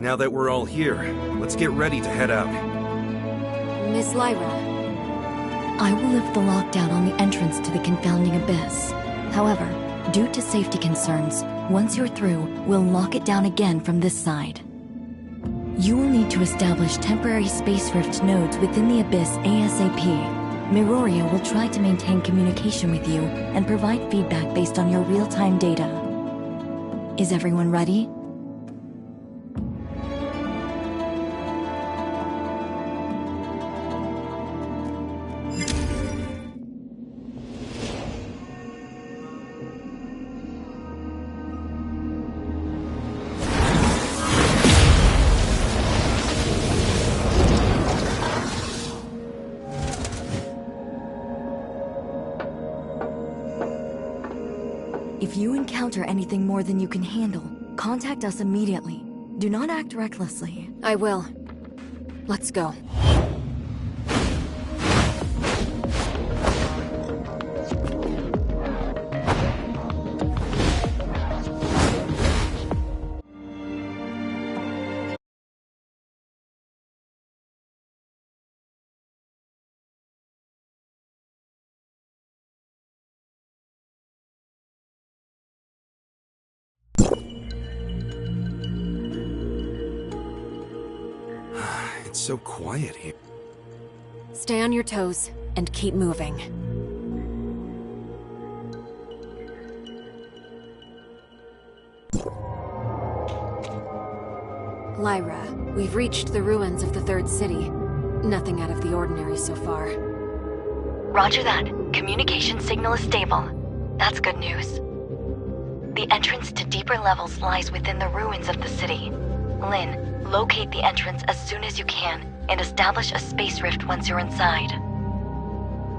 Now that we're all here, let's get ready to head out. Miss Lyra. I will lift the lockdown on the entrance to the confounding abyss. However, due to safety concerns, once you're through, we'll lock it down again from this side. You will need to establish temporary space rift nodes within the abyss ASAP. Miroria will try to maintain communication with you and provide feedback based on your real-time data. Is everyone ready? If you encounter anything more than you can handle, contact us immediately. Do not act recklessly. I will. Let's go. It's so quiet here. Stay on your toes and keep moving. Lyra, we've reached the ruins of the Third City. Nothing out of the ordinary so far. Roger that. Communication signal is stable. That's good news. The entrance to deeper levels lies within the ruins of the city. Lynn, locate the entrance as soon as you can, and establish a space rift once you're inside.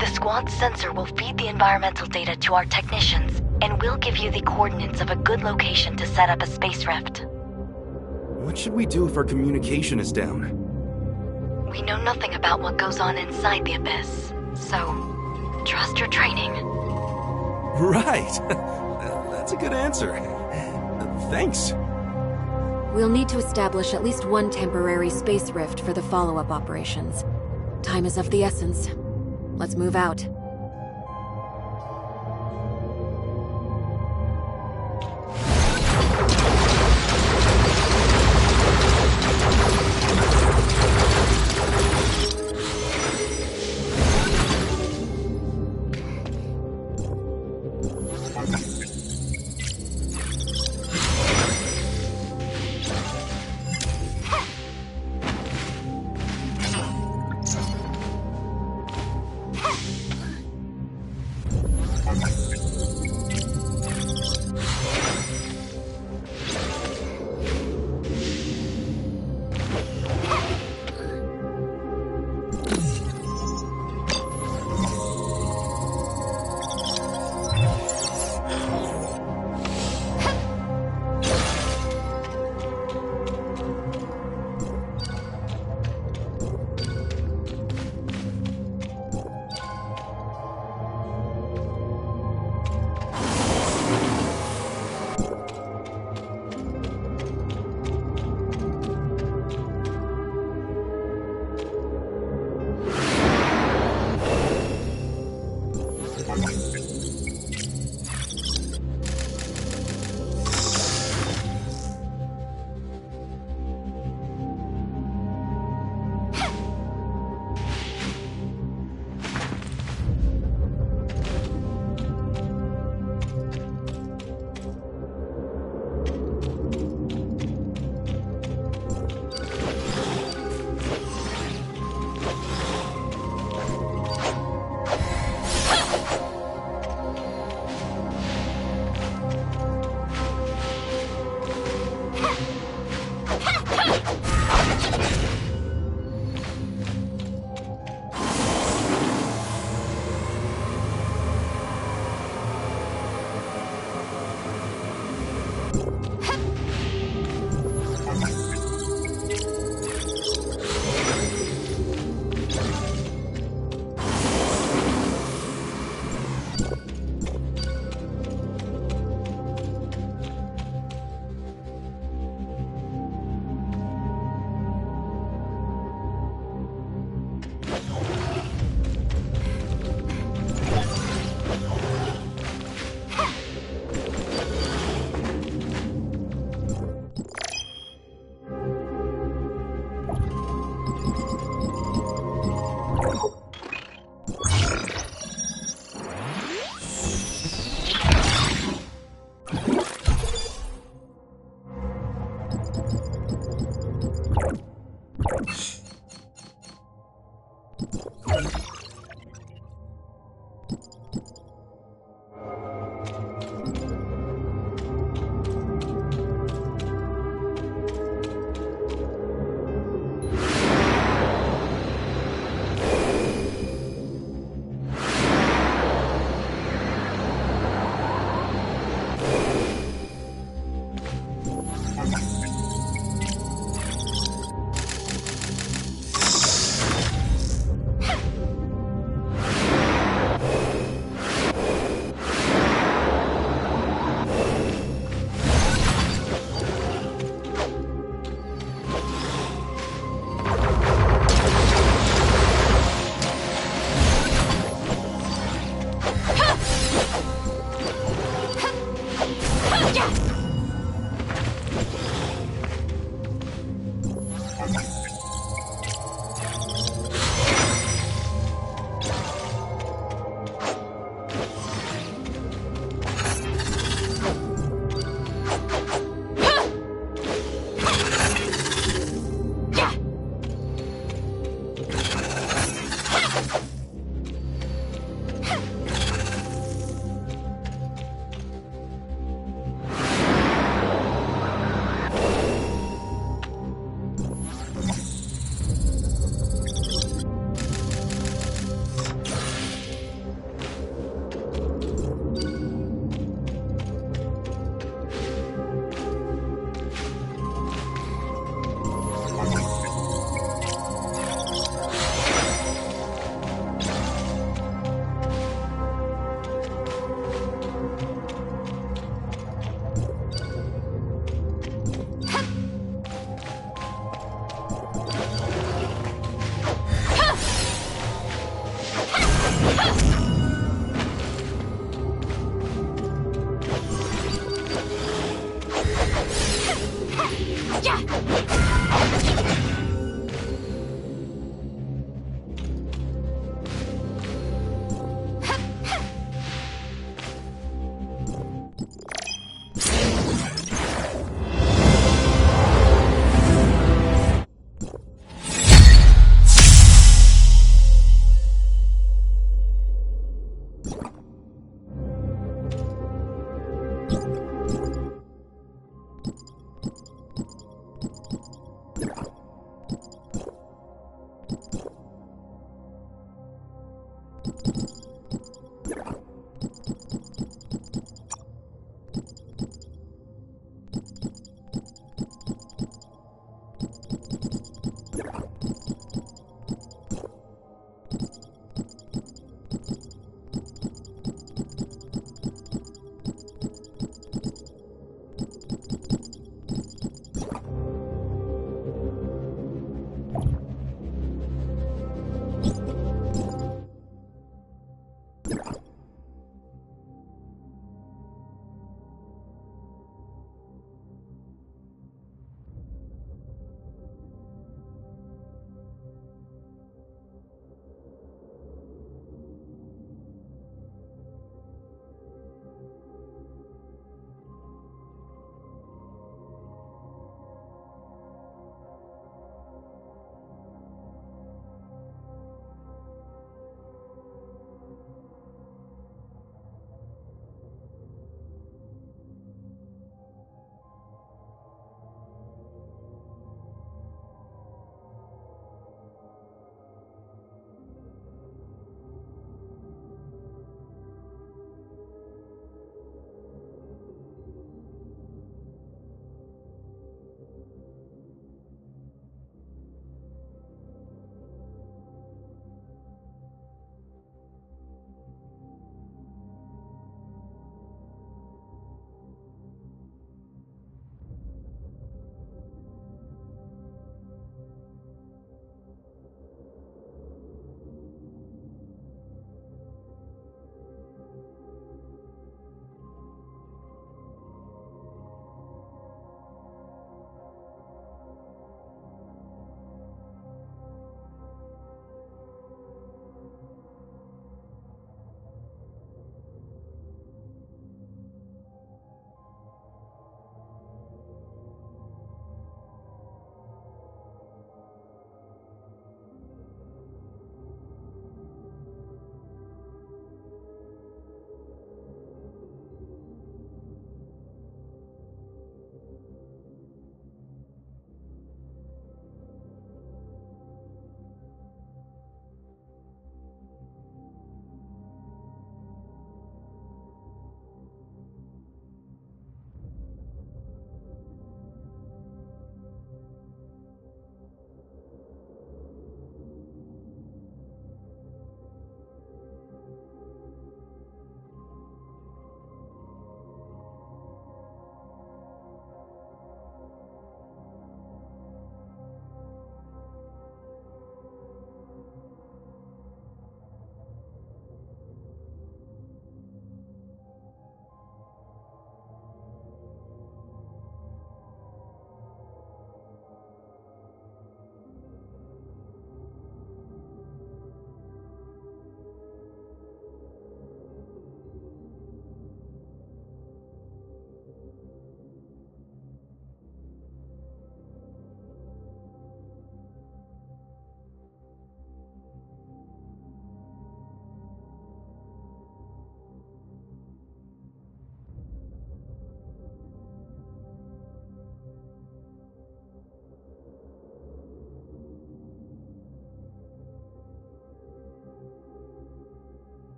The squad's sensor will feed the environmental data to our technicians, and we'll give you the coordinates of a good location to set up a space rift. What should we do if our communication is down? We know nothing about what goes on inside the Abyss, so trust your training. Right! That's a good answer. Thanks. We'll need to establish at least one temporary space rift for the follow-up operations. Time is of the essence. Let's move out.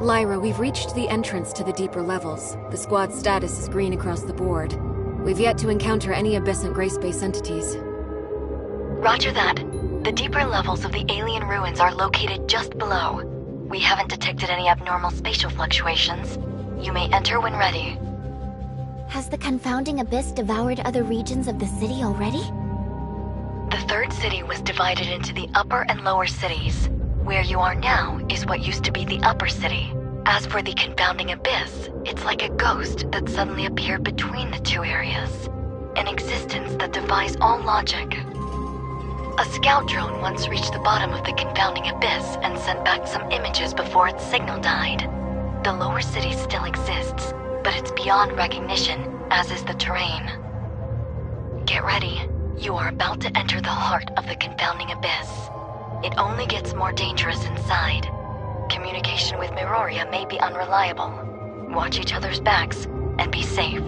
Lyra, we've reached the entrance to the deeper levels. The squad's status is green across the board. We've yet to encounter any abyssant gray space entities. Roger that. The deeper levels of the alien ruins are located just below. We haven't detected any abnormal spatial fluctuations. You may enter when ready. Has the confounding abyss devoured other regions of the city already? The third city was divided into the upper and lower cities. Where you are now is what used to be the upper city. As for the confounding abyss, it's like a ghost that suddenly appeared between the two areas. An existence that defies all logic. A scout drone once reached the bottom of the confounding abyss and sent back some images before its signal died. The lower city still exists, but it's beyond recognition, as is the terrain. Get ready. You are about to enter the heart of the confounding abyss. It only gets more dangerous inside. Communication with Meroria may be unreliable. Watch each other's backs and be safe.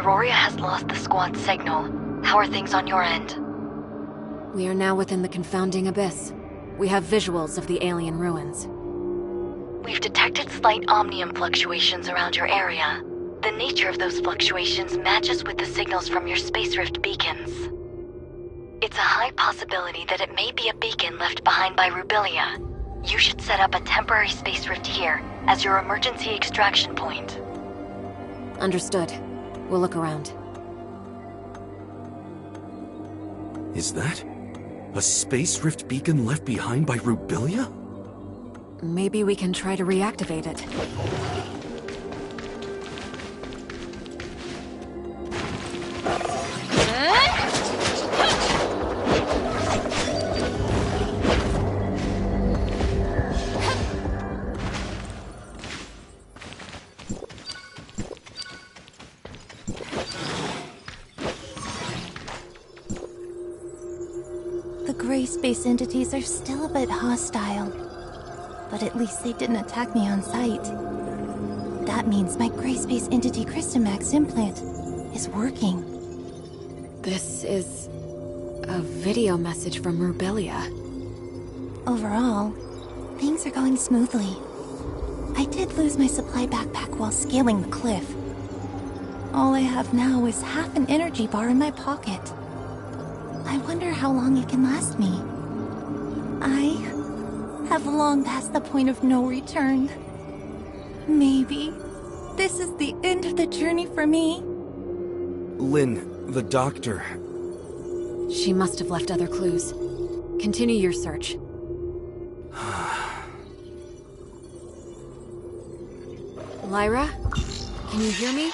Meroria has lost the squad signal. How are things on your end? We are now within the confounding abyss. We have visuals of the alien ruins. We've detected slight omnium fluctuations around your area. The nature of those fluctuations matches with the signals from your Space Rift beacons. It's a high possibility that it may be a beacon left behind by Rubilia. You should set up a temporary Space Rift here as your emergency extraction point. Understood. We'll look around. Is that a Space Rift beacon left behind by Rubilia? Maybe we can try to reactivate it. The gray space entities are still a bit hostile, but at least they didn't attack me on sight. That means my gray space entity Christomax implant is working. This is a video message from Rubilia. Overall, things are going smoothly. I did lose my supply backpack while scaling the cliff. All I have now is half an energy bar in my pocket. I wonder how long it can last me. I have long passed the point of no return. Maybe this is the end of the journey for me. Lynn, the doctor. She must have left other clues. Continue your search. Lyra? Can you hear me?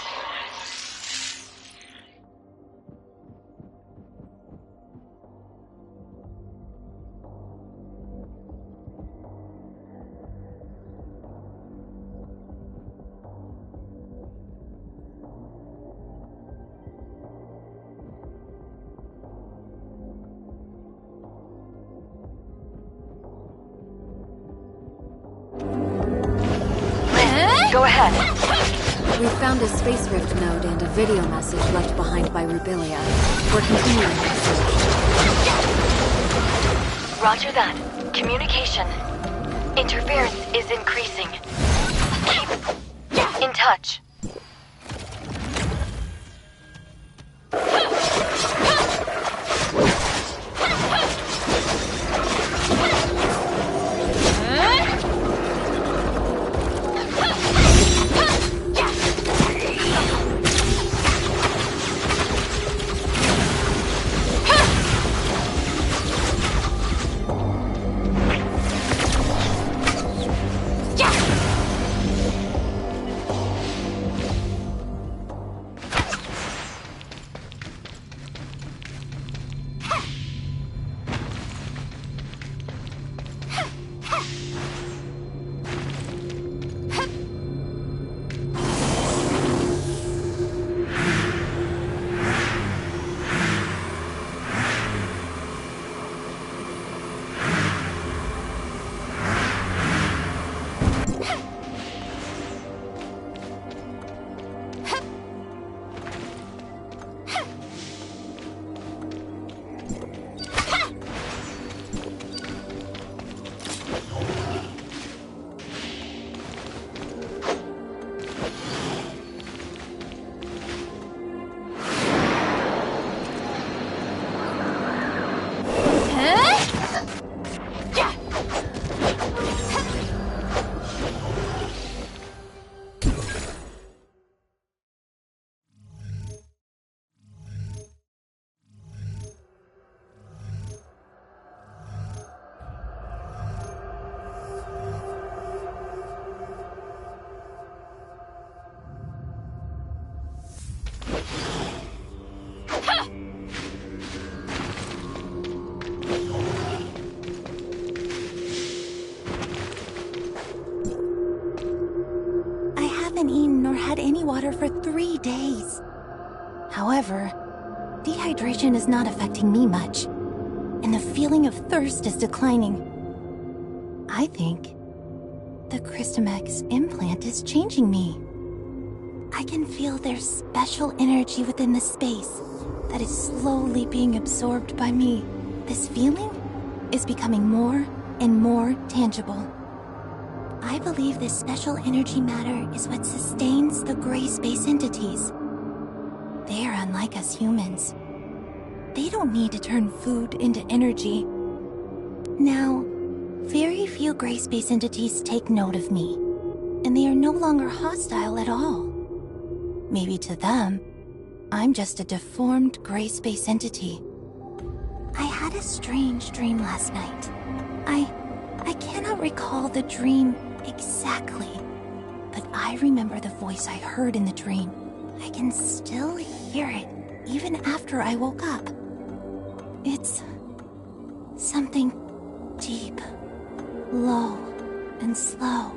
Go ahead. We found a Space Rift node and a video message left behind by Rubilia. We're continuing our search. Roger that. Communication. Interference is increasing. Keep in touch. Water for 3 days. However, dehydration is not affecting me much, and the feeling of thirst is declining. I think the Christomax implant is changing me. I can feel there's special energy within the space that is slowly being absorbed by me. This feeling is becoming more and more tangible. I believe this special energy matter is what sustains the gray space entities. They are unlike us humans. They don't need to turn food into energy. Now, very few gray space entities take note of me, and they are no longer hostile at all. Maybe to them, I'm just a deformed gray space entity. I had a strange dream last night. I cannot recall the dream exactly, but I remember the voice I heard in the dream. I can still hear it, even after I woke up. It's something deep, low, and slow.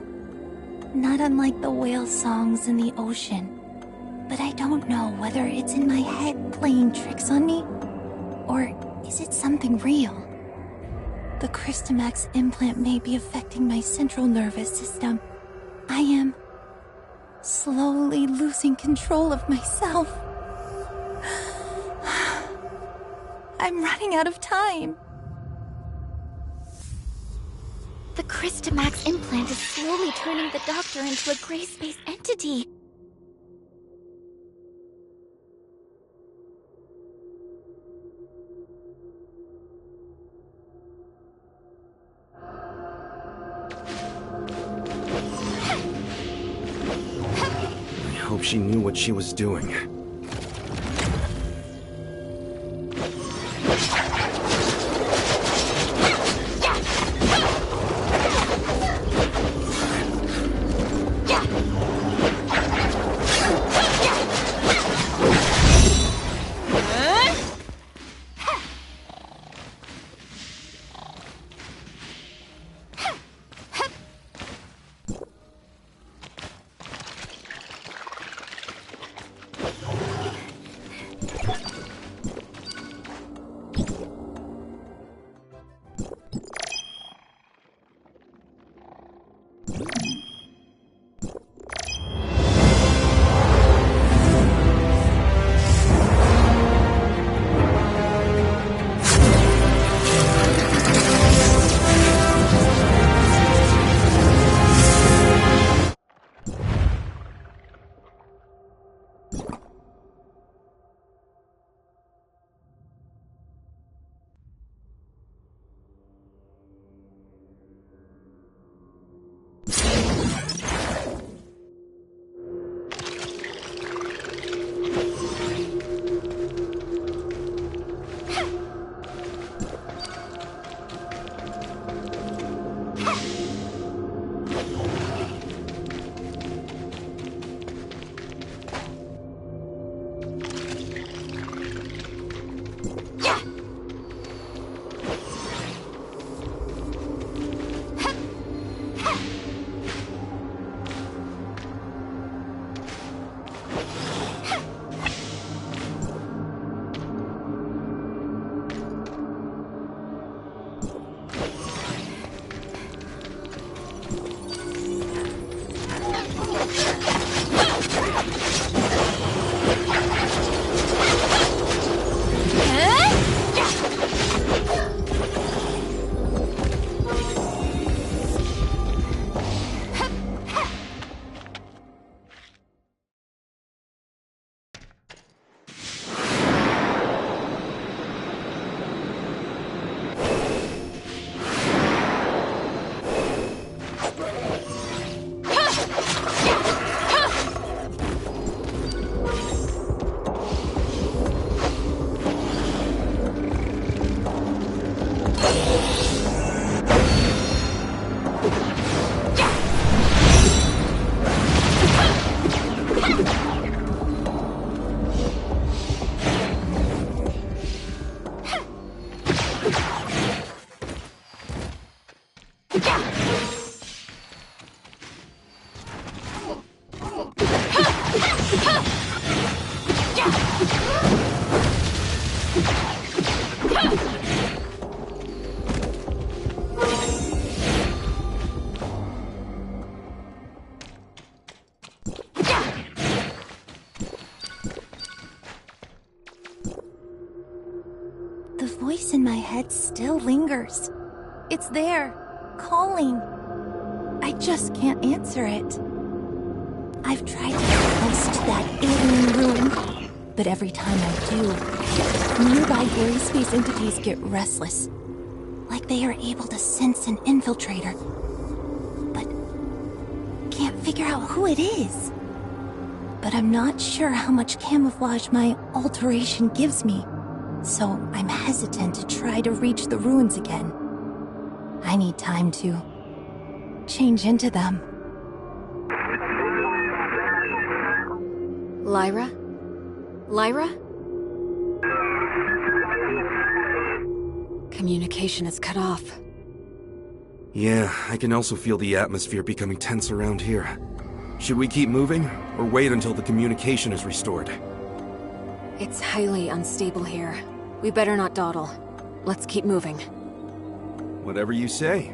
Not unlike the whale songs in the ocean. But I don't know whether it's in my head playing tricks on me, or is it something real? The Crystamax implant may be affecting my central nervous system. I am slowly losing control of myself. I'm running out of time. The Crystamax implant is slowly turning the Doctor into a gray space entity. I hope she knew what she was doing. The voice in my head still lingers. It's there, calling. I just can't answer it. I've tried to get close to that alien ruin, but every time I do, nearby gray space entities get restless. Like they are able to sense an infiltrator. But can't figure out who it is. But I'm not sure how much camouflage my alteration gives me, so I'm hesitant to try to reach the ruins again. I need time to change into them. Lyra? Lyra? Communication is cut off. Yeah, I can also feel the atmosphere becoming tense around here. Should we keep moving, or wait until the communication is restored? It's highly unstable here. We better not dawdle. Let's keep moving. Whatever you say.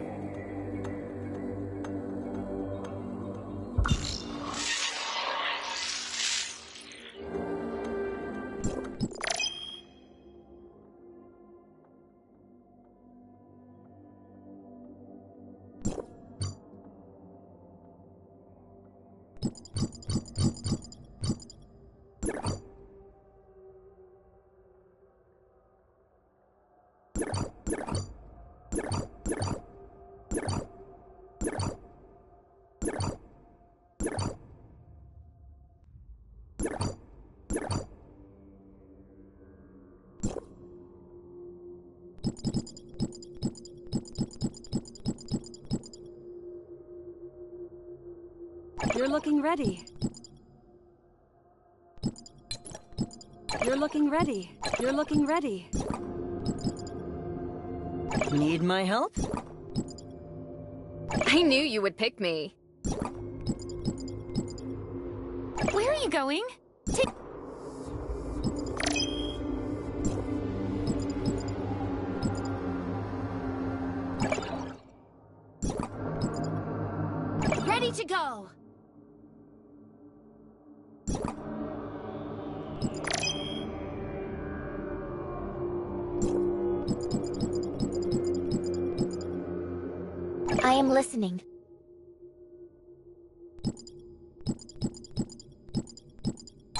You're looking ready. You're looking ready. You're looking ready. Need my help? I knew you would pick me. Where are you going? Ready to go! I am listening.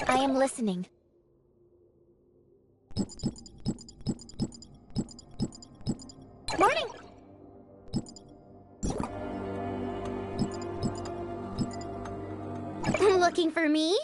I am listening. Morning! Looking for me?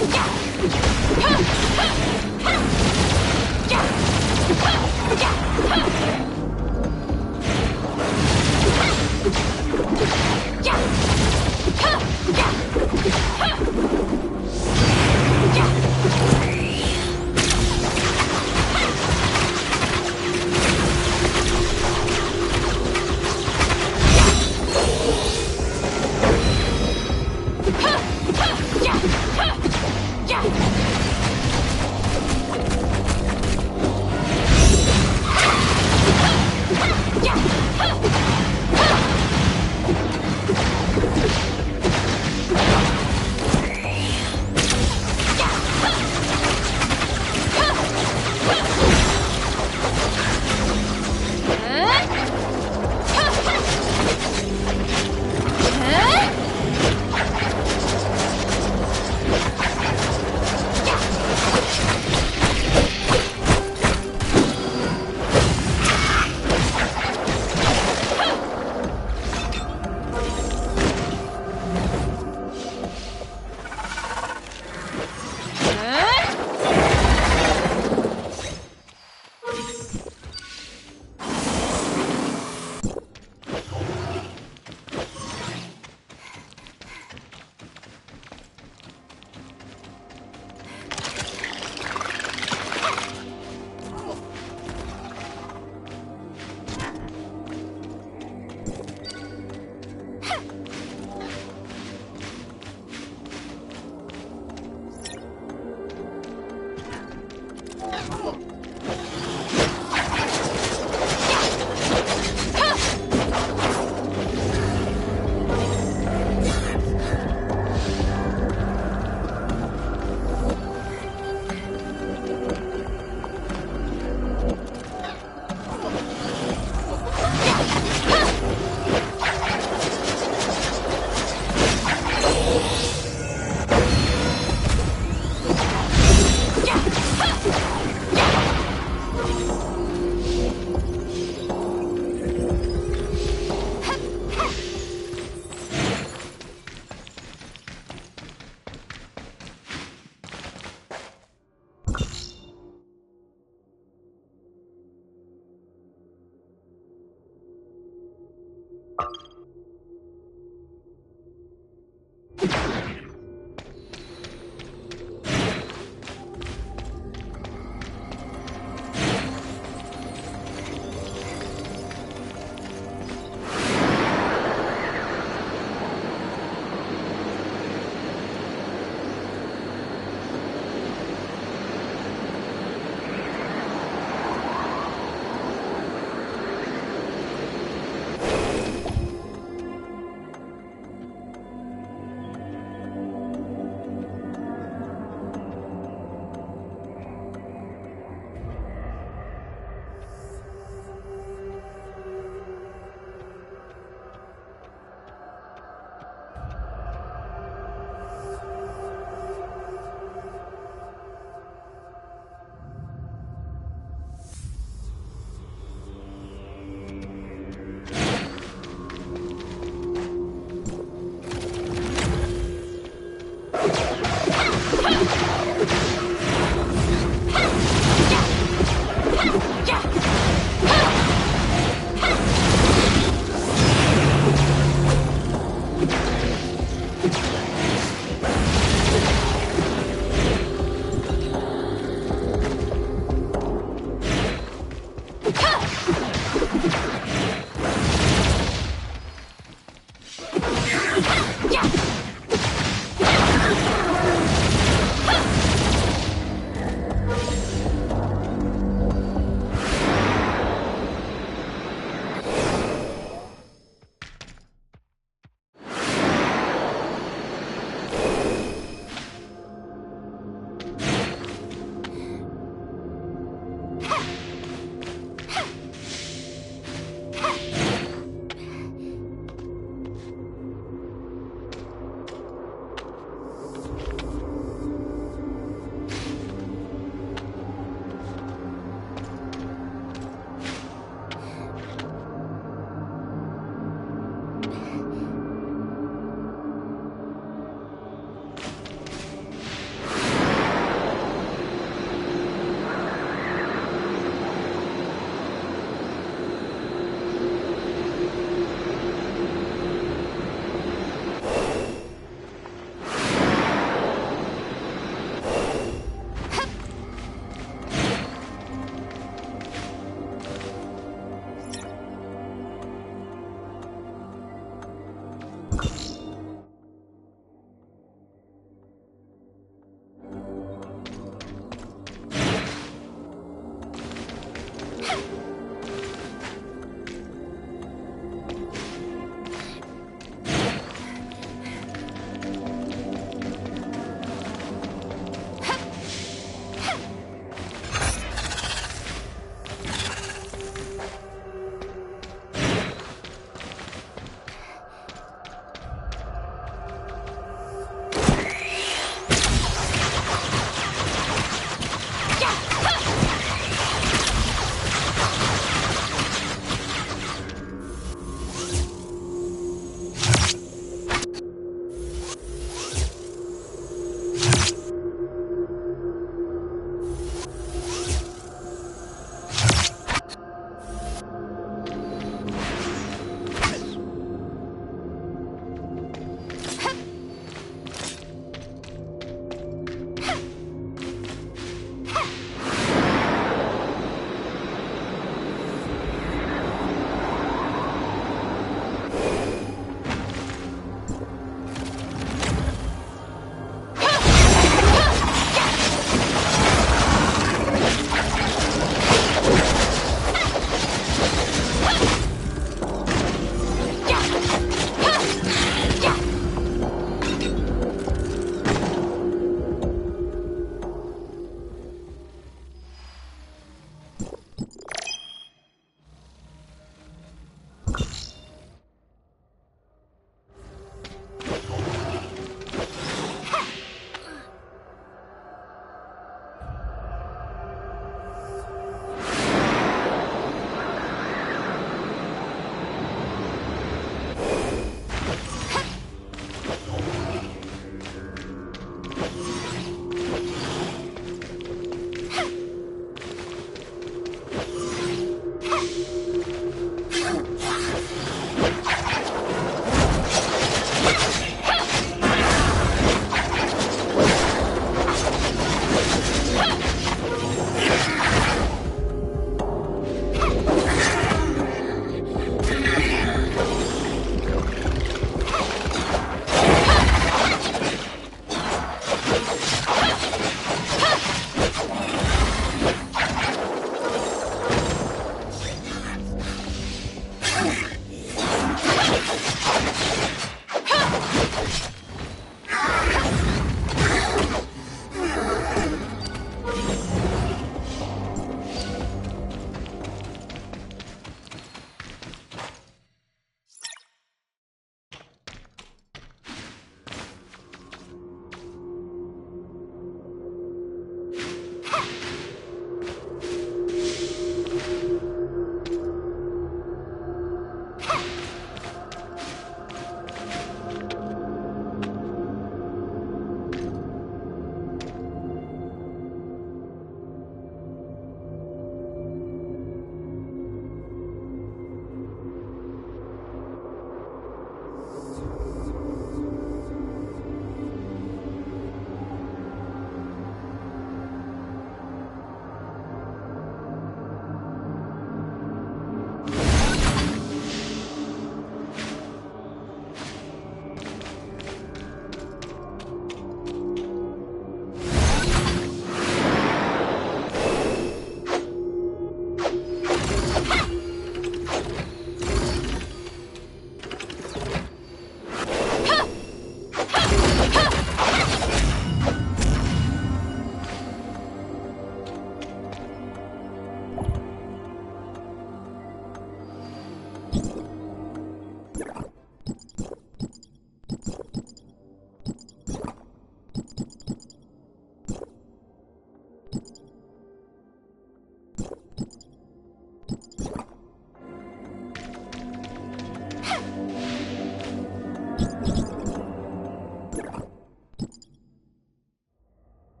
Yeah!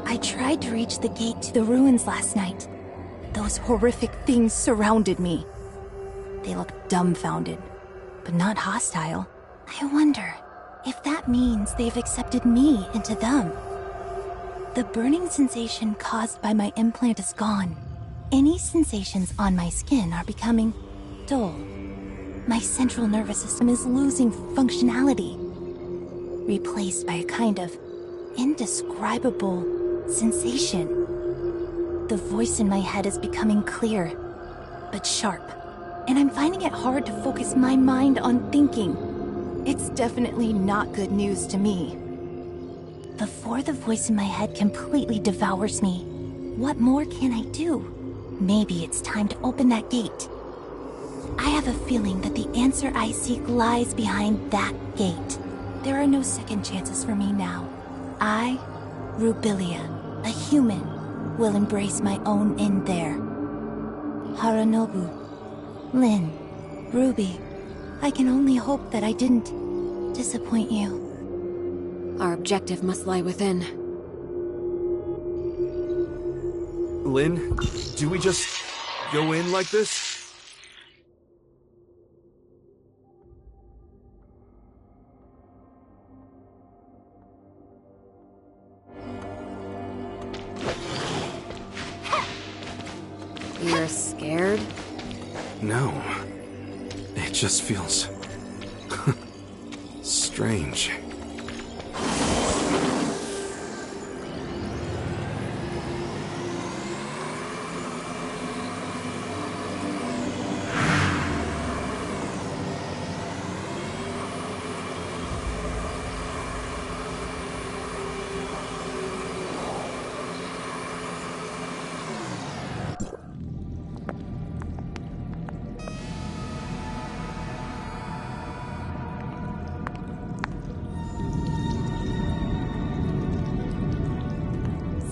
I tried to reach the gate to the ruins last night. Those horrific things surrounded me. They looked dumbfounded, but not hostile. I wonder if that means they've accepted me into them. The burning sensation caused by my implant is gone. Any sensations on my skin are becoming dull. My central nervous system is losing functionality, replaced by a kind of indescribable sensation. The voice in my head is becoming clear, but sharp, and I'm finding it hard to focus my mind on thinking. It's definitely not good news to me. Before the voice in my head completely devours me, what more can I do? Maybe it's time to open that gate. I have a feeling that the answer I seek lies behind that gate. There are no second chances for me now. I, Rubilia, a human, will embrace my own end there. Haranobu, Lynn, Ruby, I can only hope that I didn't disappoint you. Our objective must lie within. Lynn, do we just go in like this? You're scared? No. It just feels... strange.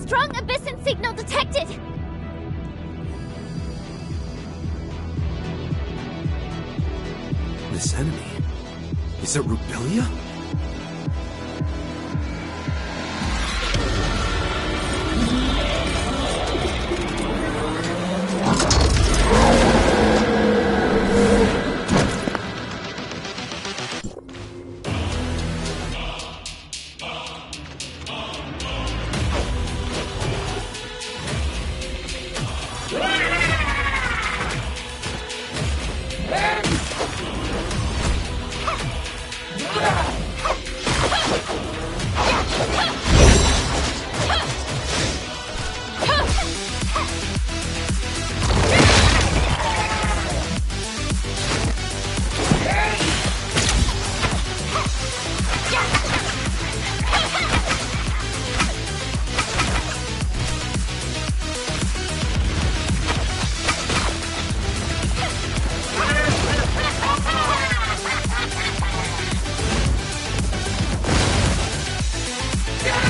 Strong Abyssin signal detected! This enemy... is it Rubilia? Yeah!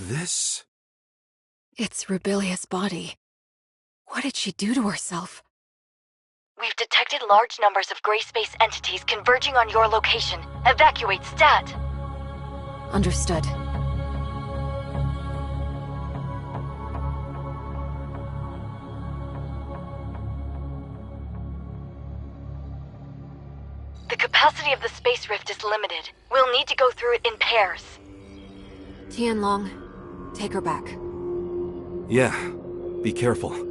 This? It's Rubilia's body. What did she do to herself? We've detected large numbers of gray space entities converging on your location. Evacuate stat! Understood. The capacity of the space rift is limited. We'll need to go through it in pairs. Tianlong, take her back. Yeah, be careful.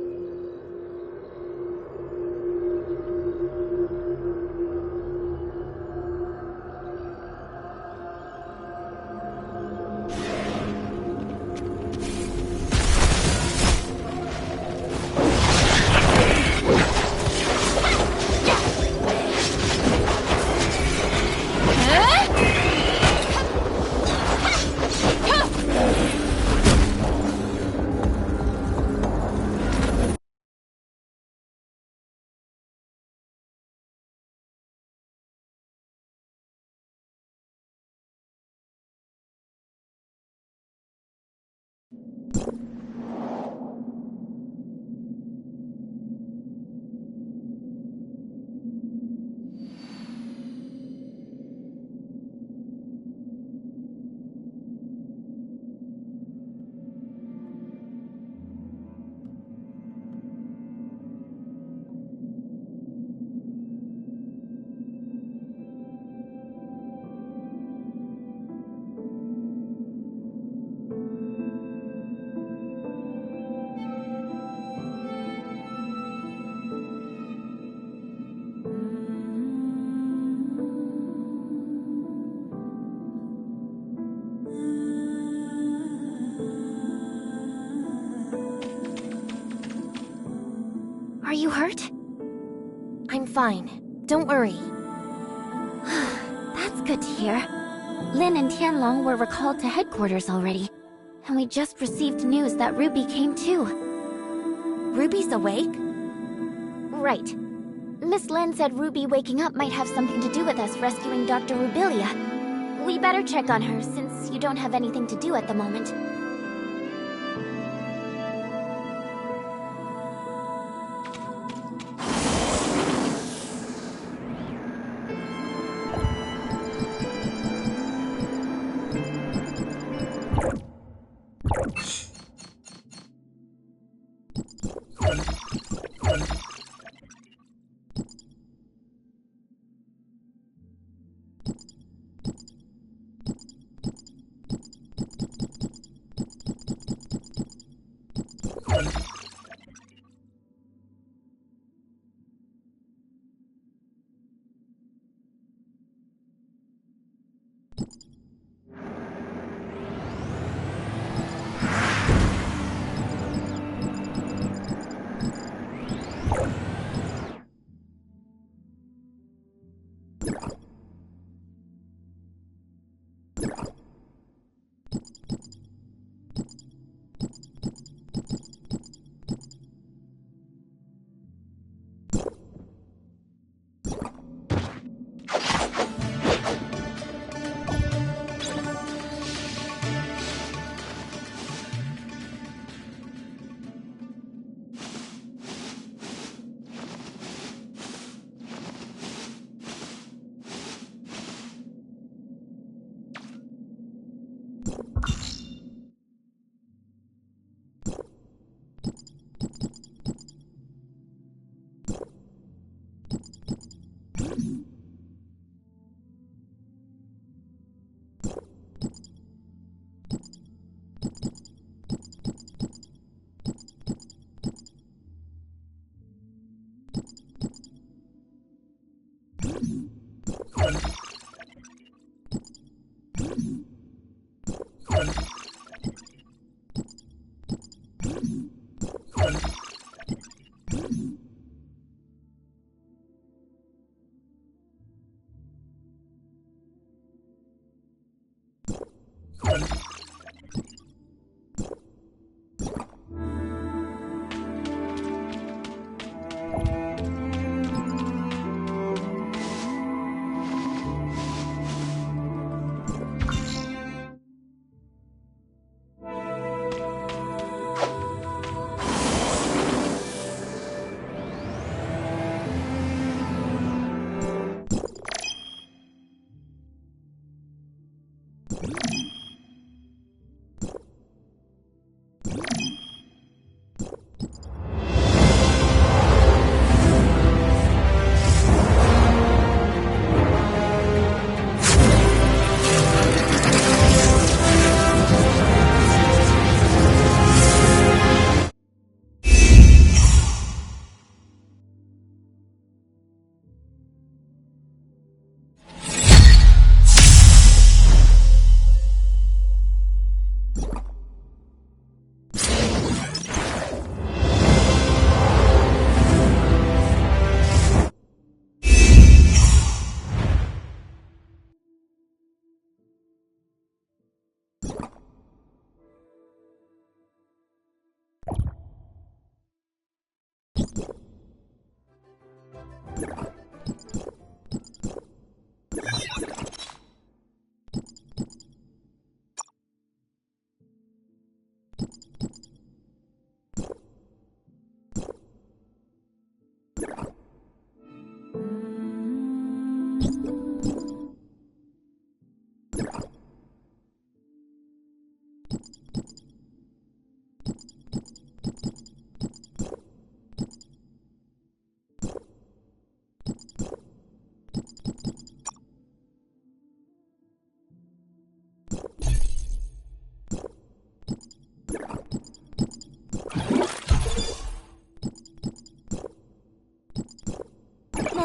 Are you hurt? I'm fine. Don't worry. That's good to hear. Lin and Tianlong were recalled to headquarters already, and we just received news that Ruby came too. Ruby's awake? Right. Miss Lin said Ruby waking up might have something to do with us rescuing Dr. Rubilia. We better check on her, since you don't have anything to do at the moment.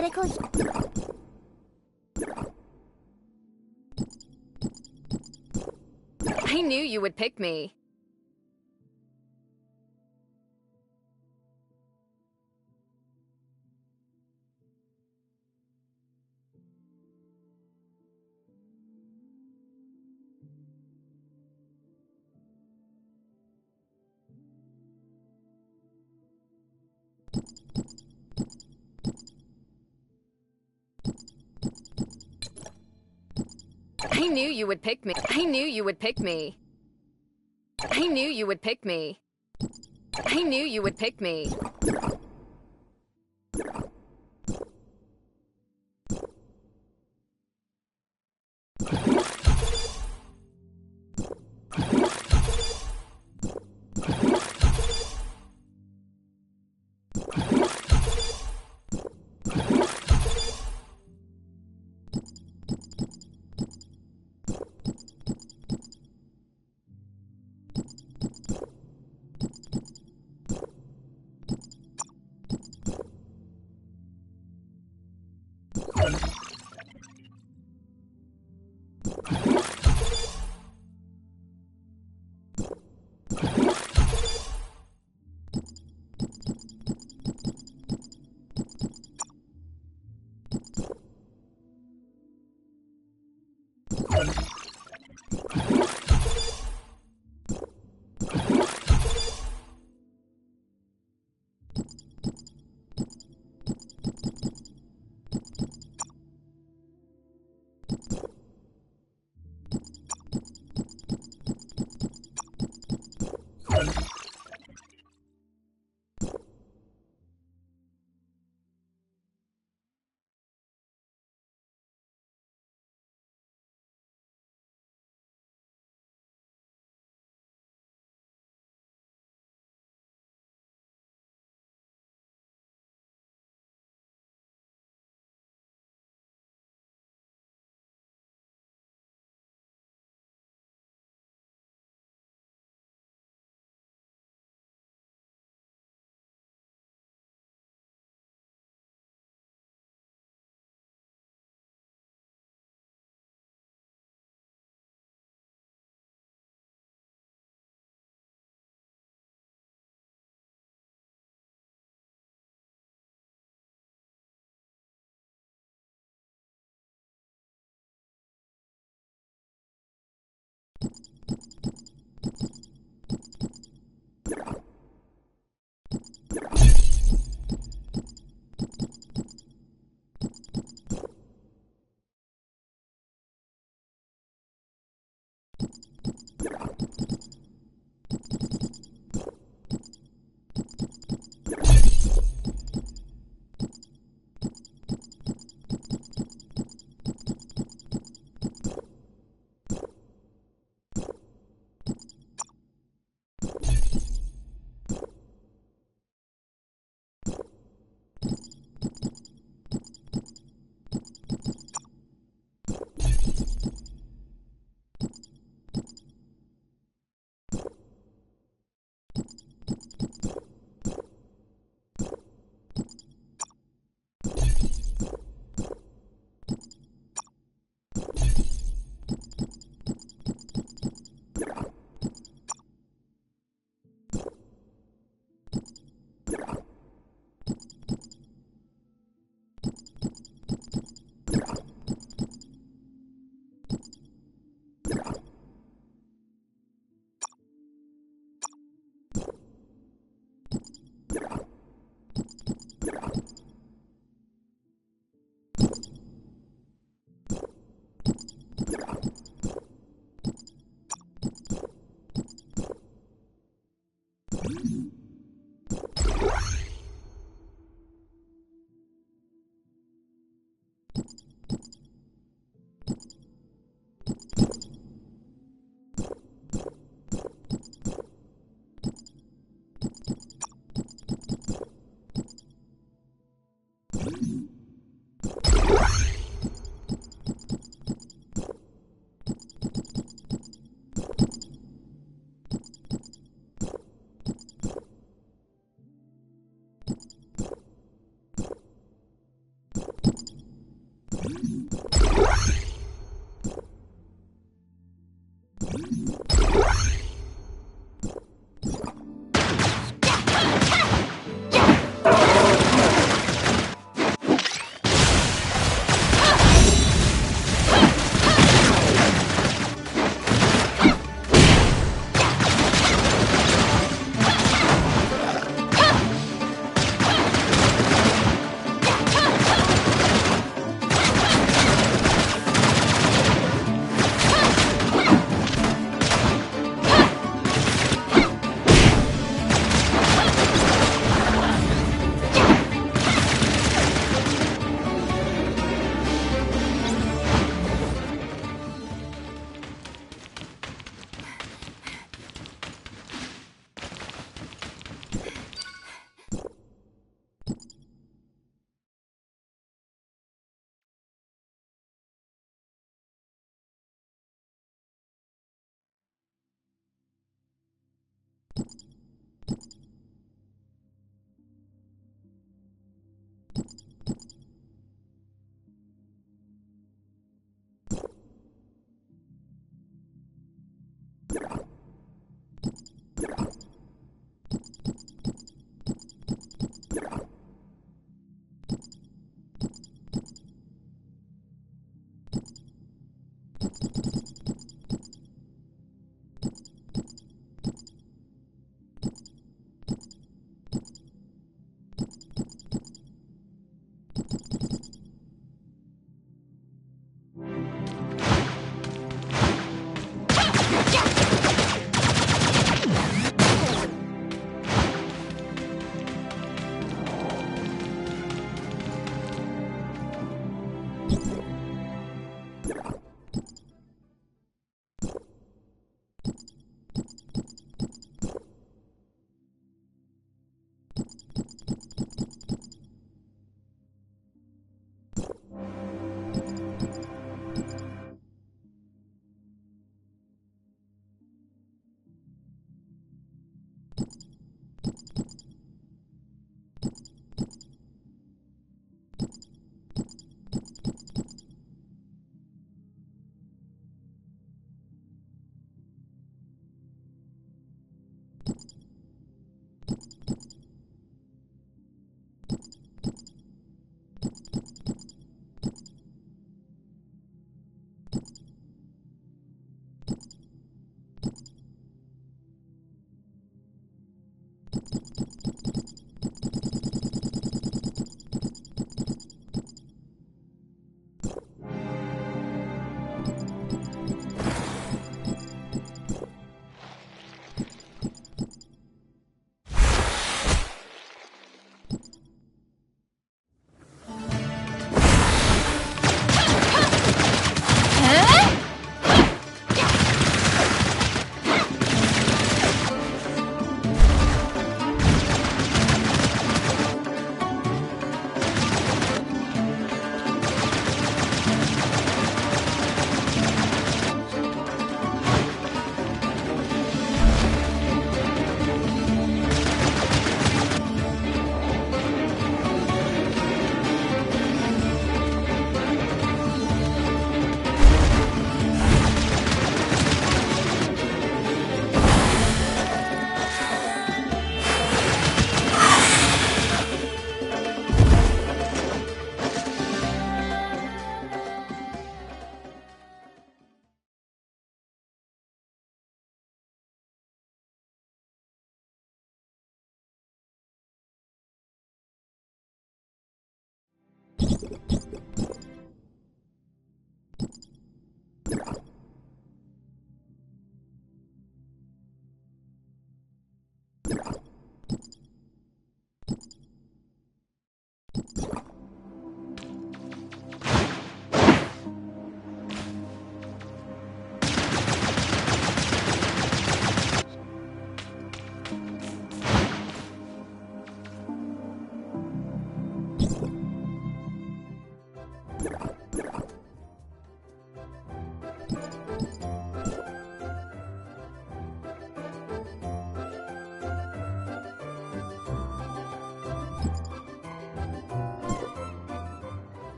medical... I knew you would pick me. I knew you would pick me. I knew you would pick me. I knew you would pick me. I knew you would pick me.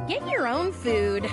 Get your own food.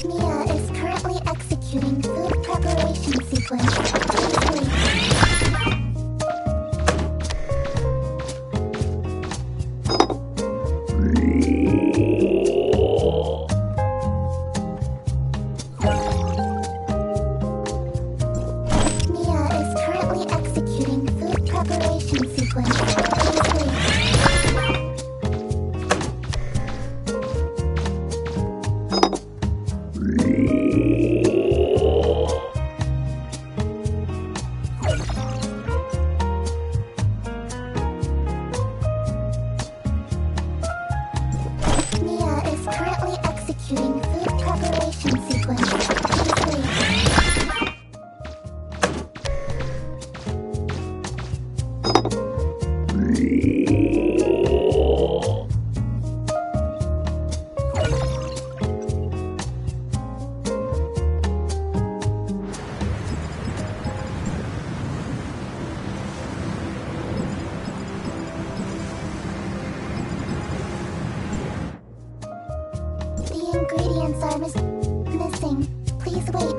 Mia is currently executing food preparation sequence. Mia is currently executing food preparation sequence. Mia is currently executing food preparation sequence. The ingredients are missing. Please wait.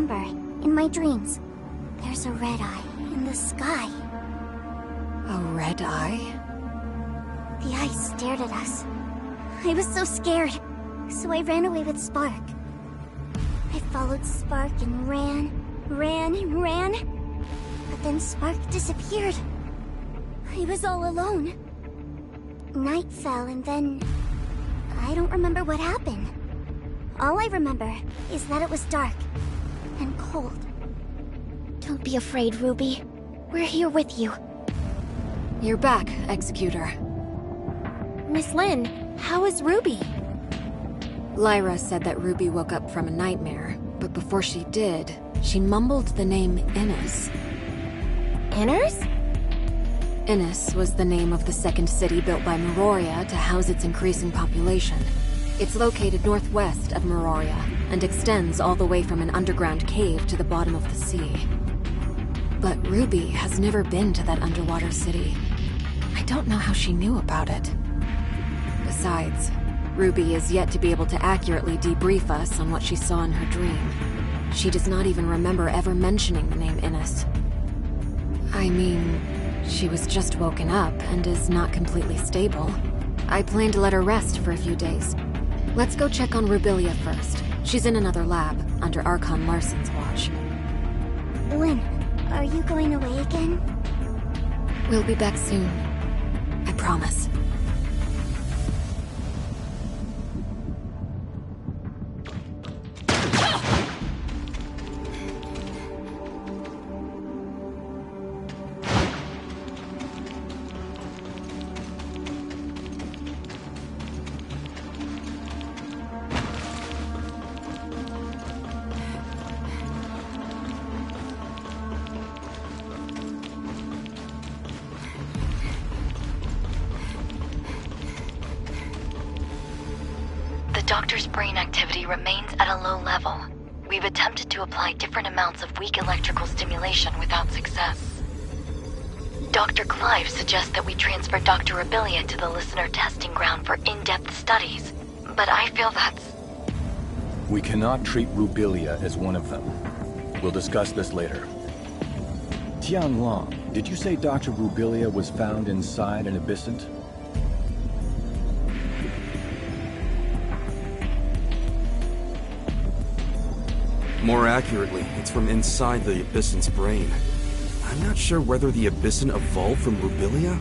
remember, in my dreams, there's a red eye in the sky. A red eye? The eye stared at us. I was so scared, so I ran away with Spark. I followed Spark and ran. But then Spark disappeared. I was all alone. Night fell and then... I don't remember what happened. All I remember is that it was dark and cold. Don't be afraid, Ruby. We're here with you. You're back, Executor. Miss Lynn, how is Ruby? Lyra said that Ruby woke up from a nightmare, but before she did, she mumbled the name Innis. Inners? Innis was the name of the second city built by Meroria to house its increasing population. It's located northwest of Meroria and extends all the way from an underground cave to the bottom of the sea. But Ruby has never been to that underwater city. I don't know how she knew about it. Besides, Ruby is yet to be able to accurately debrief us on what she saw in her dream. She does not even remember ever mentioning the name Innis. I mean, she was just woken up and is not completely stable. I plan to let her rest for a few days. Let's go check on Rubilia first. She's in another lab, under Archon Larson's watch. Lynn, are you going away again? We'll be back soon. I promise. Doctor's brain activity remains at a low level. We've attempted to apply different amounts of weak electrical stimulation without success. Dr. Clive suggests that we transfer Dr. Rubilia to the listener testing ground for in-depth studies, but I feel that's... We cannot treat Rubilia as one of them. We'll discuss this later. Tianlong, did you say Dr. Rubilia was found inside an abyssant? More accurately, it's from inside the Abyssant's brain. I'm not sure whether the Abyssant evolved from Rubilia,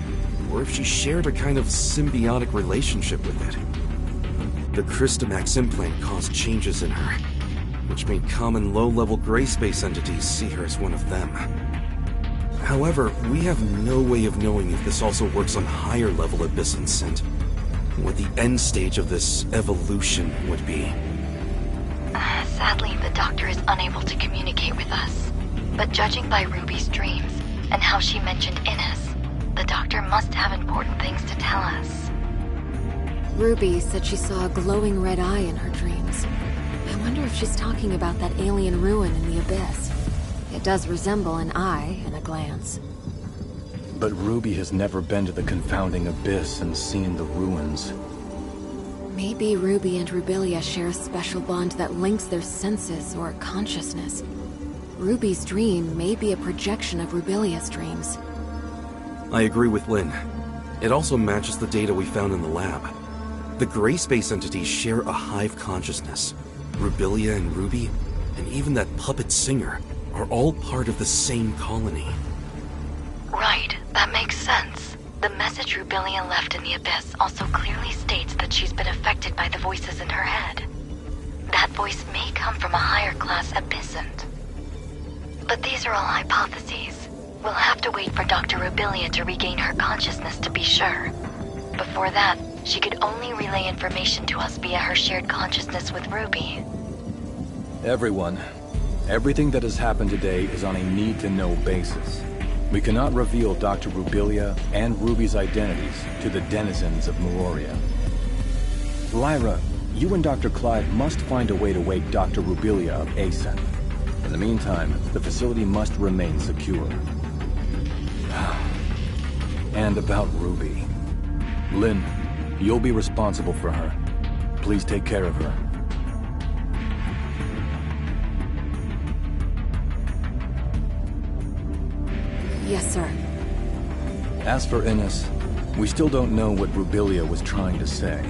or if she shared a kind of symbiotic relationship with it. The Crystamax implant caused changes in her, which made common low-level gray space entities see her as one of them. However, we have no way of knowing if this also works on higher-level Abyssants and what the end stage of this evolution would be. Sadly, the Doctor is unable to communicate with us. But judging by Ruby's dreams, and how she mentioned Innis, the Doctor must have important things to tell us. Ruby said she saw a glowing red eye in her dreams. I wonder if she's talking about that alien ruin in the Abyss. It does resemble an eye in a glance. But Ruby has never been to the confounding Abyss and seen the ruins. Maybe Ruby and Rubilia share a special bond that links their senses or consciousness. Ruby's dream may be a projection of Rubilia's dreams. I agree with Lynn. It also matches the data we found in the lab. The gray space entities share a hive consciousness. Rubilia and Ruby, and even that puppet singer, are all part of the same colony. Right, that makes sense. The message Rubilia left in the Abyss also clearly states that she's been affected by the voices in her head. That voice may come from a higher-class Abyssant. But these are all hypotheses. We'll have to wait for Dr. Rubilia to regain her consciousness to be sure. Before that, she could only relay information to us via her shared consciousness with Ruby. Everyone, everything that has happened today is on a need-to-know basis. We cannot reveal Dr. Rubilia and Ruby's identities to the denizens of Meroria. Lyra, you and Dr. Clive must find a way to wake Dr. Rubilia up ASAP. In the meantime, the facility must remain secure. And about Ruby. Lynn, you'll be responsible for her. Please take care of her. Yes, sir. As for Innes, we still don't know what Rubilia was trying to say.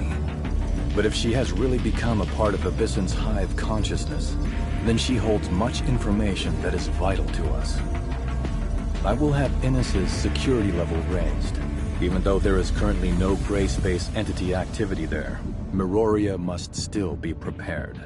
But if she has really become a part of Abyssin's hive consciousness, then she holds much information that is vital to us. I will have Innes's security level raised. Even though there is currently no gray space entity activity there, Meroria must still be prepared.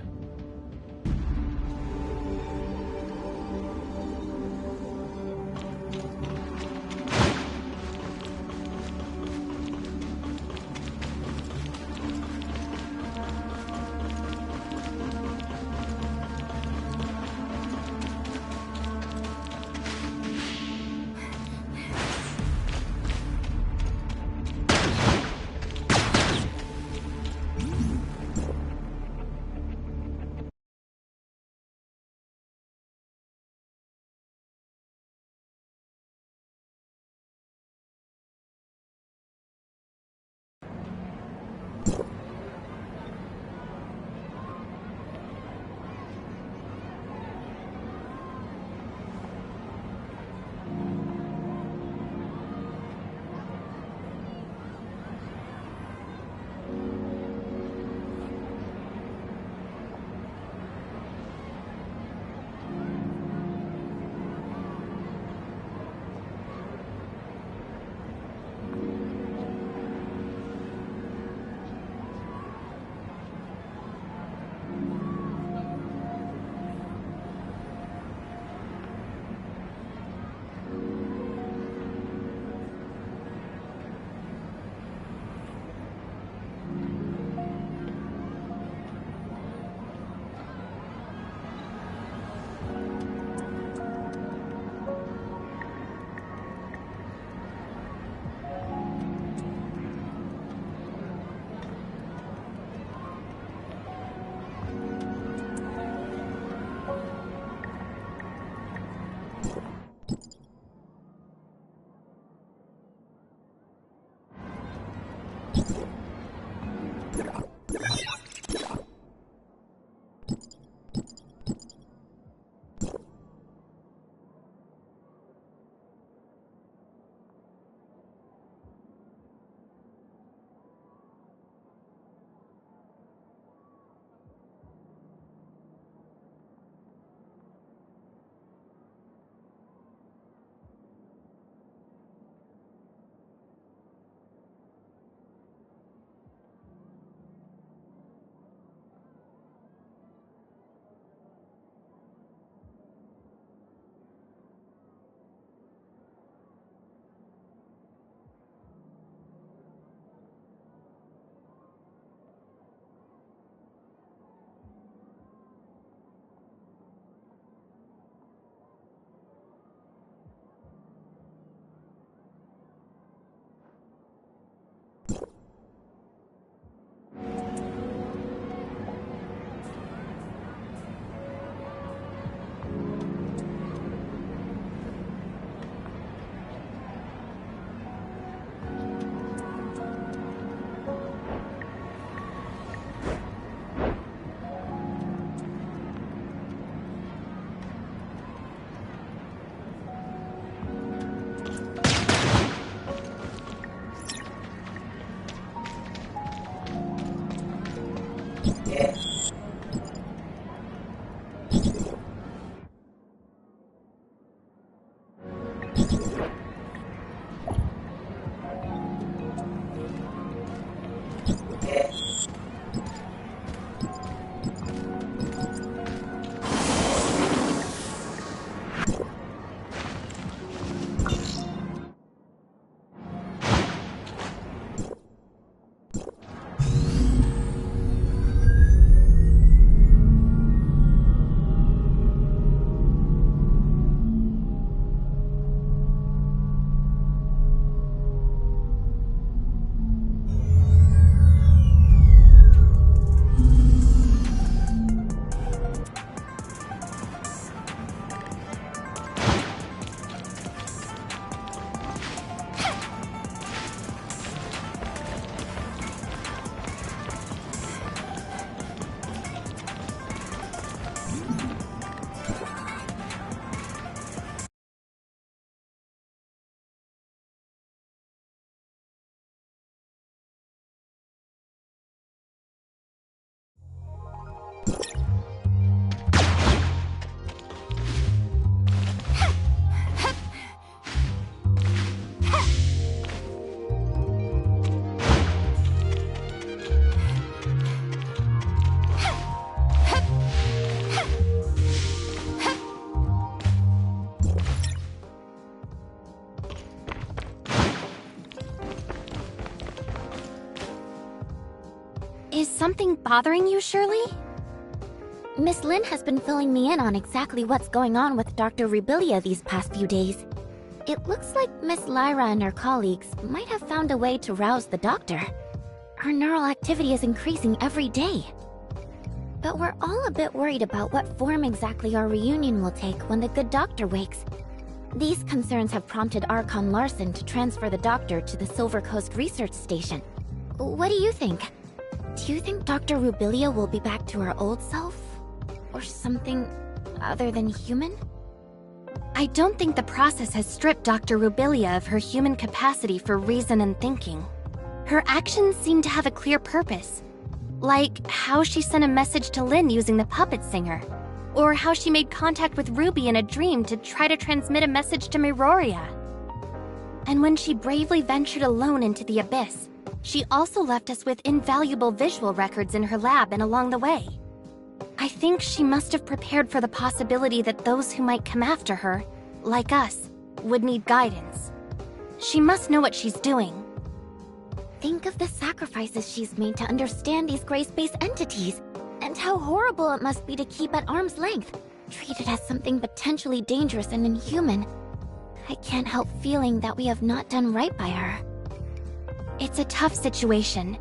Is something bothering you, Shirley? Miss Lin has been filling me in on exactly what's going on with Dr. Rubilia these past few days. It looks like Miss Lyra and her colleagues might have found a way to rouse the doctor. Her neural activity is increasing every day. But we're all a bit worried about what form exactly our reunion will take when the good doctor wakes. These concerns have prompted Archon Larson to transfer the doctor to the Silver Coast Research Station. What do you think? Do you think Dr. Rubilia will be back to her old self? Or something other than human? I don't think the process has stripped Dr. Rubilia of her human capacity for reason and thinking. Her actions seem to have a clear purpose. Like how she sent a message to Lin using the puppet singer. Or how she made contact with Ruby in a dream to try to transmit a message to Miroria. And when she bravely ventured alone into the abyss, she also left us with invaluable visual records in her lab and along the way. I think she must have prepared for the possibility that those who might come after her, like us, would need guidance. She must know what she's doing. Think of the sacrifices she's made to understand these gray space entities, and how horrible it must be to keep at arm's length, treated as something potentially dangerous and inhuman. I can't help feeling that we have not done right by her. It's a tough situation,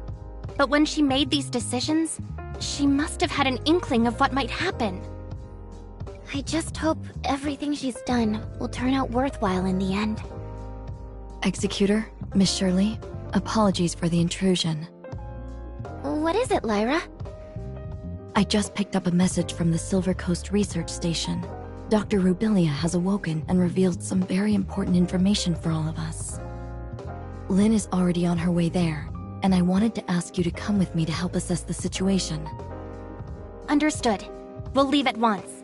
but when she made these decisions, she must have had an inkling of what might happen. I just hope everything she's done will turn out worthwhile in the end. Executor, Miss Shirley, apologies for the intrusion. What is it, Lyra? I just picked up a message from the Silver Coast Research Station. Dr. Rubilia has awoken and revealed some very important information for all of us. Lin is already on her way there, and I wanted to ask you to come with me to help assess the situation. Understood. We'll leave at once.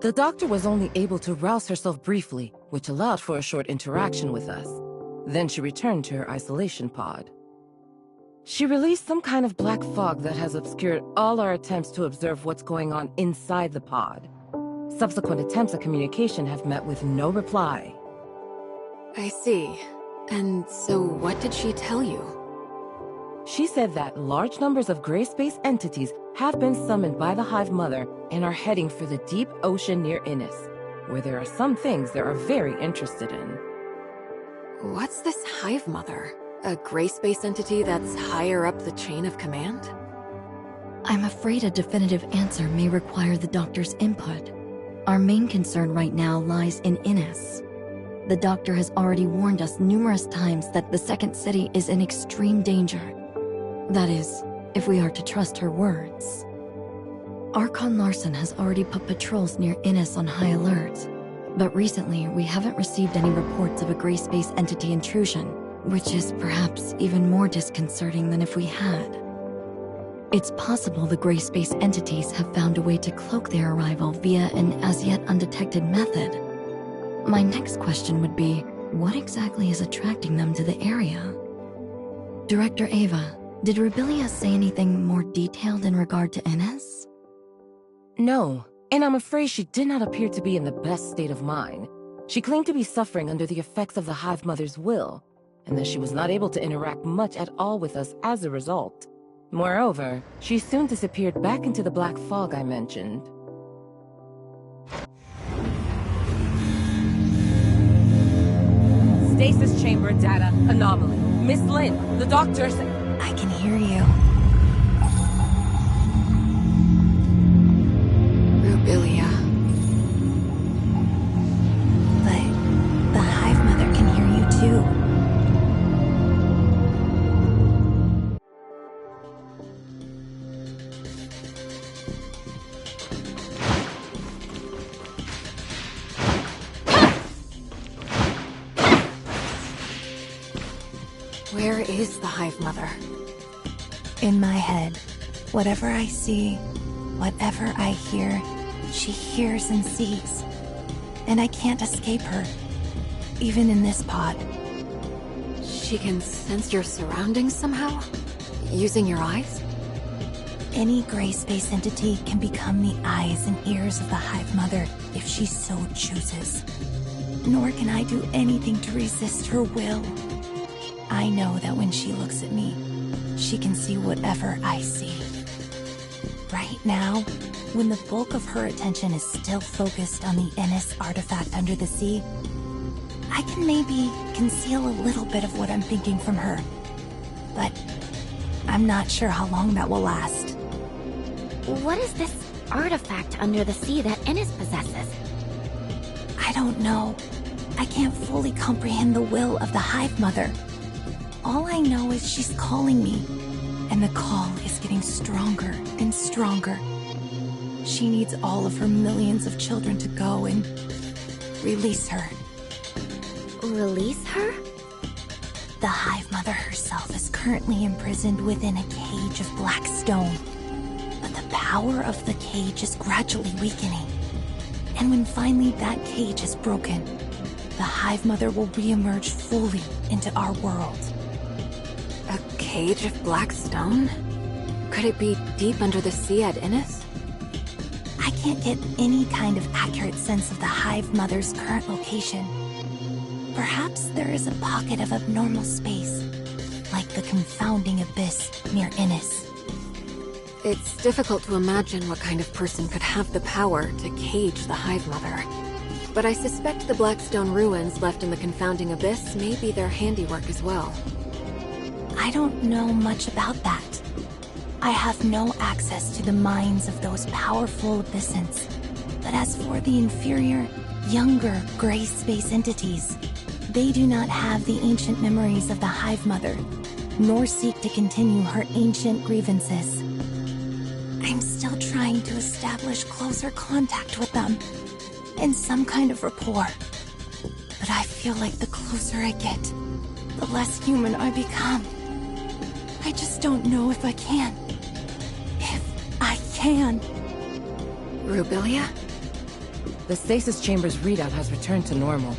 The doctor was only able to rouse herself briefly, which allowed for a short interaction with us. Then she returned to her isolation pod. She released some kind of black fog that has obscured all our attempts to observe what's going on inside the pod. Subsequent attempts at communication have met with no reply. I see. And so what did she tell you? She said that large numbers of gray space entities have been summoned by the Hive Mother and are heading for the deep ocean near Innis, where there are some things they are very interested in. What's this Hive Mother? A gray space entity that's higher up the chain of command? I'm afraid a definitive answer may require the doctor's input. Our main concern right now lies in Innis. The doctor has already warned us numerous times that the second city is in extreme danger. That is, if we are to trust her words. Archon Larson has already put patrols near Innis on high alert, but recently we haven't received any reports of a gray space entity intrusion, which is perhaps even more disconcerting than if we had. It's possible the gray space entities have found a way to cloak their arrival via an as-yet undetected method. My next question would be, what exactly is attracting them to the area? Director Ava, did Rubilia say anything more detailed in regard to Innis? No, and I'm afraid she did not appear to be in the best state of mind. She claimed to be suffering under the effects of the Hive Mother's will, and that she was not able to interact much at all with us as a result. Moreover, she soon disappeared back into the black fog I mentioned. Stasis chamber data anomaly. Miss Lin, the doctor said... I can hear you. Rubilia. But the Hive Mother can hear you too. Where is the Hive Mother? In my head. Whatever I see, whatever I hear, she hears and sees. And I can't escape her, even in this pod. She can sense your surroundings somehow? Using your eyes? Any gray space entity can become the eyes and ears of the Hive Mother if she so chooses. Nor can I do anything to resist her will. I know that when she looks at me, she can see whatever I see. Right now, when the bulk of her attention is still focused on the Innis artifact under the sea, I can maybe conceal a little bit of what I'm thinking from her. But I'm not sure how long that will last. What is this artifact under the sea that Innis possesses? I don't know. I can't fully comprehend the will of the Hive Mother. All I know is she's calling me, and the call is getting stronger and stronger. She needs all of her millions of children to go and release her. Release her? The Hive Mother herself is currently imprisoned within a cage of black stone. But the power of the cage is gradually weakening. And when finally that cage is broken, the Hive Mother will re-emerge fully into our world. A cage of black stone? Could it be deep under the sea at Innis? I can't get any kind of accurate sense of the Hive Mother's current location. Perhaps there is a pocket of abnormal space, like the confounding abyss near Innis. It's difficult to imagine what kind of person could have the power to cage the Hive Mother. But I suspect the Blackstone ruins left in the confounding abyss may be their handiwork as well. I don't know much about that. I have no access to the minds of those powerful abyssins. But as for the inferior, younger gray space entities, they do not have the ancient memories of the Hive Mother, nor seek to continue her ancient grievances. I'm still trying to establish closer contact with them, and some kind of rapport. But I feel like the closer I get, the less human I become. I just don't know if I can. If I can. Rubilia? The stasis chamber's readout has returned to normal.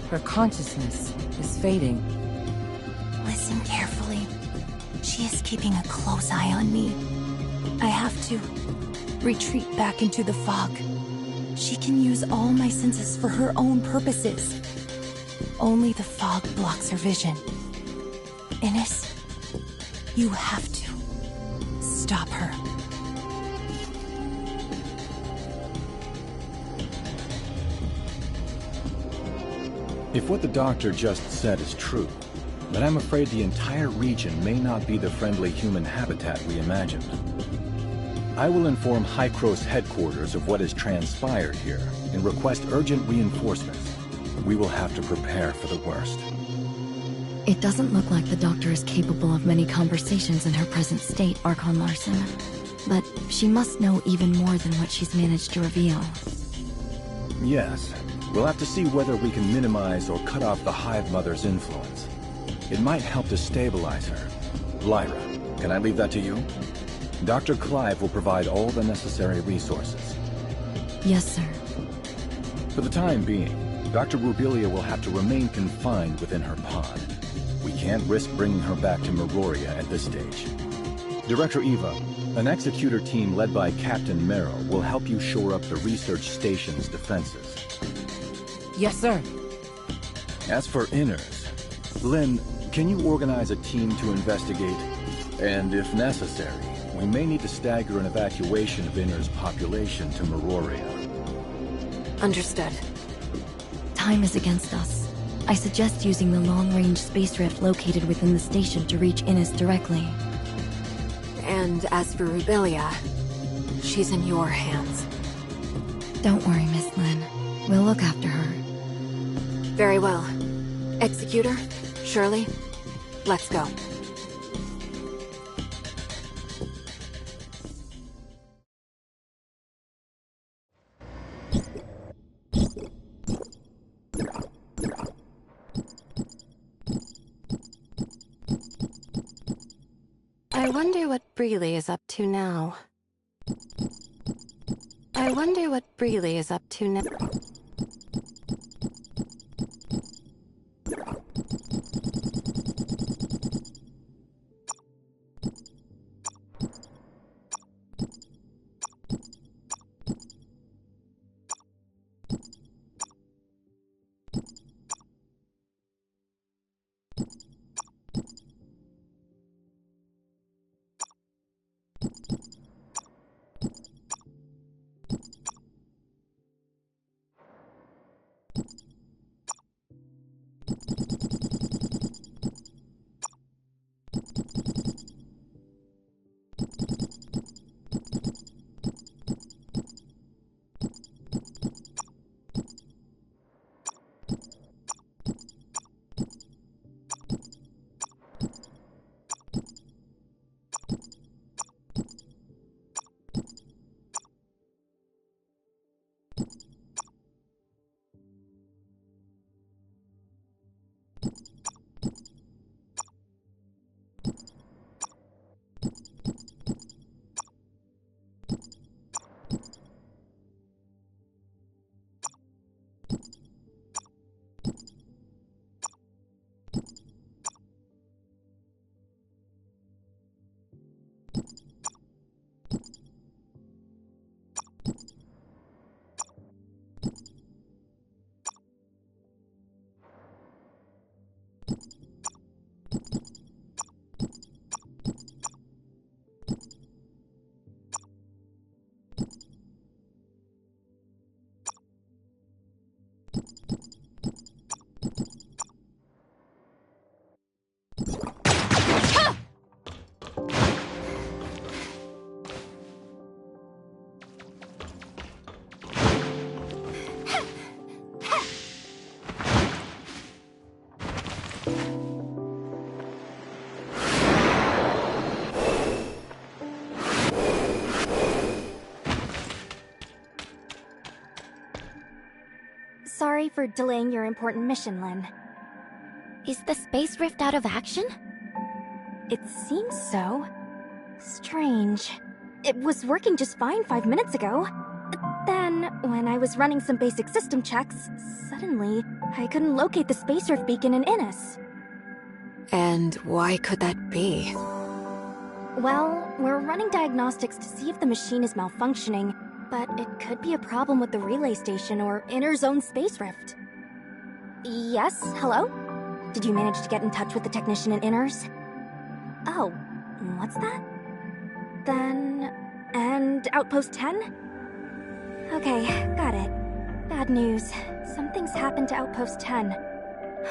Her consciousness is fading. Listen carefully. She is keeping a close eye on me. I have to retreat back into the fog. She can use all my senses for her own purposes. Only the fog blocks her vision. Innis, you have to stop her. If what the doctor just said is true, then I'm afraid the entire region may not be the friendly human habitat we imagined. I will inform Hykros headquarters of what has transpired here and request urgent reinforcements. We will have to prepare for the worst. It doesn't look like the Doctor is capable of many conversations in her present state, Archon Larsen. But she must know even more than what she's managed to reveal. Yes. We'll have to see whether we can minimize or cut off the Hive Mother's influence. It might help to stabilize her. Lyra, can I leave that to you? Dr. Clive will provide all the necessary resources. Yes, sir. For the time being, Dr. Rubilia will have to remain confined within her pod. We can't risk bringing her back to Meroria at this stage. Director Eva, an executor team led by Captain Merrill will help you shore up the research station's defenses. Yes, sir. As for Inners, Lynn, can you organize a team to investigate? And if necessary, we may need to stagger an evacuation of Inners' population to Meroria. Understood. Time is against us. I suggest using the long-range space rift located within the station to reach Innis directly. And as for Rubilia, she's in your hands. Don't worry, Miss Lynn. We'll look after her. Very well. Executor, Shirley, let's go. I wonder what Breely is up to now. I wonder what Breely is up to now. Sorry for delaying your important mission, Lynn. Is the space rift out of action? It seems so. Strange. It was working just fine 5 minutes ago. Then, when I was running some basic system checks, suddenly, I couldn't locate the space rift beacon in Innis. And why could that be? Well, we're running diagnostics to see if the machine is malfunctioning, but it could be a problem with the relay station or inner zone space rift. Yes, hello? Did you manage to get in touch with the technician in Inners? Oh, what's that? Then... and Outpost 10? Okay, got it. Bad news. Something's happened to Outpost 10.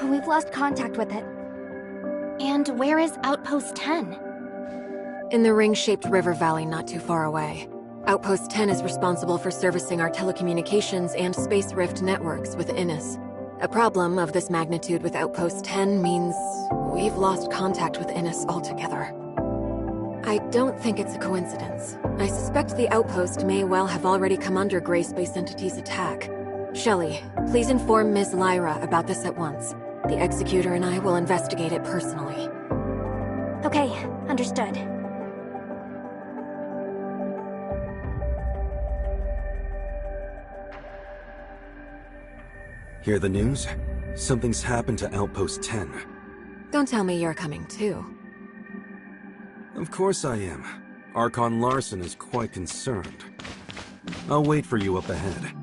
We've lost contact with it. And where is Outpost 10? In the ring-shaped river valley not too far away. Outpost 10 is responsible for servicing our telecommunications and space rift networks with Innis. A problem of this magnitude with Outpost 10 means we've lost contact with Innis altogether. I don't think it's a coincidence. I suspect the outpost may well have already come under Gray Space Entity's attack. Shelley, please inform Ms. Lyra about this at once. The Executor and I will investigate it personally. Okay, understood. Hear the news? Something's happened to Outpost 10. Don't tell me you're coming too. Of course I am. Archon Larson is quite concerned. I'll wait for you up ahead.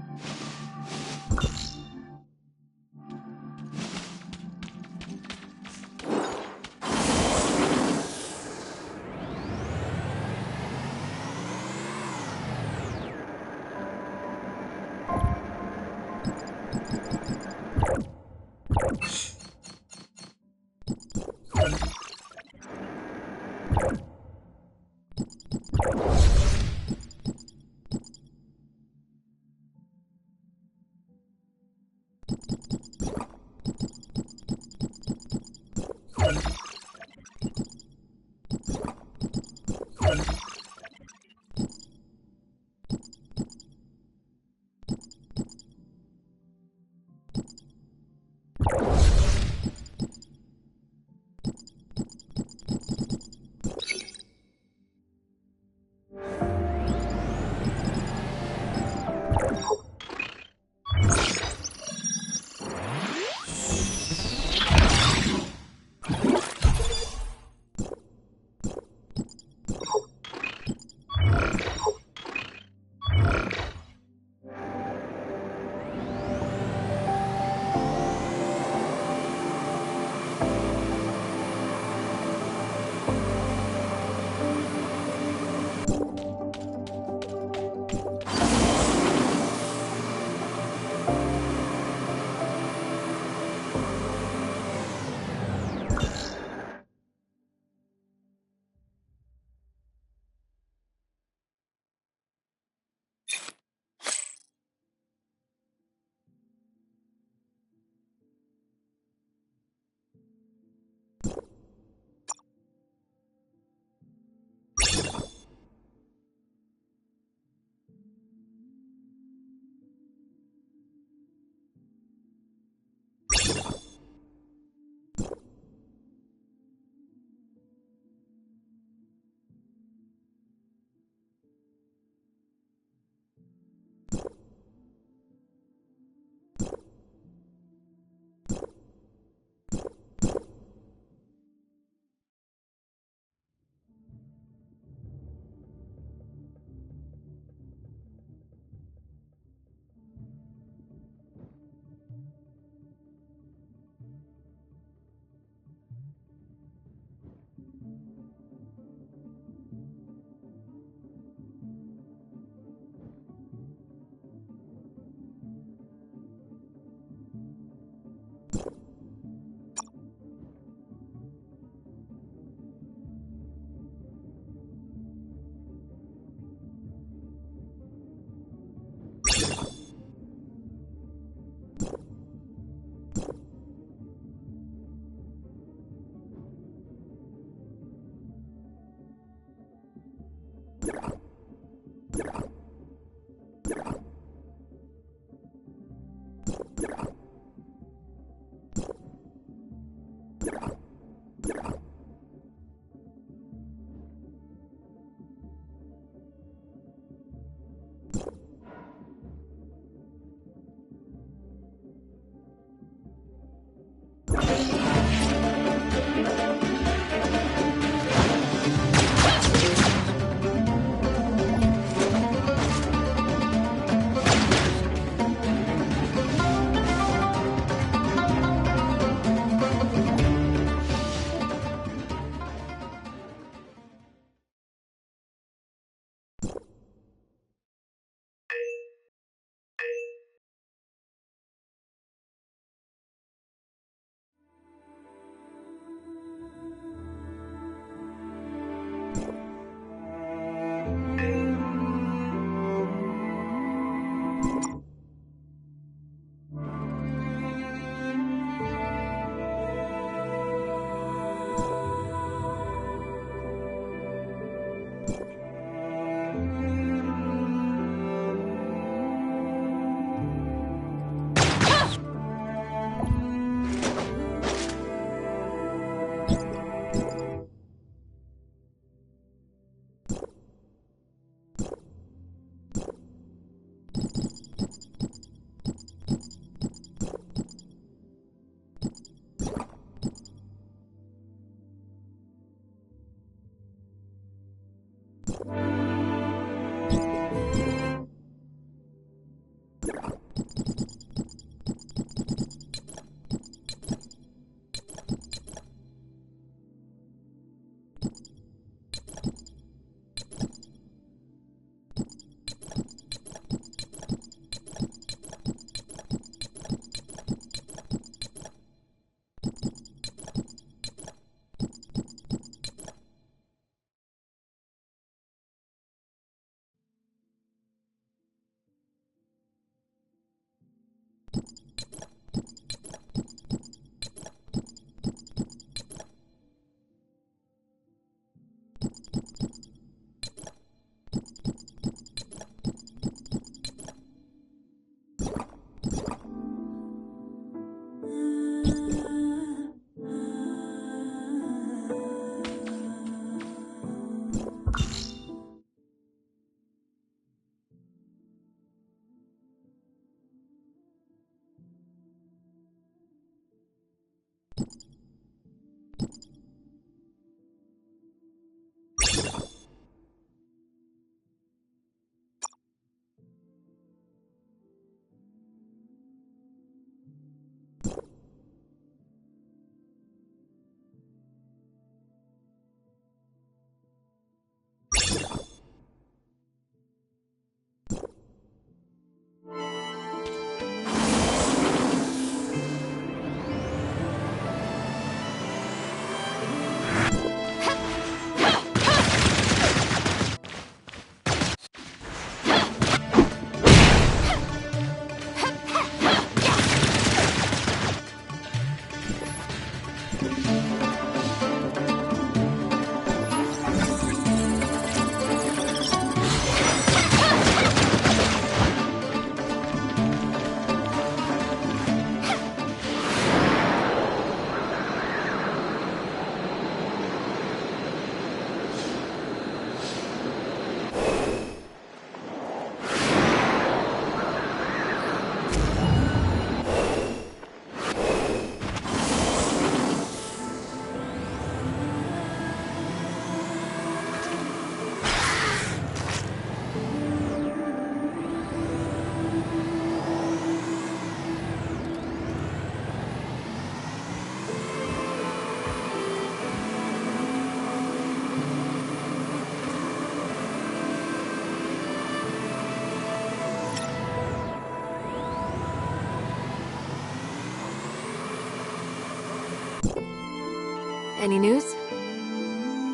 Any news?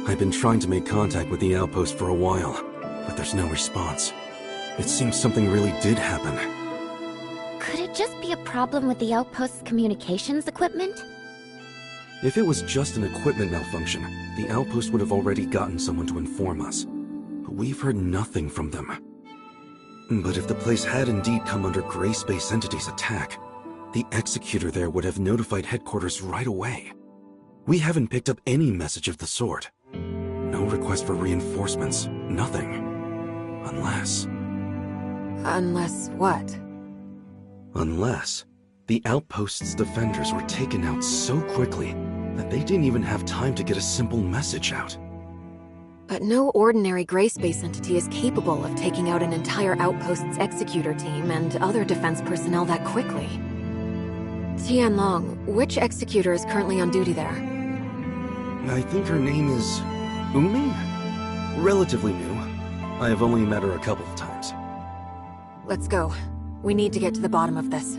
I've been trying to make contact with the outpost for a while, but there's no response. It seems something really did happen. Could it just be a problem with the outpost's communications equipment? If it was just an equipment malfunction, the outpost would have already gotten someone to inform us. But we've heard nothing from them. But if the place had indeed come under Gray Space Entity's attack, the Executor there would have notified headquarters right away. We haven't picked up any message of the sort. No request for reinforcements, nothing. Unless... Unless what? Unless the outpost's defenders were taken out so quickly that they didn't even have time to get a simple message out. But no ordinary Gray Space entity is capable of taking out an entire outpost's executor team and other defense personnel that quickly. Tianlong, which executor is currently on duty there? I think her name is... Umi? Relatively new. I have only met her a couple of times. Let's go. We need to get to the bottom of this.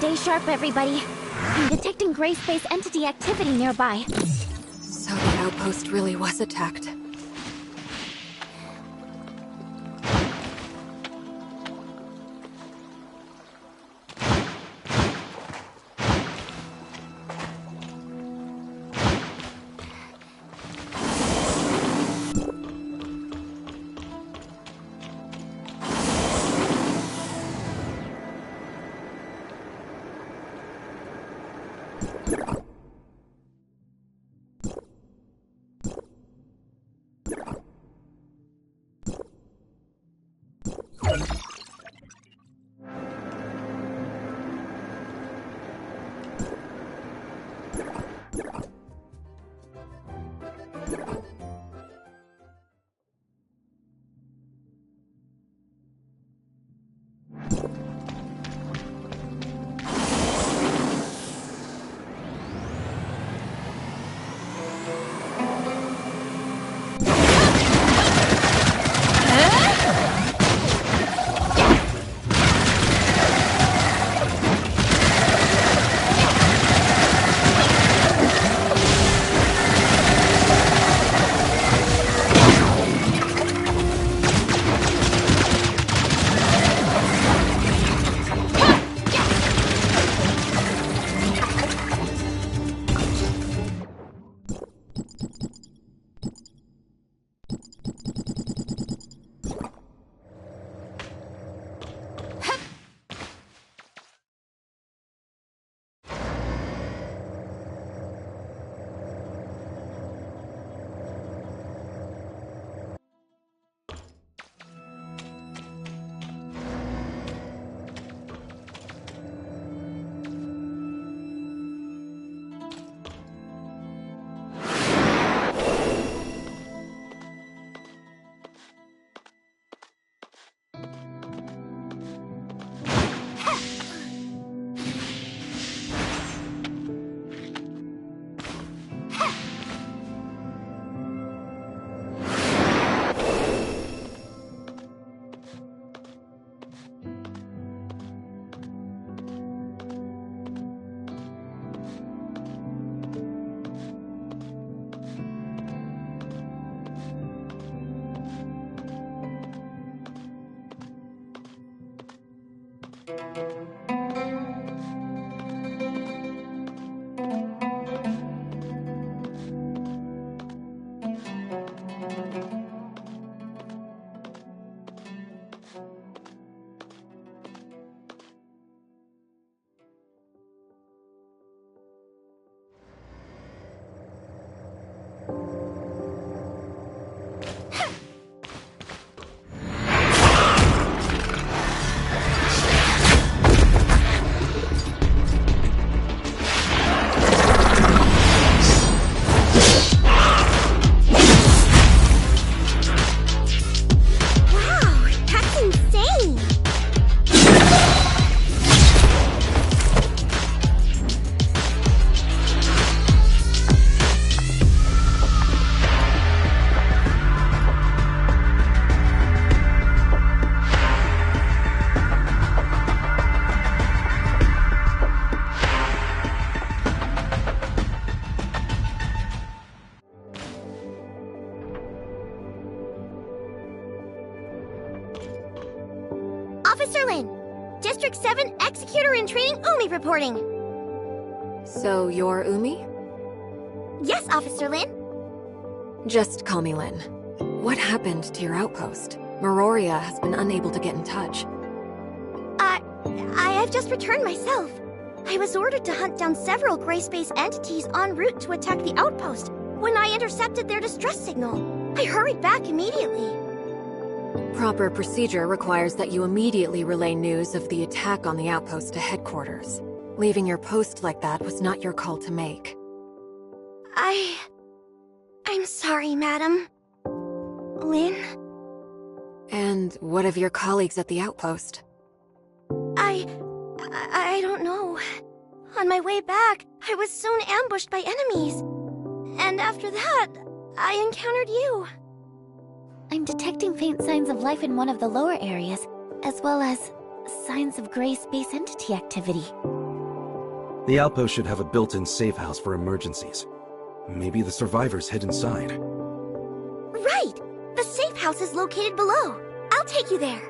Stay sharp, everybody. I'm detecting gray space entity activity nearby. So the outpost really was attacked. Officer Lin! District 7 Executor in Training Umi reporting! So you're Umi? Yes, Officer Lin? Just call me Lin. What happened to your outpost? Meroria has been unable to get in touch. I have just returned myself. I was ordered to hunt down several gray space entities en route to attack the outpost when I intercepted their distress signal. I hurried back immediately. Proper procedure requires that you immediately relay news of the attack on the outpost to headquarters. Leaving your post like that was not your call to make. I'm sorry, madam. Lin? And what of your colleagues at the outpost? I don't know. On my way back, I was soon ambushed by enemies. And after that, I encountered you. I'm detecting faint signs of life in one of the lower areas, as well as signs of gray space entity activity. The outpost should have a built-in safe house for emergencies. Maybe the survivors hid inside. Right! The safe house is located below. I'll take you there.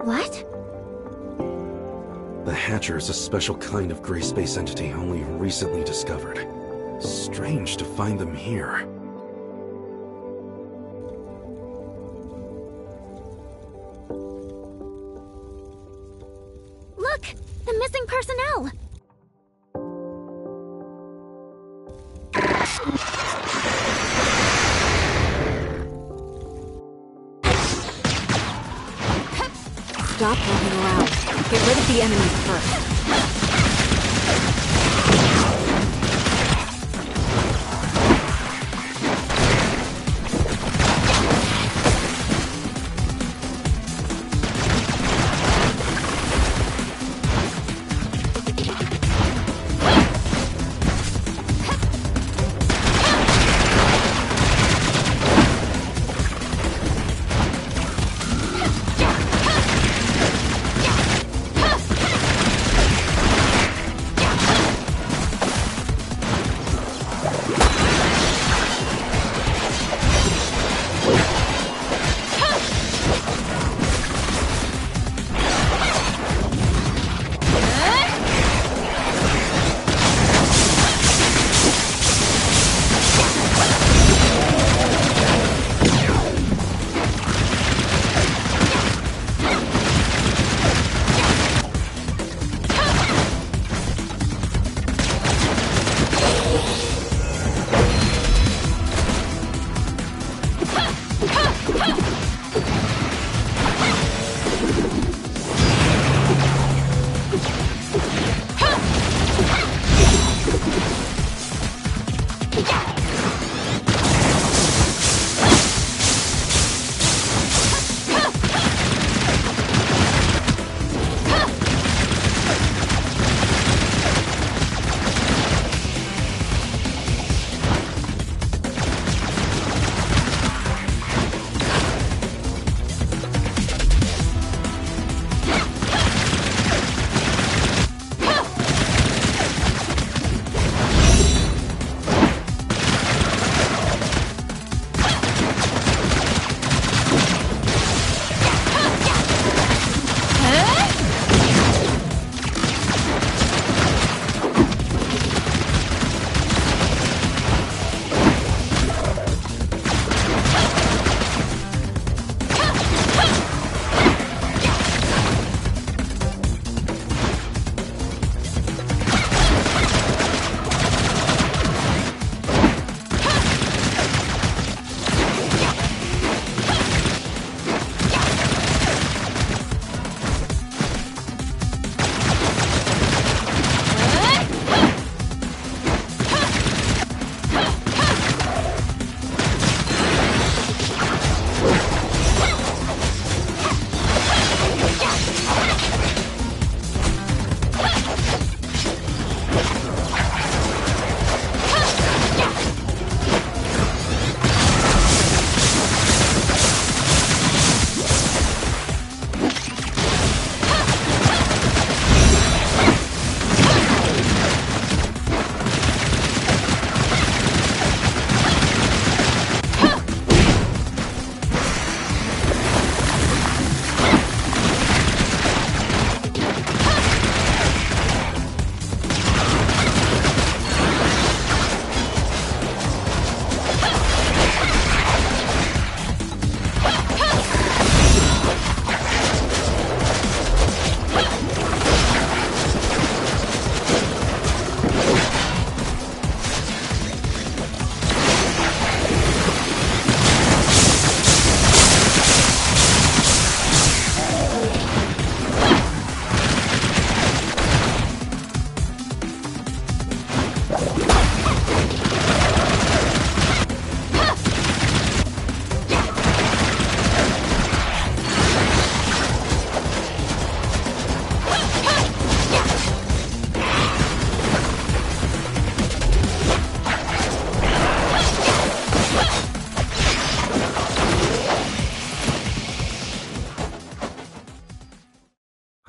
What? The Hatcher is a special kind of gray space entity only recently discovered. Strange to find them here. Look! The missing personnel! Stop walking around. Get rid of the enemies first.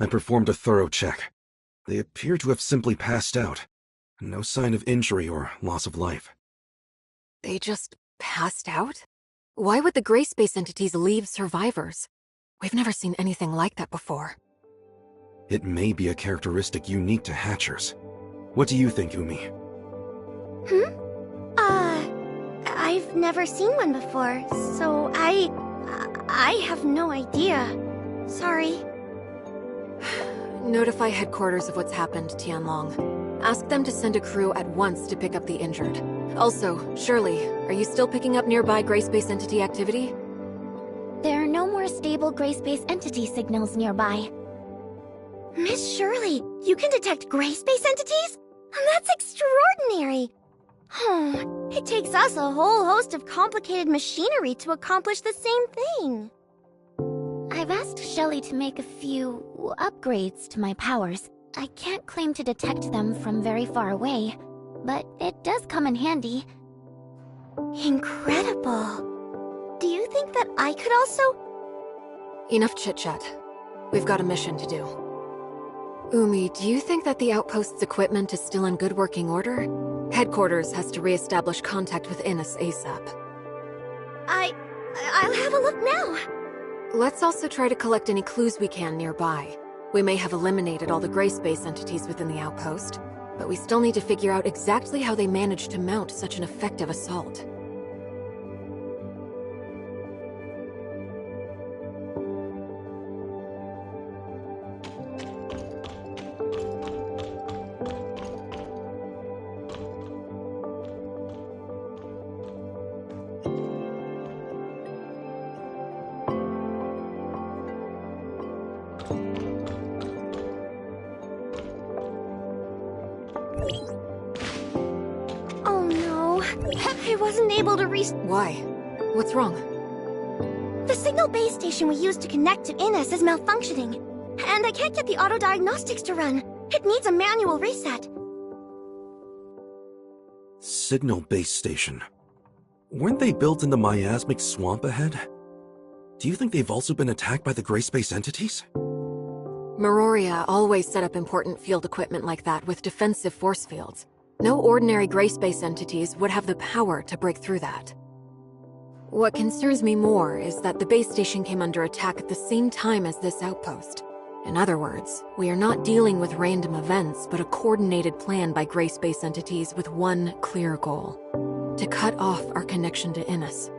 performed a thorough check. They appear to have simply passed out. No sign of injury or loss of life. They just passed out? Why would the gray space entities leave survivors? We've never seen anything like that before. It may be a characteristic unique to Hatchers. What do you think, Umi? I've never seen one before, so I have no idea. Sorry. Notify headquarters of what's happened, Tianlong. Ask them to send a crew at once to pick up the injured. Also, Shirley, are you still picking up nearby gray space entity activity? There are no more stable gray space entity signals nearby. Miss Shirley, you can detect gray space entities? That's extraordinary! Oh, it takes us a whole host of complicated machinery to accomplish the same thing. I've asked Shelley to make a few upgrades to my powers. I can't claim to detect them from very far away, but it does come in handy. Incredible. Do you think that I could also... Enough chit-chat. We've got a mission to do. Umi, do you think that the outpost's equipment is still in good working order? Headquarters has to re-establish contact with Innes ASAP. I'll have a look now. Let's also try to collect any clues we can nearby. We may have eliminated all the gray space entities within the outpost, but we still need to figure out exactly how they managed to mount such an effective assault. I wasn't able to reach... Why? What's wrong? The signal base station we used to connect to Innes is malfunctioning, and I can't get the auto-diagnostics to run. It needs a manual reset. Signal base station. Weren't they built in the miasmic swamp ahead? Do you think they've also been attacked by the gray space entities? Meroria always set up important field equipment like that with defensive force fields. No ordinary gray space entities would have the power to break through that. What concerns me more is that the base station came under attack at the same time as this outpost. In other words, we are not dealing with random events, but a coordinated plan by gray space entities with one clear goal: to cut off our connection to Innes.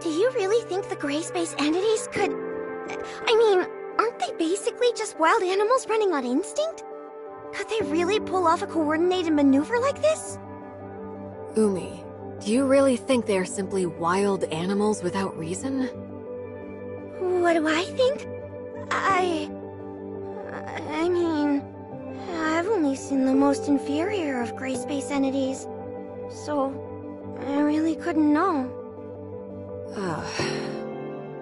Do you really think the gray space entities could... I mean, aren't they basically just wild animals running on instinct? Could they really pull off a coordinated maneuver like this? Umi, do you really think they are simply wild animals without reason? What do I think? I mean, I've only seen the most inferior of gray space entities, so I really couldn't know.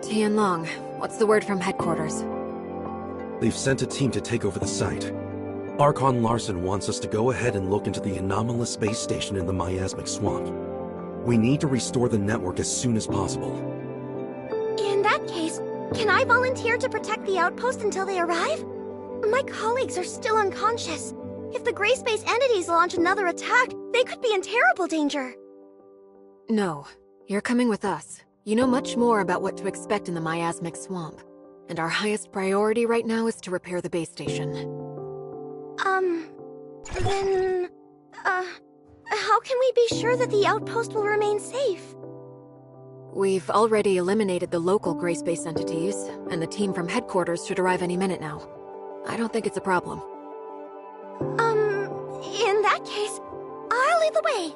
Tianlong, what's the word from headquarters? They've sent a team to take over the site. Archon Larson wants us to go ahead and look into the anomalous space station in the miasmic swamp. We need to restore the network as soon as possible. In that case, can I volunteer to protect the outpost until they arrive? My colleagues are still unconscious. If the gray space entities launch another attack, they could be in terrible danger. No, you're coming with us. You know much more about what to expect in the miasmic swamp. And our highest priority right now is to repair the base station. Then... how can we be sure that the outpost will remain safe? We've already eliminated the local gray space entities, and the team from headquarters should arrive any minute now. I don't think it's a problem. In that case, I'll lead the way.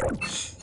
Shh.